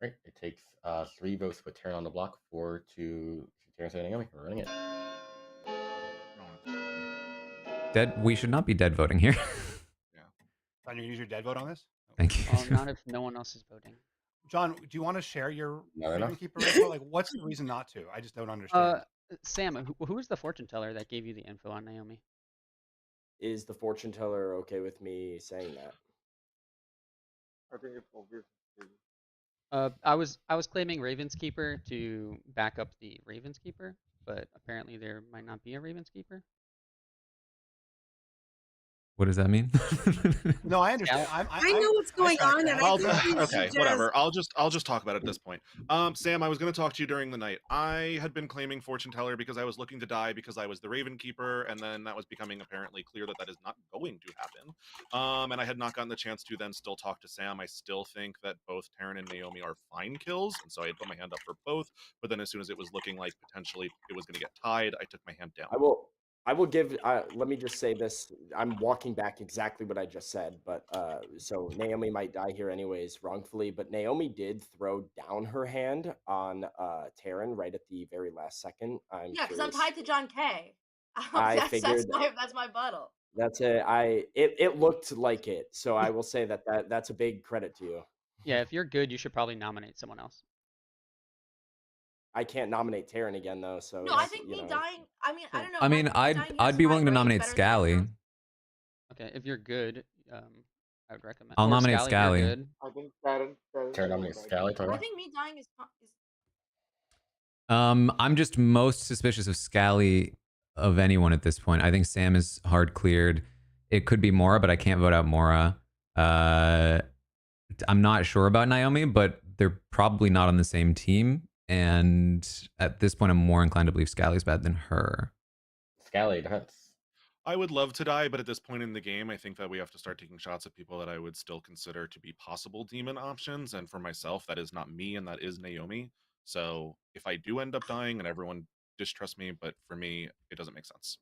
Right. It takes 3 votes to put Taran on the block, 4 to Taran saying Naomi. We're running it. Dead. We should not be dead voting here. John, you use your dead vote on this? Thank you. Well, not if no one else is voting. John, do you want to share your Not enough. Ravenkeeper info? Like, what's the reason not to? I just don't understand. Sam, who is the fortune teller that gave you the info on Naomi? Is the fortune teller okay with me saying that? I think it's obvious. I was claiming Raven's Keeper to back up the Raven's Keeper, but apparently there might not be a Raven's Keeper. What does that mean? No, I understand. I know what's going on, and I think we okay, should whatever. I'll just talk about it at this point. Sam, I was going to talk to you during the night. I had been claiming fortune teller because I was looking to die because I was the Raven Keeper, and then that was becoming apparently clear that that is not going to happen. And I had not gotten the chance to then still talk to Sam. I still think that both Taran and Naomi are fine kills, and so I had put my hand up for both. But then as soon as it was looking like potentially it was going to get tied, I took my hand down. I will give. Let me just say this. I'm walking back exactly what I just said, but so Naomi might die here anyways, wrongfully. But Naomi did throw down her hand on Taran right at the very last second. Yeah, because I'm tied to John K. I that's figured that's my buttle. that's it. It looked like it, so I will say that's a big credit to you. Yeah, if you're good, you should probably nominate someone else. I can't nominate Taran again though, so No, I think me dying. I mean, I don't know. I mean, I'd be willing to nominate Scally. Okay, if you're good, I would recommend. I'll Or nominate Scally, Scally. you're good. I think Taran Taran nominates should Scally. I think me dying is I'm just most suspicious of Scally of anyone at this point. I think Sam is hard cleared. It could be Mora, but I can't vote out Mora. I'm not sure about Naomi, but they're probably not on the same team. And at this point, I'm more inclined to believe Scally's bad than her. Scally, defense. I would love to die, but at this point in the game, I think that we have to start taking shots at people that I would still consider to be possible demon options. And for myself, that is not me, and that is Naomi. So if I do end up dying, and everyone distrusts me, but for me, it doesn't make sense.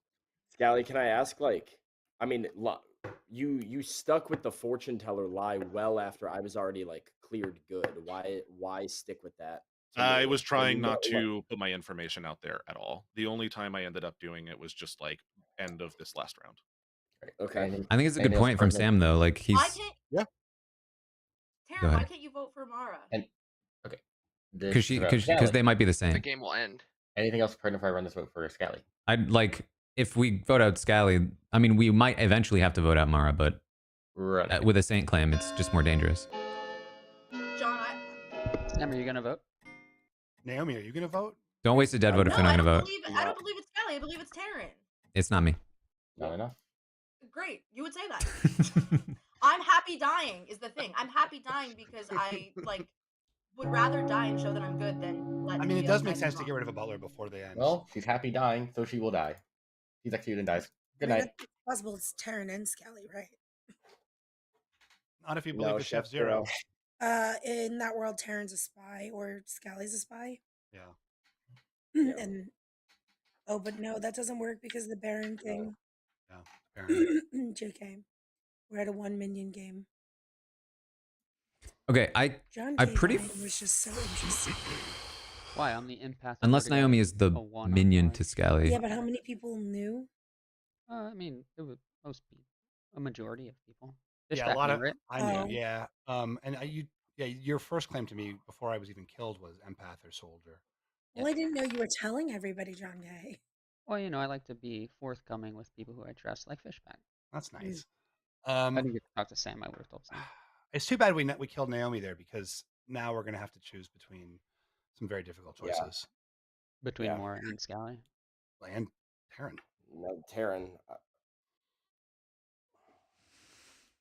Scally, can I ask, like, I mean, you stuck with the fortune teller lie well after I was already like cleared good. Why stick with that? I was trying not to put my information out there at all. The only time I ended up doing it was just like end of this last round. Okay. I think it's a good point from Sam, though. Like he's Why can't yeah. Taran, Go why ahead. can't you vote for Mara? And okay, because they might be the same. The game will end. Anything else pertinent if I run this vote for Scally? I'd like if we vote out Scally. I mean, we might eventually have to vote out Mara, but with a Saint claim, it's just more dangerous. John, Sam, are you gonna vote? Naomi, are you gonna vote? Don't waste a dead vote if they're not going to vote. I don't believe it's Scally. I believe it's Taran. It's not me. Not enough. Great, you would say that. I'm happy dying is the thing. I'm happy dying because I like would rather die and show that I'm good than let. I mean, it does make sense to get rid of a butler before they end. Well, she's happy dying, so she will die. She's executed and dies. Good night. It's possible it's Taran and Scally, right? Not if you believe the Chef Zero. In that world, Taran's a spy or Scally's a spy. Yeah. And but no, that doesn't work because of the Baron thing. Yeah, Baron. JK, we're at a 1 minion game. Okay, John I K. pretty dying was just so interesting. Why on the empath? unless Naomi is the minion to Scally. Yeah, but how many people knew? I mean, it was a majority of people. Yeah, a lot of. Right? I knew. Yeah. And your first claim to me before I was even killed was empath or soldier. Well, I didn't know you were telling everybody, John K. Well, I like to be forthcoming with people who I trust, like Fishback. That's nice. I didn't get to talk to Sam. I would have told Sam. It's too bad we killed Naomi there because now we're gonna have to choose between some very difficult choices. Between Mora and Scally. And Taran. No, Taran.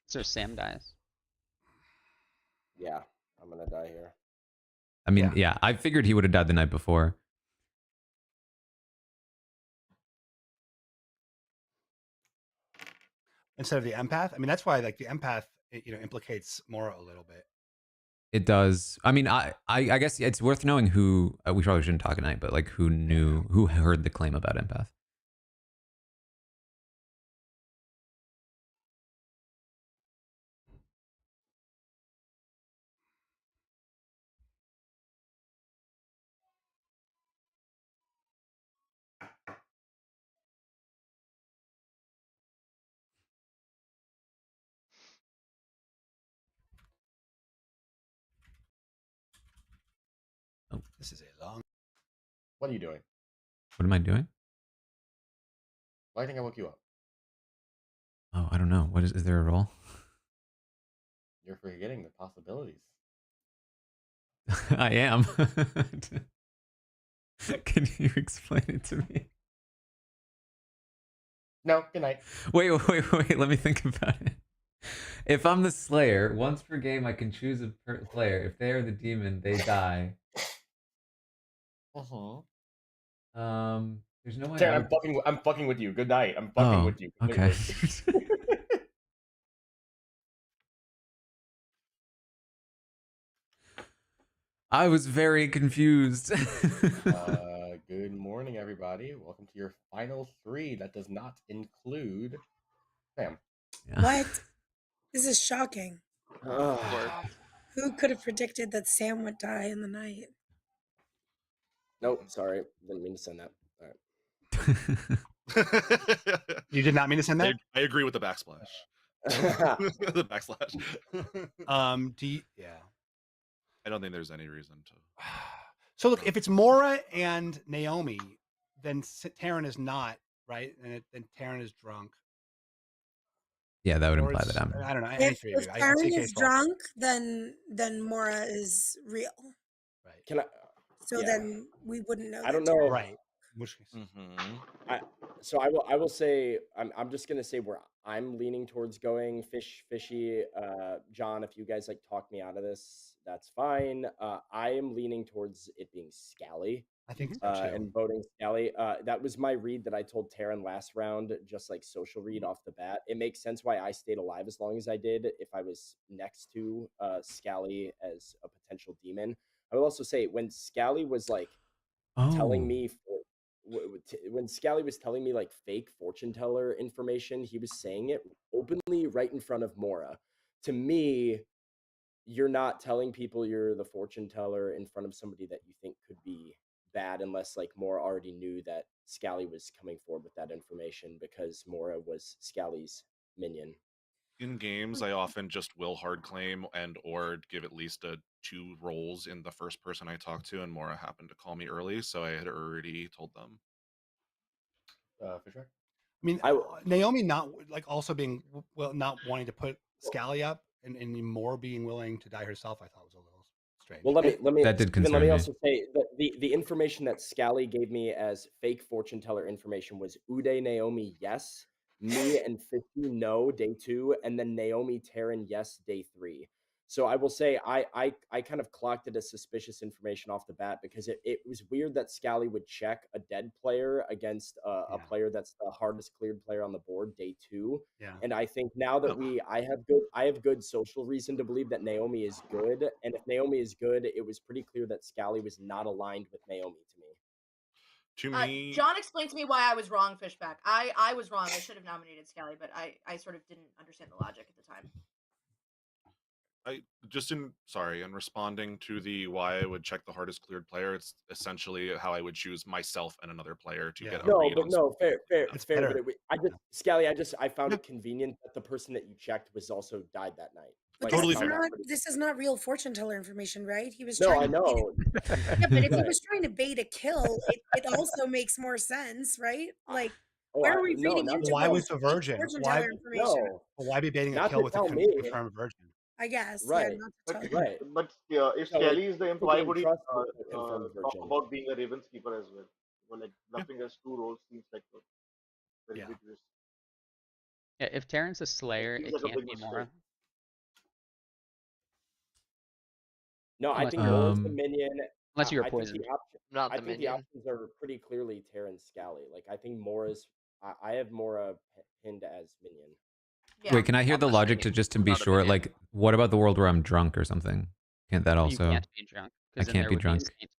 So Sam dies. Yeah, I'm gonna die here. I mean, yeah, I figured he would have died the night before. Instead of the empath. I mean, that's why like the empath, implicates Mora a little bit. It does. I mean, I guess it's worth knowing who we probably shouldn't talk tonight, but like who heard the claim about empath. Oh, this is a long. What are you doing? What am I doing? Why do you think I woke you up? Oh, I don't know. Is there a role? You're forgetting the possibilities. I am. Can you explain it to me? No, good night. Wait. Let me think about it. If I'm the Slayer, once per game I can choose a player. If they are the demon, they die. There's no way. Taran, I'm fucking with you. Good night. I'm fucking with you. Okay. I was very confused. Good morning, everybody. Welcome to your final 3. That does not include Sam. Yeah. What? This is shocking. Who could have predicted that Sam would die in the night? Nope, sorry. Didn't mean to send that. All right. You did not mean to send that? I agree with the backsplash. The backslash. I don't think there's any reason to. So look, if it's Mora and Naomi, then Taran is not, right? And then Taran is drunk. Yeah, that would Or imply it's, that I'm. I don't know, any If three of you. Taran TK is fault. drunk, then Mora is real. Right. Can I? So Yeah. then we wouldn't know. I don't that know. Taran- Right. Which So I will say I'm just gonna say where I'm leaning towards going fishy. John, if you guys like talk me out of this, that's fine. I am leaning towards it being Scally. I think so too. And voting Scally. That was my read that I told Taran last round, just like social read off the bat. It makes sense why I stayed alive as long as I did if I was next to Scally as a potential demon. I will also say when Scally was like telling me when Scally was telling me like fake fortune teller information, he was saying it openly right in front of Mora. To me, you're not telling people you're the fortune teller in front of somebody that you think could be bad unless like Mora already knew that Scally was coming forward with that information because Mora was Scally's minion. In games, I often just will hard claim and or give at least 2 rolls in the first person I talk to, and Mora happened to call me early, so I had already told them. Fisher? I mean, Naomi not like also being not wanting to put Scally up and more being willing to die herself. I thought was a little strange. Well, let me That did concern let me me. also say that the information that Scally gave me as fake fortune teller information was Uday Naomi yes, me and 50 no day 2, and then Naomi Taran yes day 3. So I will say I kind of clocked it as suspicious information off the bat because it was weird that Scally would check a dead player against a player that's the hardest cleared player on the board day 2. Yeah. And I think now that I have good social reason to believe that Naomi is good, and if Naomi is good, it was pretty clear that Scally was not aligned with Naomi to me. To me, John explained to me why I was wrong, Fishback. I was wrong. I should have nominated Scally, but I sort of didn't understand the logic at the time. in responding to the why I would check the hardest cleared player, it's essentially how I would choose myself and another player to get a read on. Fair. It's fair. better. But Scally, I found it convenient that the person that you checked was also died that night. But Totally this, fair. this is not real fortune teller information, right? He was No, trying I to know. yeah, but if he Right. was trying to bait a kill, it also makes more sense, right? Like, why are we no, reading not into to Why tell- was the virgin? fortune Why teller information? No. Why be baiting a Not kill to with a tell me. confirmed virgin? I guess. Right. Yeah, not to tell you. Right. But if So Skelly is the imp, why gain would he trust with the confirmed talk virgin. about being a Ravens keeper as well? Well, like bluffing as 2 roles seems like a very big risk. Yeah, if Taran's a Slayer, seems it like a can't big be mistake. Mora. No, I Unless think you're- Mora's the minion. Unless you were I think poisoned. Not I the think minion. the options are pretty clearly Taran Scally. Like I think Mora's. I have Mora pinned as minion. Yeah. Wait, can I hear I'm the not logic minion. to just to I'm be not a sure? minion. Like, what about the world where I'm drunk or something? Can't that also? You can't be drunk. I 'Cause then can't there be would drunk. a saint.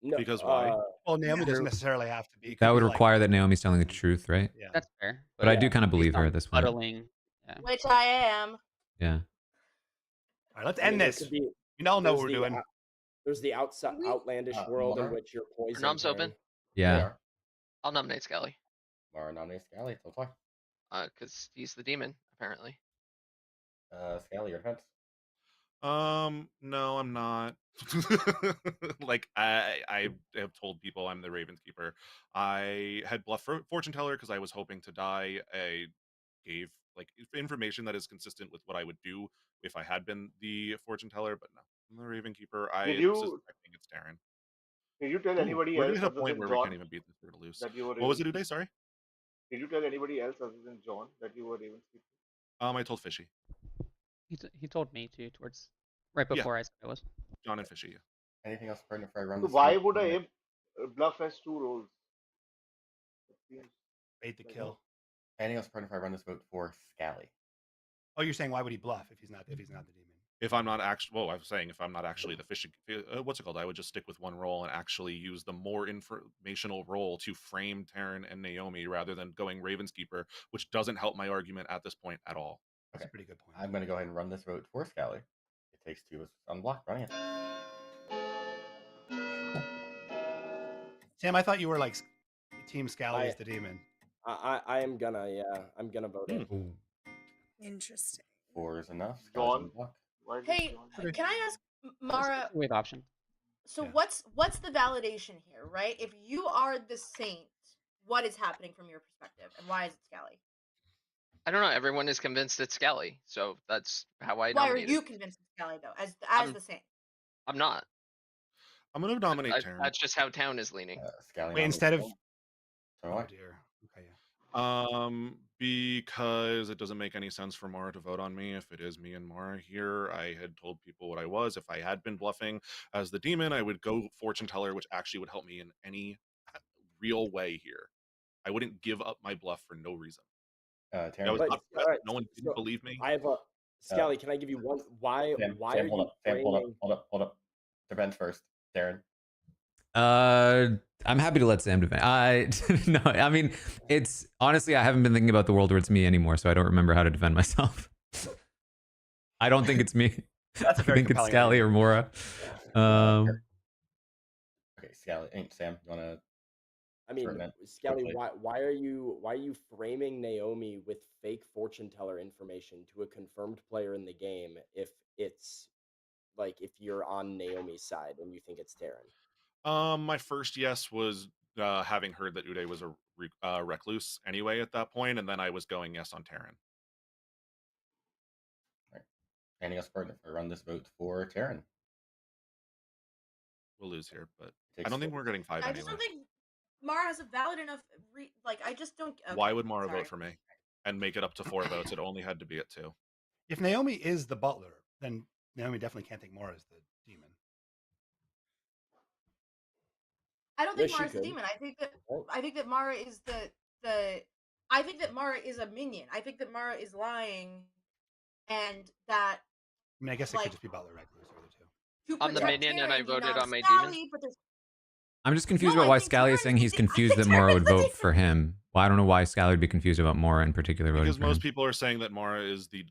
No, Because why? Well, Naomi doesn't necessarily have to be. It could That would be like- require that Naomi's telling the truth, right? Yeah. That's fair. But I do yeah. kind of based believe her on at this point. Cuddling. Yeah. Which I am. Yeah. All right, let's I mean, end there this. could be- We all know there's what we're the, doing. There's the outlandish world in Mara? which you're poisoned. Nom's open. Yeah. I'll nominate Scally. Mara nominates Scally. So far. Because he's the demon, apparently. Scally, your defense. No, I'm not. Like I have told people I'm the Ravens keeper. I had bluffed fortune teller because I was hoping to die. I gave like information that is consistent with what I would do if I had been the fortune teller, but no, I'm the Raven keeper. I think it's Taran. Did you tell anybody we're else getting to a other point than where we John can't even beat this. We're gonna lose. that you were What was it, Ravens Uday? Sorry. Did you tell anybody else other than John that you were Ravens keeper? I told Fishy. He told me to towards right before I said I was. John and Fishy. Yeah. Anything else, partner? Before I run So this why vote would for a the- imp bluff as 2 roles? It seems Bait the like kill. Anything else, partner? Before I run this vote for Scally. Oh, you're saying why would he bluff if he's not the demon? If I'm not actually, well, I was saying if I'm not actually the Fishy, what's it called? I would just stick with one role and actually use the more informational role to frame Taran and Naomi rather than going Ravens keeper, which doesn't help my argument at this point at all. That's a pretty good point. I'm going to go ahead and run this vote for Scally. It takes 2 to unblock. Running it. Sam, I thought you were like Team Scally is the demon. I am gonna vote it. Interesting. 4 is enough. John. Hey, can I ask Mara? Wait, option. So what's the validation here, right? If you are the saint, what is happening from your perspective, and why is it Scally? I don't know. Everyone is convinced it's Scally, so that's how I Why are nominated. you convinced it's Scally though? As I'm- the same. I'm not. I'm gonna nominate Taran. That's just how town is leaning. Scally Wait, instead of. So Oh dear. Okay. Because it doesn't make any sense for Mara to vote on me if it is me and Mara here. I had told people what I was. If I had been bluffing as the demon, I would go fortune teller, which actually would help me in any real way here. I wouldn't give up my bluff for no reason. That was But, not all right, no one didn't so believe me. I have a Scally. Can I give you one? Why? Sam, Why Sam, are hold you up. Sam, framing? hold up. Defense first, Taran. I'm happy to let Sam defend. No, I mean, it's honestly, I haven't been thinking about the world where it's me anymore, so I don't remember how to defend myself. I don't think it's me. That's a I very think it's compelling Scally or Mora. Okay, Scally. Sam, you wanna? I mean, Scally, why are you framing Naomi with fake fortune teller information to a confirmed player in the game if it's like if you're on Naomi's side and you think it's Taran? My first yes was having heard that Uday was a recluse anyway at that point, and then I was going yes on Taran. Right. Anything else further? I run this vote for Taran. We'll lose here, but I don't think we're getting 5 I anyway. just don't think Mara has a valid enough. I just don't. Okay, Why would Mara sorry. vote for me and make it up to 4 votes? It only had to be at 2. If Naomi is the butler, then Naomi definitely can't think Mara is the demon. I don't think Mara's the demon. I think that Mara is the. I think that Mara is a minion. I think that Mara is lying, and that. I mean, I guess it could just be butler recluse or the two. I'm the minion, and I voted on my Scally, demon. but I'm just confused about why Scally is saying he's confused that Mora would vote for him. Well, I don't know why Scally would be confused about Mora in particular voting Because for him. most people are saying that Mara is the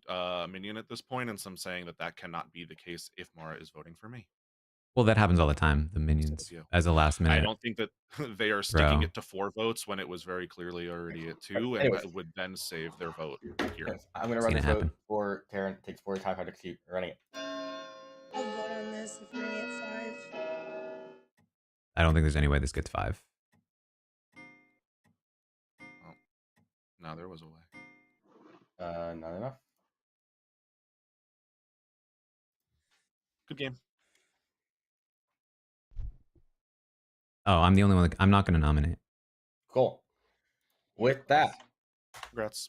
minion at this point, and some saying that that cannot be the case if Mara is voting for me. Well, that happens all the time. The minions as a last minute. I don't think that they are sticking it to 4 votes when it was very clearly already at 2, and that would then save their vote here. I'm going to run this vote for Taran. It takes 4 times how to execute running it. I'll vote on this if running at 5. I don't think there's any way this gets 5. Oh. No, there was a way. Not enough. Good game. Oh, I'm the only one. I'm not going to nominate. Cool. With that, congrats.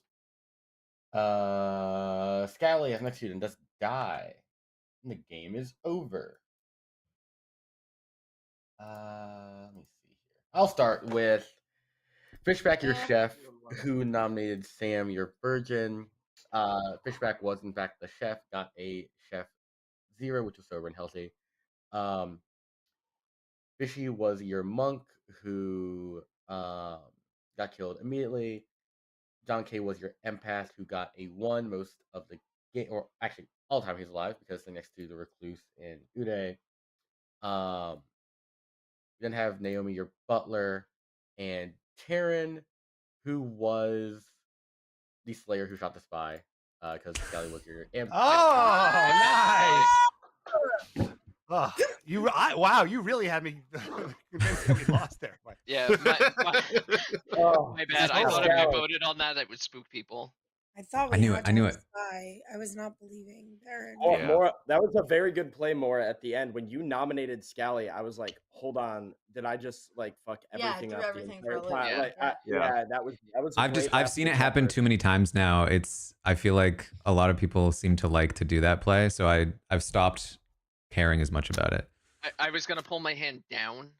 Scally has an execute and does die. And the game is over. Let me see here. I'll start with Fishback, your chef, who nominated Sam, your virgin. Fishback was in fact the chef, got a chef 0, which was sober and healthy. Fishy was your monk, who got killed immediately. John K was your empath, who got a 1 most of the game, or actually all the time he's alive, because they're next to the recluse in Uday. You then have Naomi, your butler, and Taran, who was the slayer who shot the spy, because Scally was your empath. Oh, nice! Oh, wow, you really had me convinced that we lost there. Yeah, my bad. I thought if I voted on that, it would spook people. I thought we knew had it. I knew to it. spy. I was not believing there. Mora, that was a very good play, Mora. At the end, when you nominated Scally, I was like, "Hold on, did I just like fuck everything up?" Everything for a loop. That was. I've seen it happen too many times now. I feel like a lot of people seem to like to do that play, so I've stopped caring as much about it. I was gonna pull my hand down,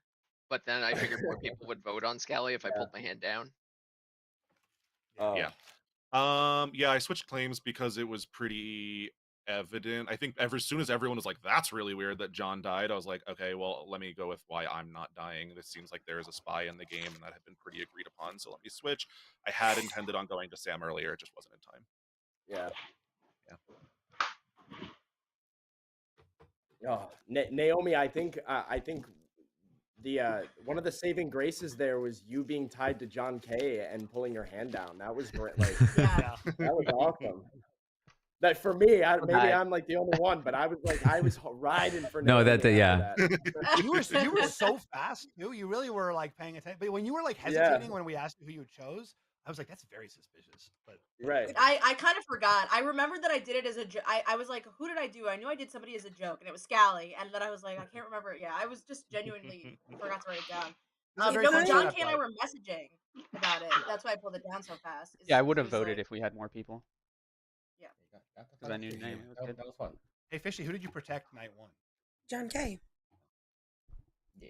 but then I figured more people would vote on Scally if I pulled my hand down. Yeah. I switched claims because it was pretty evident. I think as soon as everyone was like, "That's really weird that John died," I was like, "Okay, well, let me go with why I'm not dying. This seems like there is a spy in the game, and that had been pretty agreed upon. So let me switch." I had intended on going to Sam earlier; it just wasn't in time. Yeah. Oh, Naomi, I think the one of the saving graces there was you being tied to John K and pulling your hand down. That was great. Like, that was awesome. That for me, maybe I'm like the only one, but I was riding for No, Naomi yeah. You were so fast too. You really were like paying attention. But when you were like hesitating when we asked you who you chose, I was like, that's very suspicious. But Right. I kind of forgot. I remembered that I did it as a joke. I was like, who did I do? I knew I did somebody as a joke, and it was Scally. And then I was like, I can't remember it. Yeah, I was just genuinely forgot to write it down. This is a very No, fun but John setup, K and I but were messaging about it. That's why I pulled it down so fast. Yeah, I It would have was voted like, if we had more people. yeah. Because I knew Naomi was good. That was fun. hey, Fishy, who did you protect night 1? John K. Yeah.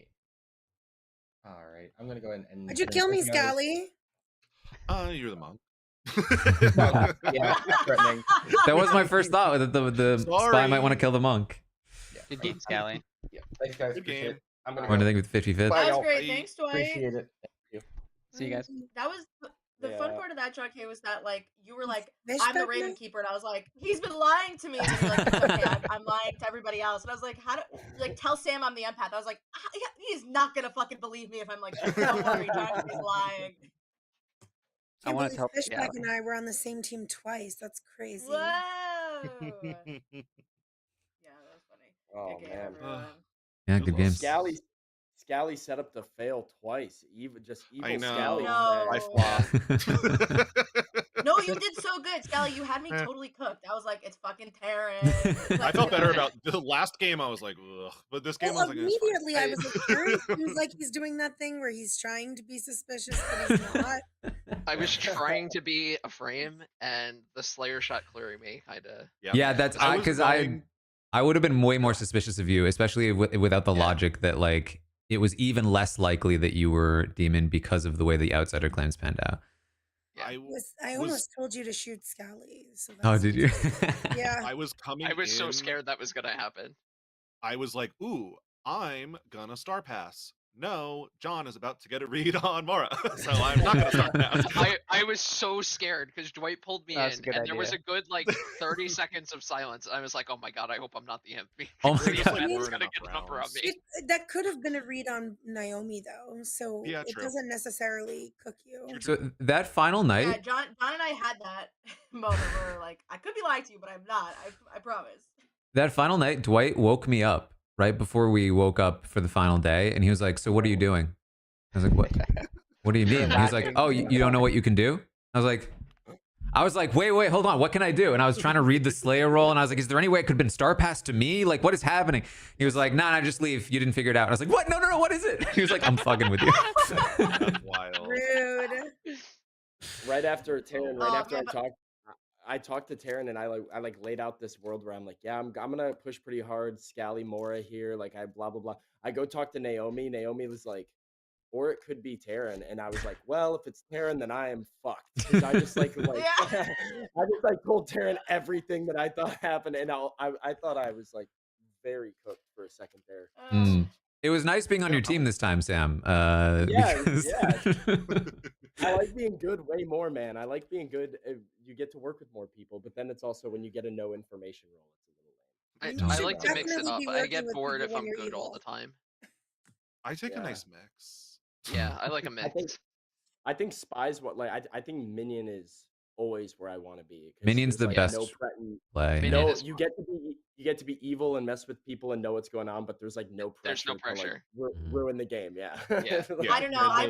All right, I'm gonna go ahead and. Why'd you kill me, Scally? You're the monk. Yeah, threatening. That was my first thought. That the spy might want to kill the monk. Yeah. Good game, Scally. Yeah, thanks guys. Good Appreciate game. it. I'm gonna What do go. you think with 55th? That was y'all. great. Thanks, Dwight. Appreciate it. Thank you. See you guys. That was the fun Yeah. part of that, John K, was that like you were like, Fish I'm the back Raven now? Keeper, and I was like, he's been lying to me. And you're like, it's okay, I'm lying to everybody else. And I was like, how do like tell Sam I'm the empath? I was like, he's not gonna fucking believe me if I'm like, don't worry, John K's lying. I Can't wanna believe tell Fishback Scally. and I were on the same team twice. That's crazy. Whoa. Yeah, that was funny. Oh, Good game, man. everyone. Yeah, Good good luck. games. Scally set up the fail twice. Even just evil I know. Scally. No. I flopped. No, you did so good, Scally. You had me totally cooked. I was like, it's fucking Taran. I felt better about the last game. I was like, ugh. But this game, I Well, was like, it's fine. immediately I was like, Taran seems like he's doing that thing where he's trying to be suspicious, but he's not. I was trying to be a frame, and the Slayer shot clearing me, kind of. Yeah, that's I was because going- I would have been way more suspicious of you, especially without the logic that like it was even less likely that you were demon because of the way the outsider claims panned out. I almost told you to shoot Scally. So Oh, did you? Yeah. I was coming. I was so in- scared that was gonna happen. I was like, ooh, I'm gonna star pass. No, John is about to get a read on Mara, so I'm not gonna star pass. I was so scared because Dwight pulled me That's a in, good and there was a idea. good like 30 seconds of silence. I was like, oh my god, I hope I'm not the MP. Oh my The God. empath is gonna get a number on me. That could have been a read on Naomi, though. So Yeah, it true. doesn't necessarily cook you. So that final night, Yeah, John and I had that moment where like, I could be lying to you, but I'm not. I promise. Dwight woke me up right before we woke up for the final day, and he was like, "So what are you doing?" I was like, "What? What do you mean?" And he was like, "Oh, you don't know what you can do?" I was like, wait, hold on. What can I do? And I was trying to read the Slayer roll, and I was like, is there any way it could have been star pass to me? Like, what is happening? He was like, nah, just leave. You didn't figure it out. And I was like, what? No, what is it? He was like, I'm fucking with you. That's wild. Rude. Right after Taran, right Oh, after man, I talked to Taran and I laid out this world where I'm like, yeah, I'm gonna push pretty hard. Scally Mora here, like I blah blah blah. I go talk to Naomi. Naomi was like, or it could be Taran, and I was like, well, if it's Taran, then I am fucked. Because I just like I just like told Taran everything that I thought happened, and I thought I was like very cooked for a second there. Mm. It was nice being on your team this time, Sam. Because... I like being good way more, man. I like being good. You get to work with more people, but then it's also when you get a no information role, it's a little lame. I like to mix it definitely up. be I working get with bored people if when I'm you're good all evil. the time. I take a Yeah. nice mix. Yeah, I like a mix. I think Spy's what I think Minion is always where I want to be. 'cause Minion's there's, the like, best no threaten- play. Minion No, is you get to be evil and mess with people and know what's going on, but there's like no pressure. There's no to, like, pressure. ruin the game. Yeah. Yeah. Yeah. I don't know. I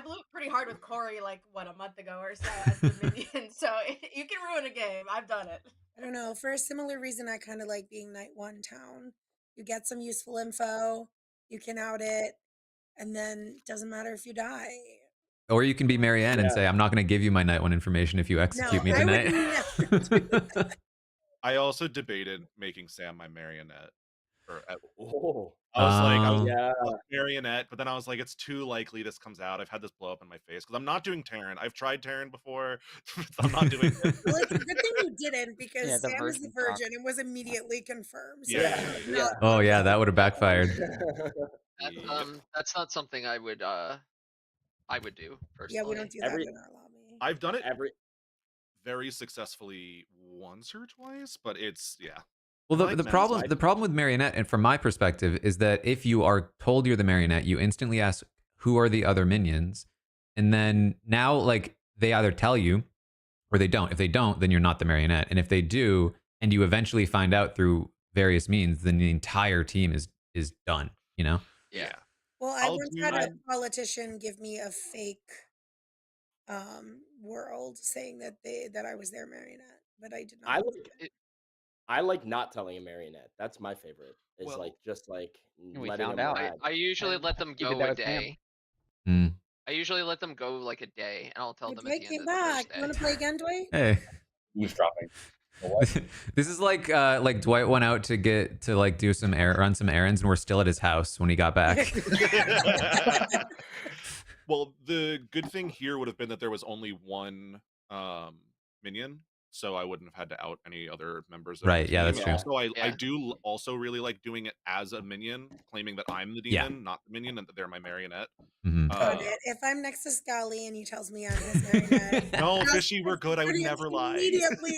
blew it pretty hard with Corey like a month ago or so as the minion. So you can ruin a game. I've done it. I don't know. For a similar reason, I kind of like being night one town. You get some useful info, you can out it, and then it doesn't matter if you die. Or you can be Marianne and say, I'm not going to give you my night one information if you execute me I would tonight. never do that. I also debated making Sam my marionette. I Oh. was like, yeah. marionette, but then I was like, it's too likely this comes out. I've had this blow up in my face because I'm not doing Taran. I've tried Taran before. I'm not doing it. Well, it's a good thing you didn't because Yeah, the Sam is the virgin talk. virgin and was immediately confirmed. So Yeah. it's not- Oh, yeah, that would have backfired. That's not something I would do personally. Yeah, we don't do that in our lobby. I've done it very successfully once or twice, but it's Well, I like the problem with Marionette, and from my perspective, is that if you are told you're the Marionette, you instantly ask who are the other minions, and then now like they either tell you or they don't. If they don't, then you're not the Marionette, and if they do, and you eventually find out through various means, then the entire team is done. You know? Yeah. Well, I once had a politician give me a fake world saying that I was their marionette, but I did not. I believe like I like not telling a marionette. That's my favorite. Is Well- like just like We letting found them out. ride. I usually And let them you did go that a with Sam. day. Mm. I usually let them go like a day, and I'll tell them at Dwight the end came of the back. first You day. want to play again, Dwight? Hey. Eavesdropping. What? This is like Dwight went out to like do some run some errands, and we're still at his house when he got back. Well, the good thing here would have been that there was only one minion, so I wouldn't have had to out any other members of Right, the yeah, team. that's true. Also, I Yeah. do also really like doing it as a minion, claiming that I'm the Yeah. demon, not the minion, and that they're my marionette. Mhm. Got it. If I'm next to Scully and he tells me I'm his marionette, No, that's Fishy, we're good. I would pretty never lie. immediately.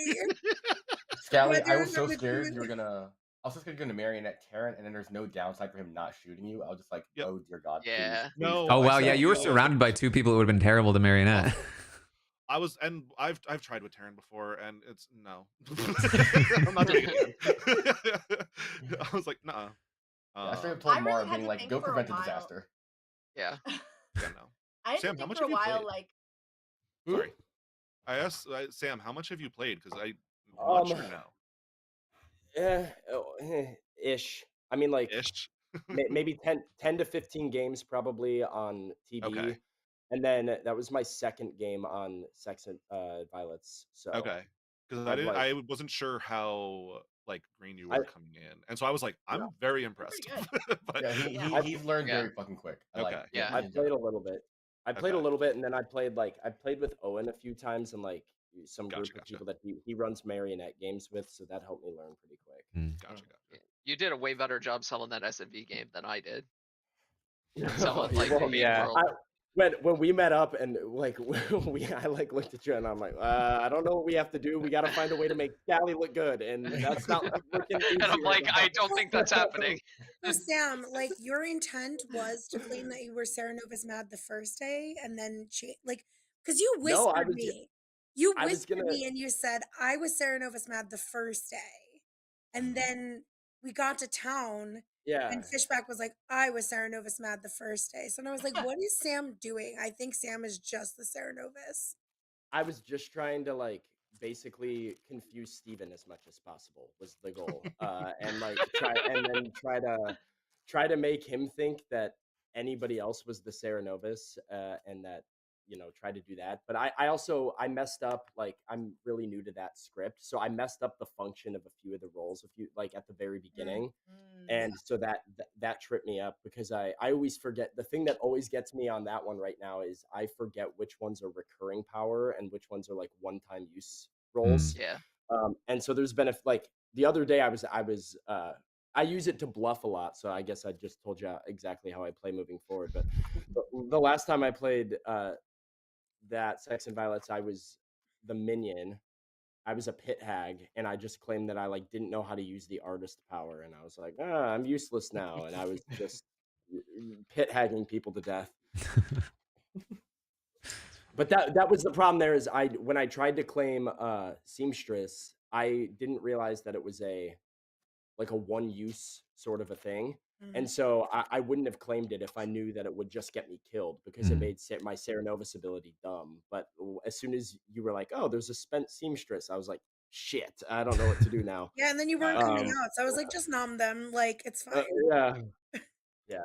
Scally, I Whether was so that would scared be- you were gonna. I was just gonna marionette Taran, and then there's no downside for him not shooting you. I was just like, Yep. oh dear God, Yeah. please, No, Oh I wow, yeah, said you were no. surrounded by two people. It would have been terrible to marionette. I was, and I've tried with Taran before, and it's no. I'm not doing it. I was like, nah. I straight up told I really Mara, had being to like, think go for a prevent a while. disaster. Yeah. Yeah, no. I had Sam, to how think much for a have you while, played? like, Sorry, I asked Sam, how much have you played? Because much or no? Ish. I mean, like Ish. maybe 10 to 15 games probably on TV. Okay. And then that was my second game on Sex and Violets. So Okay. Because I've, like, I wasn't sure how like green you were coming in, and so I was like, I'm very impressed. But Yeah, he's learned very fucking quick. I like. Yeah. I played a little bit. I played a little bit, and then I played with Owen a few times, and like some group of people that he runs marionette games with, so that helped me learn pretty quick. Gotcha. You did a way better job selling that SMV game than I did. Well, Selling like the main world. When we met up and like I like looked at you and I'm like, I don't know what we have to do. We got to find a way to make Scally look good, and that's not looking easy. And I'm like, I don't think that's happening. So Sam, like your intent was to claim that you were Sarah Nova's mad the first day, and then like, because you No, I whispered was me, you I was whispered gonna- me, and you said I was Sarah Nova's mad the first day, and then we got to town. Yeah. And Fishback was like, I was Sarah Nova's mad the first day. So I was like, what is Sam doing? I think Sam is just the Sarah Novus. I was just trying to like basically confuse Steven as much as possible was the goal. And like try to make him think that anybody else was the Sarah Novus, and that, you know, try to do that. But I also messed up, like I'm really new to that script. So I messed up the function of a few of the roles, like at the very beginning. And so that tripped me up because I always forget. The thing that always gets me on that one right now is I forget which ones are recurring power and which ones are like one-time use roles. Yeah. And so there's been like the other day I use it to bluff a lot. So I guess I just told you exactly how I play moving forward. But the last time I played that Sex and Violets, I was the minion. I was a pit hag, and I just claimed that I like didn't know how to use the artist power, and I was like, I'm useless now, and I was just pit hagging people to death. But that was the problem. There is when I tried to claim seamstress, I didn't realize that it was a one use sort of a thing. And so I wouldn't have claimed it if I knew that it would just get me killed, because it made my Sarah Novus ability dumb. But as soon as you were like, oh, there's a spent seamstress, I was like, shit, I don't know what to do now. Yeah, and then you weren't coming out. So I was like, just nom them. Like, it's fine. Yeah.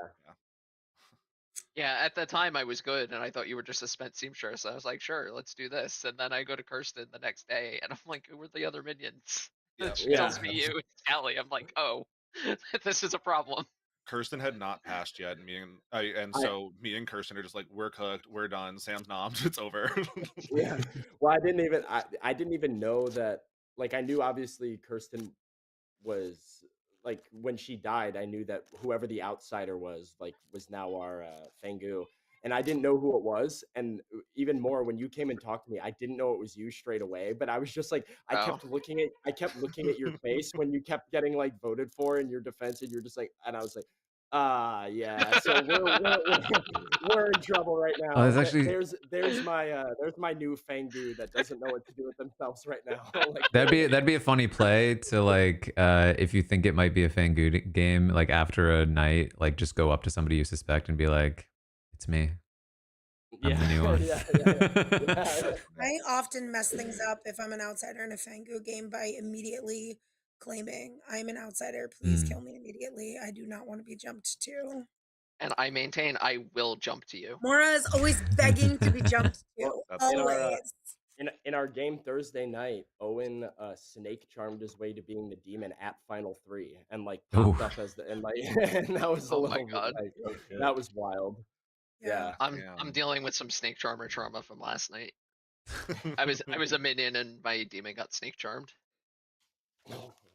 Yeah, at the time I was good, and I thought you were just a spent seamstress. I was like, sure, let's do this. And then I go to Kirsten the next day, and I'm like, who are the other minions? And she tells me you, it's Callie. I'm like, oh, this is a problem. Kirsten had not passed yet, and so me and Kirsten are just like, we're cooked, we're done. Sam's nommed, it's over. Yeah. Well, I didn't even know that. Like, I knew obviously Kirsten was like, when she died, I knew that whoever the outsider was now our Fangu, and I didn't know who it was. And even more, when you came and talked to me, I didn't know it was you straight away. But I was just like, I kept looking at your face when you kept getting like voted for in your defense, and you're just like, and I was like, yeah. So we're in trouble right now. Oh, that's actually there's my new Fangu that doesn't know what to do with themselves right now. Like, that'd be a funny play to like if you think it might be a Fangu game, like after a night, like just go up to somebody you suspect and be like, it's me. I'm the new one. I often mess things up if I'm an outsider in a Fangu game by immediately claiming I'm an outsider. Please kill me immediately. I do not want to be jumped to. And I maintain I will jump to you. Mora is always begging to be jumped to. Well, Always. in our game Thursday night, Owen snake charmed his way to being the demon at Final 3 and like popped up as the and like and that was a Oh little my god. like, that was wild. Yeah. I'm dealing with some snake charmer trauma from last night. I was a minion and my demon got snake charmed.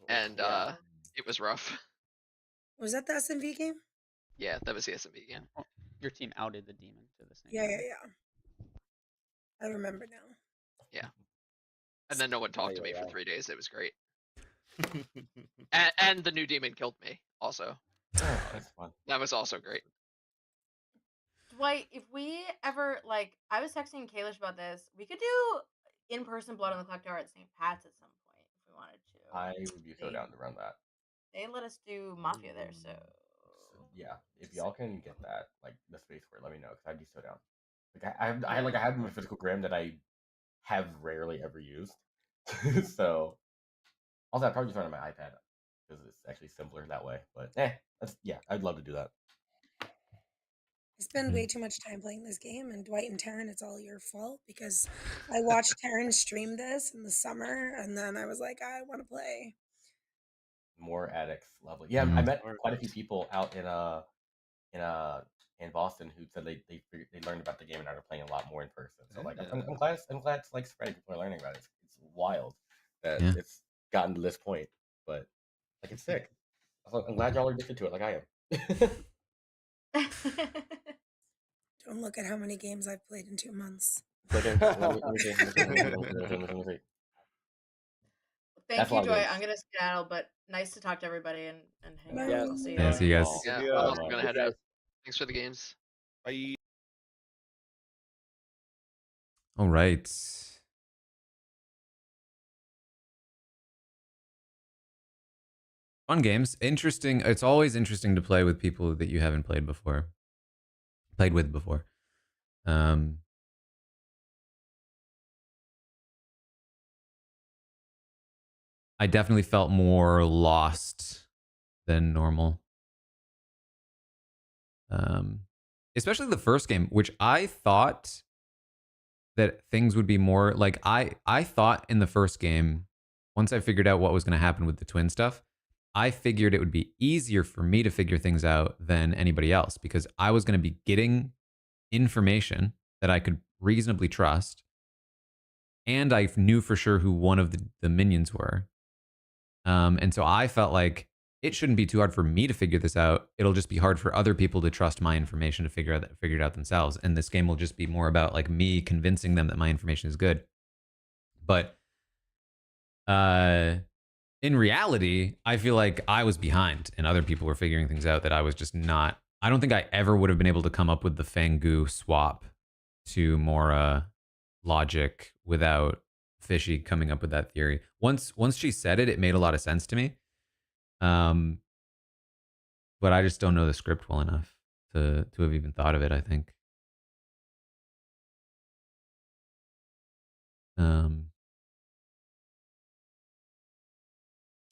And it was rough. Was that the SMV game? Yeah, that was the SMV game. Your team outed the demon to the snake. Yeah. I remember now. Yeah. And then no one talked to me for 3 days. It was great. and the new demon killed me also. Oh, that's fun. That was also great. Dwight, if we ever like, I was texting Kalish about this. We could do in-person Blood on the Clocktower at St. Pat's at some point if we wanted to. I would be so down to run that. They let us do Mafia there, so yeah, if y'all can get that, like the space for it, let me know because I'd be so down. Like I have my physical gram that I have rarely ever used. So also I'd probably just run on my iPad because it's actually simpler that way. But I'd love to do that. I spend way too much time playing this game, and Dwight and Taran, it's all your fault because I watched Taran stream this in the summer, and then I was like, I want to play. More addicts, lovely. Yeah, I met quite a few people out in Boston who said they learned about the game and are playing a lot more in person. So like I'm glad it's like spreading. People are learning about it. It's wild that it's gotten to this point, but like it's sick. I'm glad y'all are addicted to it like I am. Don't look at how many games I've played in 2 months. Thank you, Joy. I'm gonna skedaddle, but nice to talk to everybody and hang out. Yeah. I'll see you. Yeah, see you guys. Yeah, I'm also gonna head out. Thanks for the games. Bye. All right. Fun games. Interesting. It's always interesting to play with people that you haven't played with before. I definitely felt more lost than normal. Especially the first game, which I thought that things would be more like I thought in the first game, once I figured out what was going to happen with the twin stuff, I figured it would be easier for me to figure things out than anybody else because I was going to be getting information that I could reasonably trust. And I knew for sure who one of the minions were. And so I felt like it shouldn't be too hard for me to figure this out. It'll just be hard for other people to trust my information to figure it out themselves. And this game will just be more about like me convincing them that my information is good. But in reality, I feel like I was behind and other people were figuring things out that I was just not. I don't think I ever would have been able to come up with the Fangu swap to Mora logic without Fishy coming up with that theory. Once she said it, it made a lot of sense to me. But I just don't know the script well enough to have even thought of it, I think.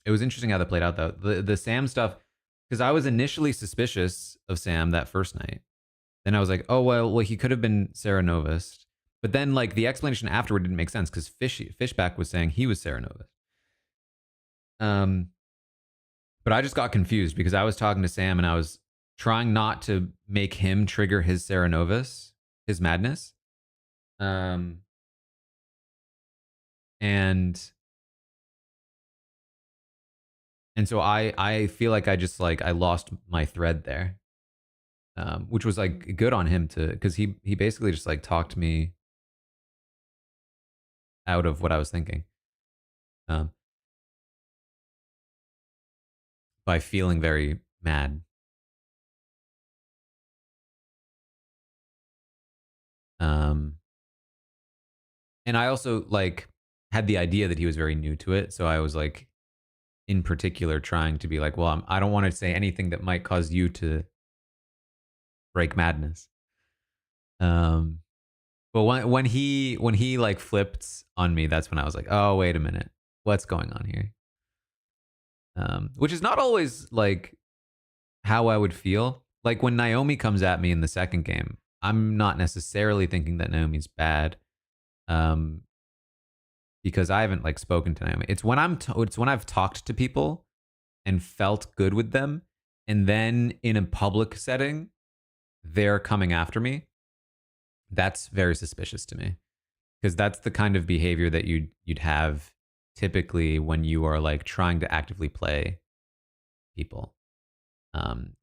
It was interesting how that played out, though. The Sam stuff, because I was initially suspicious of Sam that first night. Then I was like, oh, well, he could have been Sarah Novus. But then, like, the explanation afterward didn't make sense because Fishback was saying he was Sarah Novus. But I just got confused because I was talking to Sam and I was trying not to make him trigger his Sarah Novus, his madness. And so I feel like I just like I lost my thread there, which was like good on him because he basically just like talked me out of what I was thinking, by feeling very mad. And I also like had the idea that he was very new to it, so I was like, in particular, trying to be like, well, I don't want to say anything that might cause you to break madness. But when he like flipped on me, that's when I was like, oh wait a minute, what's going on here? Which is not always like how I would feel. Like when Naomi comes at me in the second game, I'm not necessarily thinking that Naomi's bad, because I haven't like spoken to Naomi. It's when it's when I've talked to people and felt good with them, and then in a public setting, they're coming after me. That's very suspicious to me, because that's the kind of behavior that you'd have typically when you are like trying to actively play people.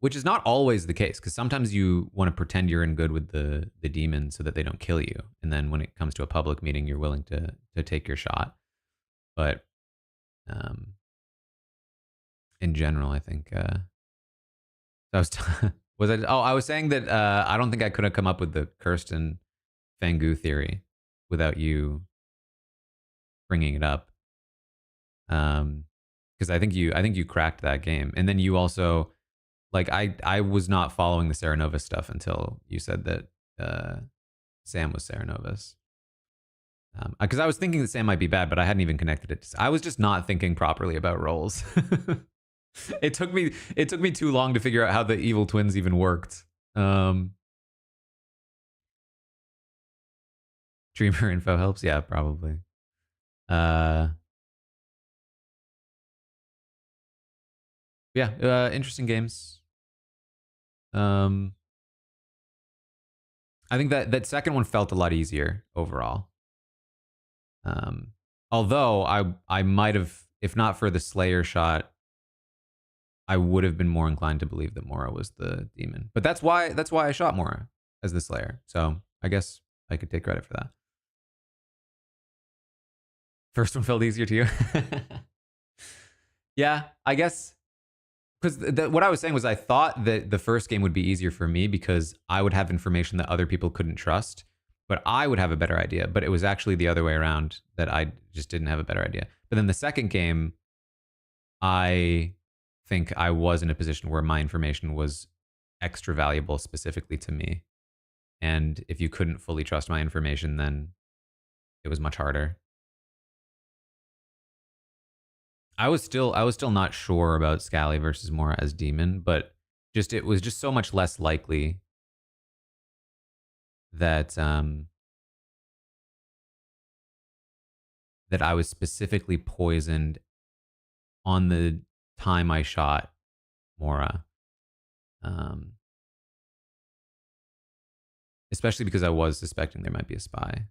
Which is not always the case, because sometimes you want to pretend you're in good with the demon so that they don't kill you, and then when it comes to a public meeting, you're willing to take your shot. But in general, I think I was I was saying that I don't think I could have come up with the Kirsten Fangu theory without you bringing it up. Because I think you cracked that game, and then you also. Like I was not following the Sarah Novus stuff until you said that Sam was Sarah Novus. Because I was thinking that Sam might be bad, but I hadn't even connected it. I was just not thinking properly about roles. It took me too long to figure out how the evil twins even worked. Dreamer info helps, yeah, probably. Yeah, interesting games. I think that second one felt a lot easier overall. Although I might have, if not for the Slayer shot, I would have been more inclined to believe that Mora was the demon. But that's why I shot Mora as the Slayer. So I guess I could take credit for that. First one felt easier to you. Yeah, I guess. Because what I was saying was I thought that the first game would be easier for me because I would have information that other people couldn't trust, but I would have a better idea. But it was actually the other way around, that I just didn't have a better idea. But then the second game, I think I was in a position where my information was extra valuable specifically to me. And if you couldn't fully trust my information, then it was much harder. I was still not sure about Scally versus Mora as demon, but it was just so much less likely that that I was specifically poisoned on the time I shot Mora. Especially because I was suspecting there might be a spy.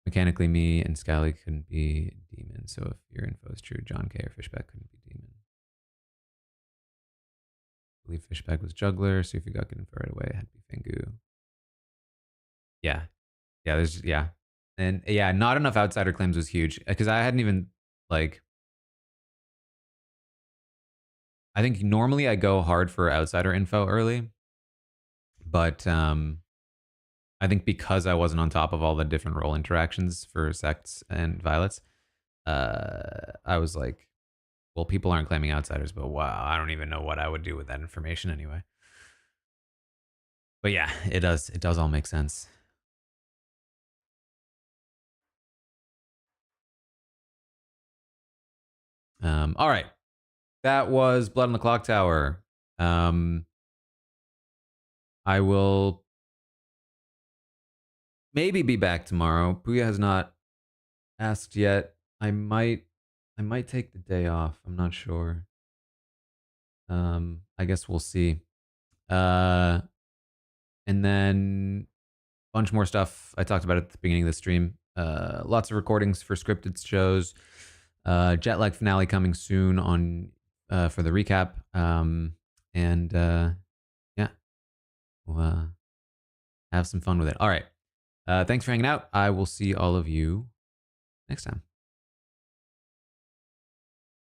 Mechanically, me and Scally couldn't be demon, so if your info is true, John K or Fishback couldn't be demon. I believe Fishback was juggler, so if you got good info right away, it had to be Fangu. Yeah. And yeah, not enough outsider claims was huge, because I hadn't even, like, I think normally I go hard for outsider info early, but I think because I wasn't on top of all the different role interactions for sects and violets, I was like, well, people aren't claiming outsiders, but wow, I don't even know what I would do with that information anyway. But yeah, it does all make sense. All right, that was Blood on the Clocktower. I will maybe be back tomorrow. Puya has not asked yet. I might take the day off. I'm not sure. I guess we'll see. And then a bunch more stuff I talked about at the beginning of the stream. Lots of recordings for scripted shows. Jet Lag finale coming soon on for the recap. Yeah, we'll have some fun with it. All right. Thanks for hanging out. I will see all of you next time.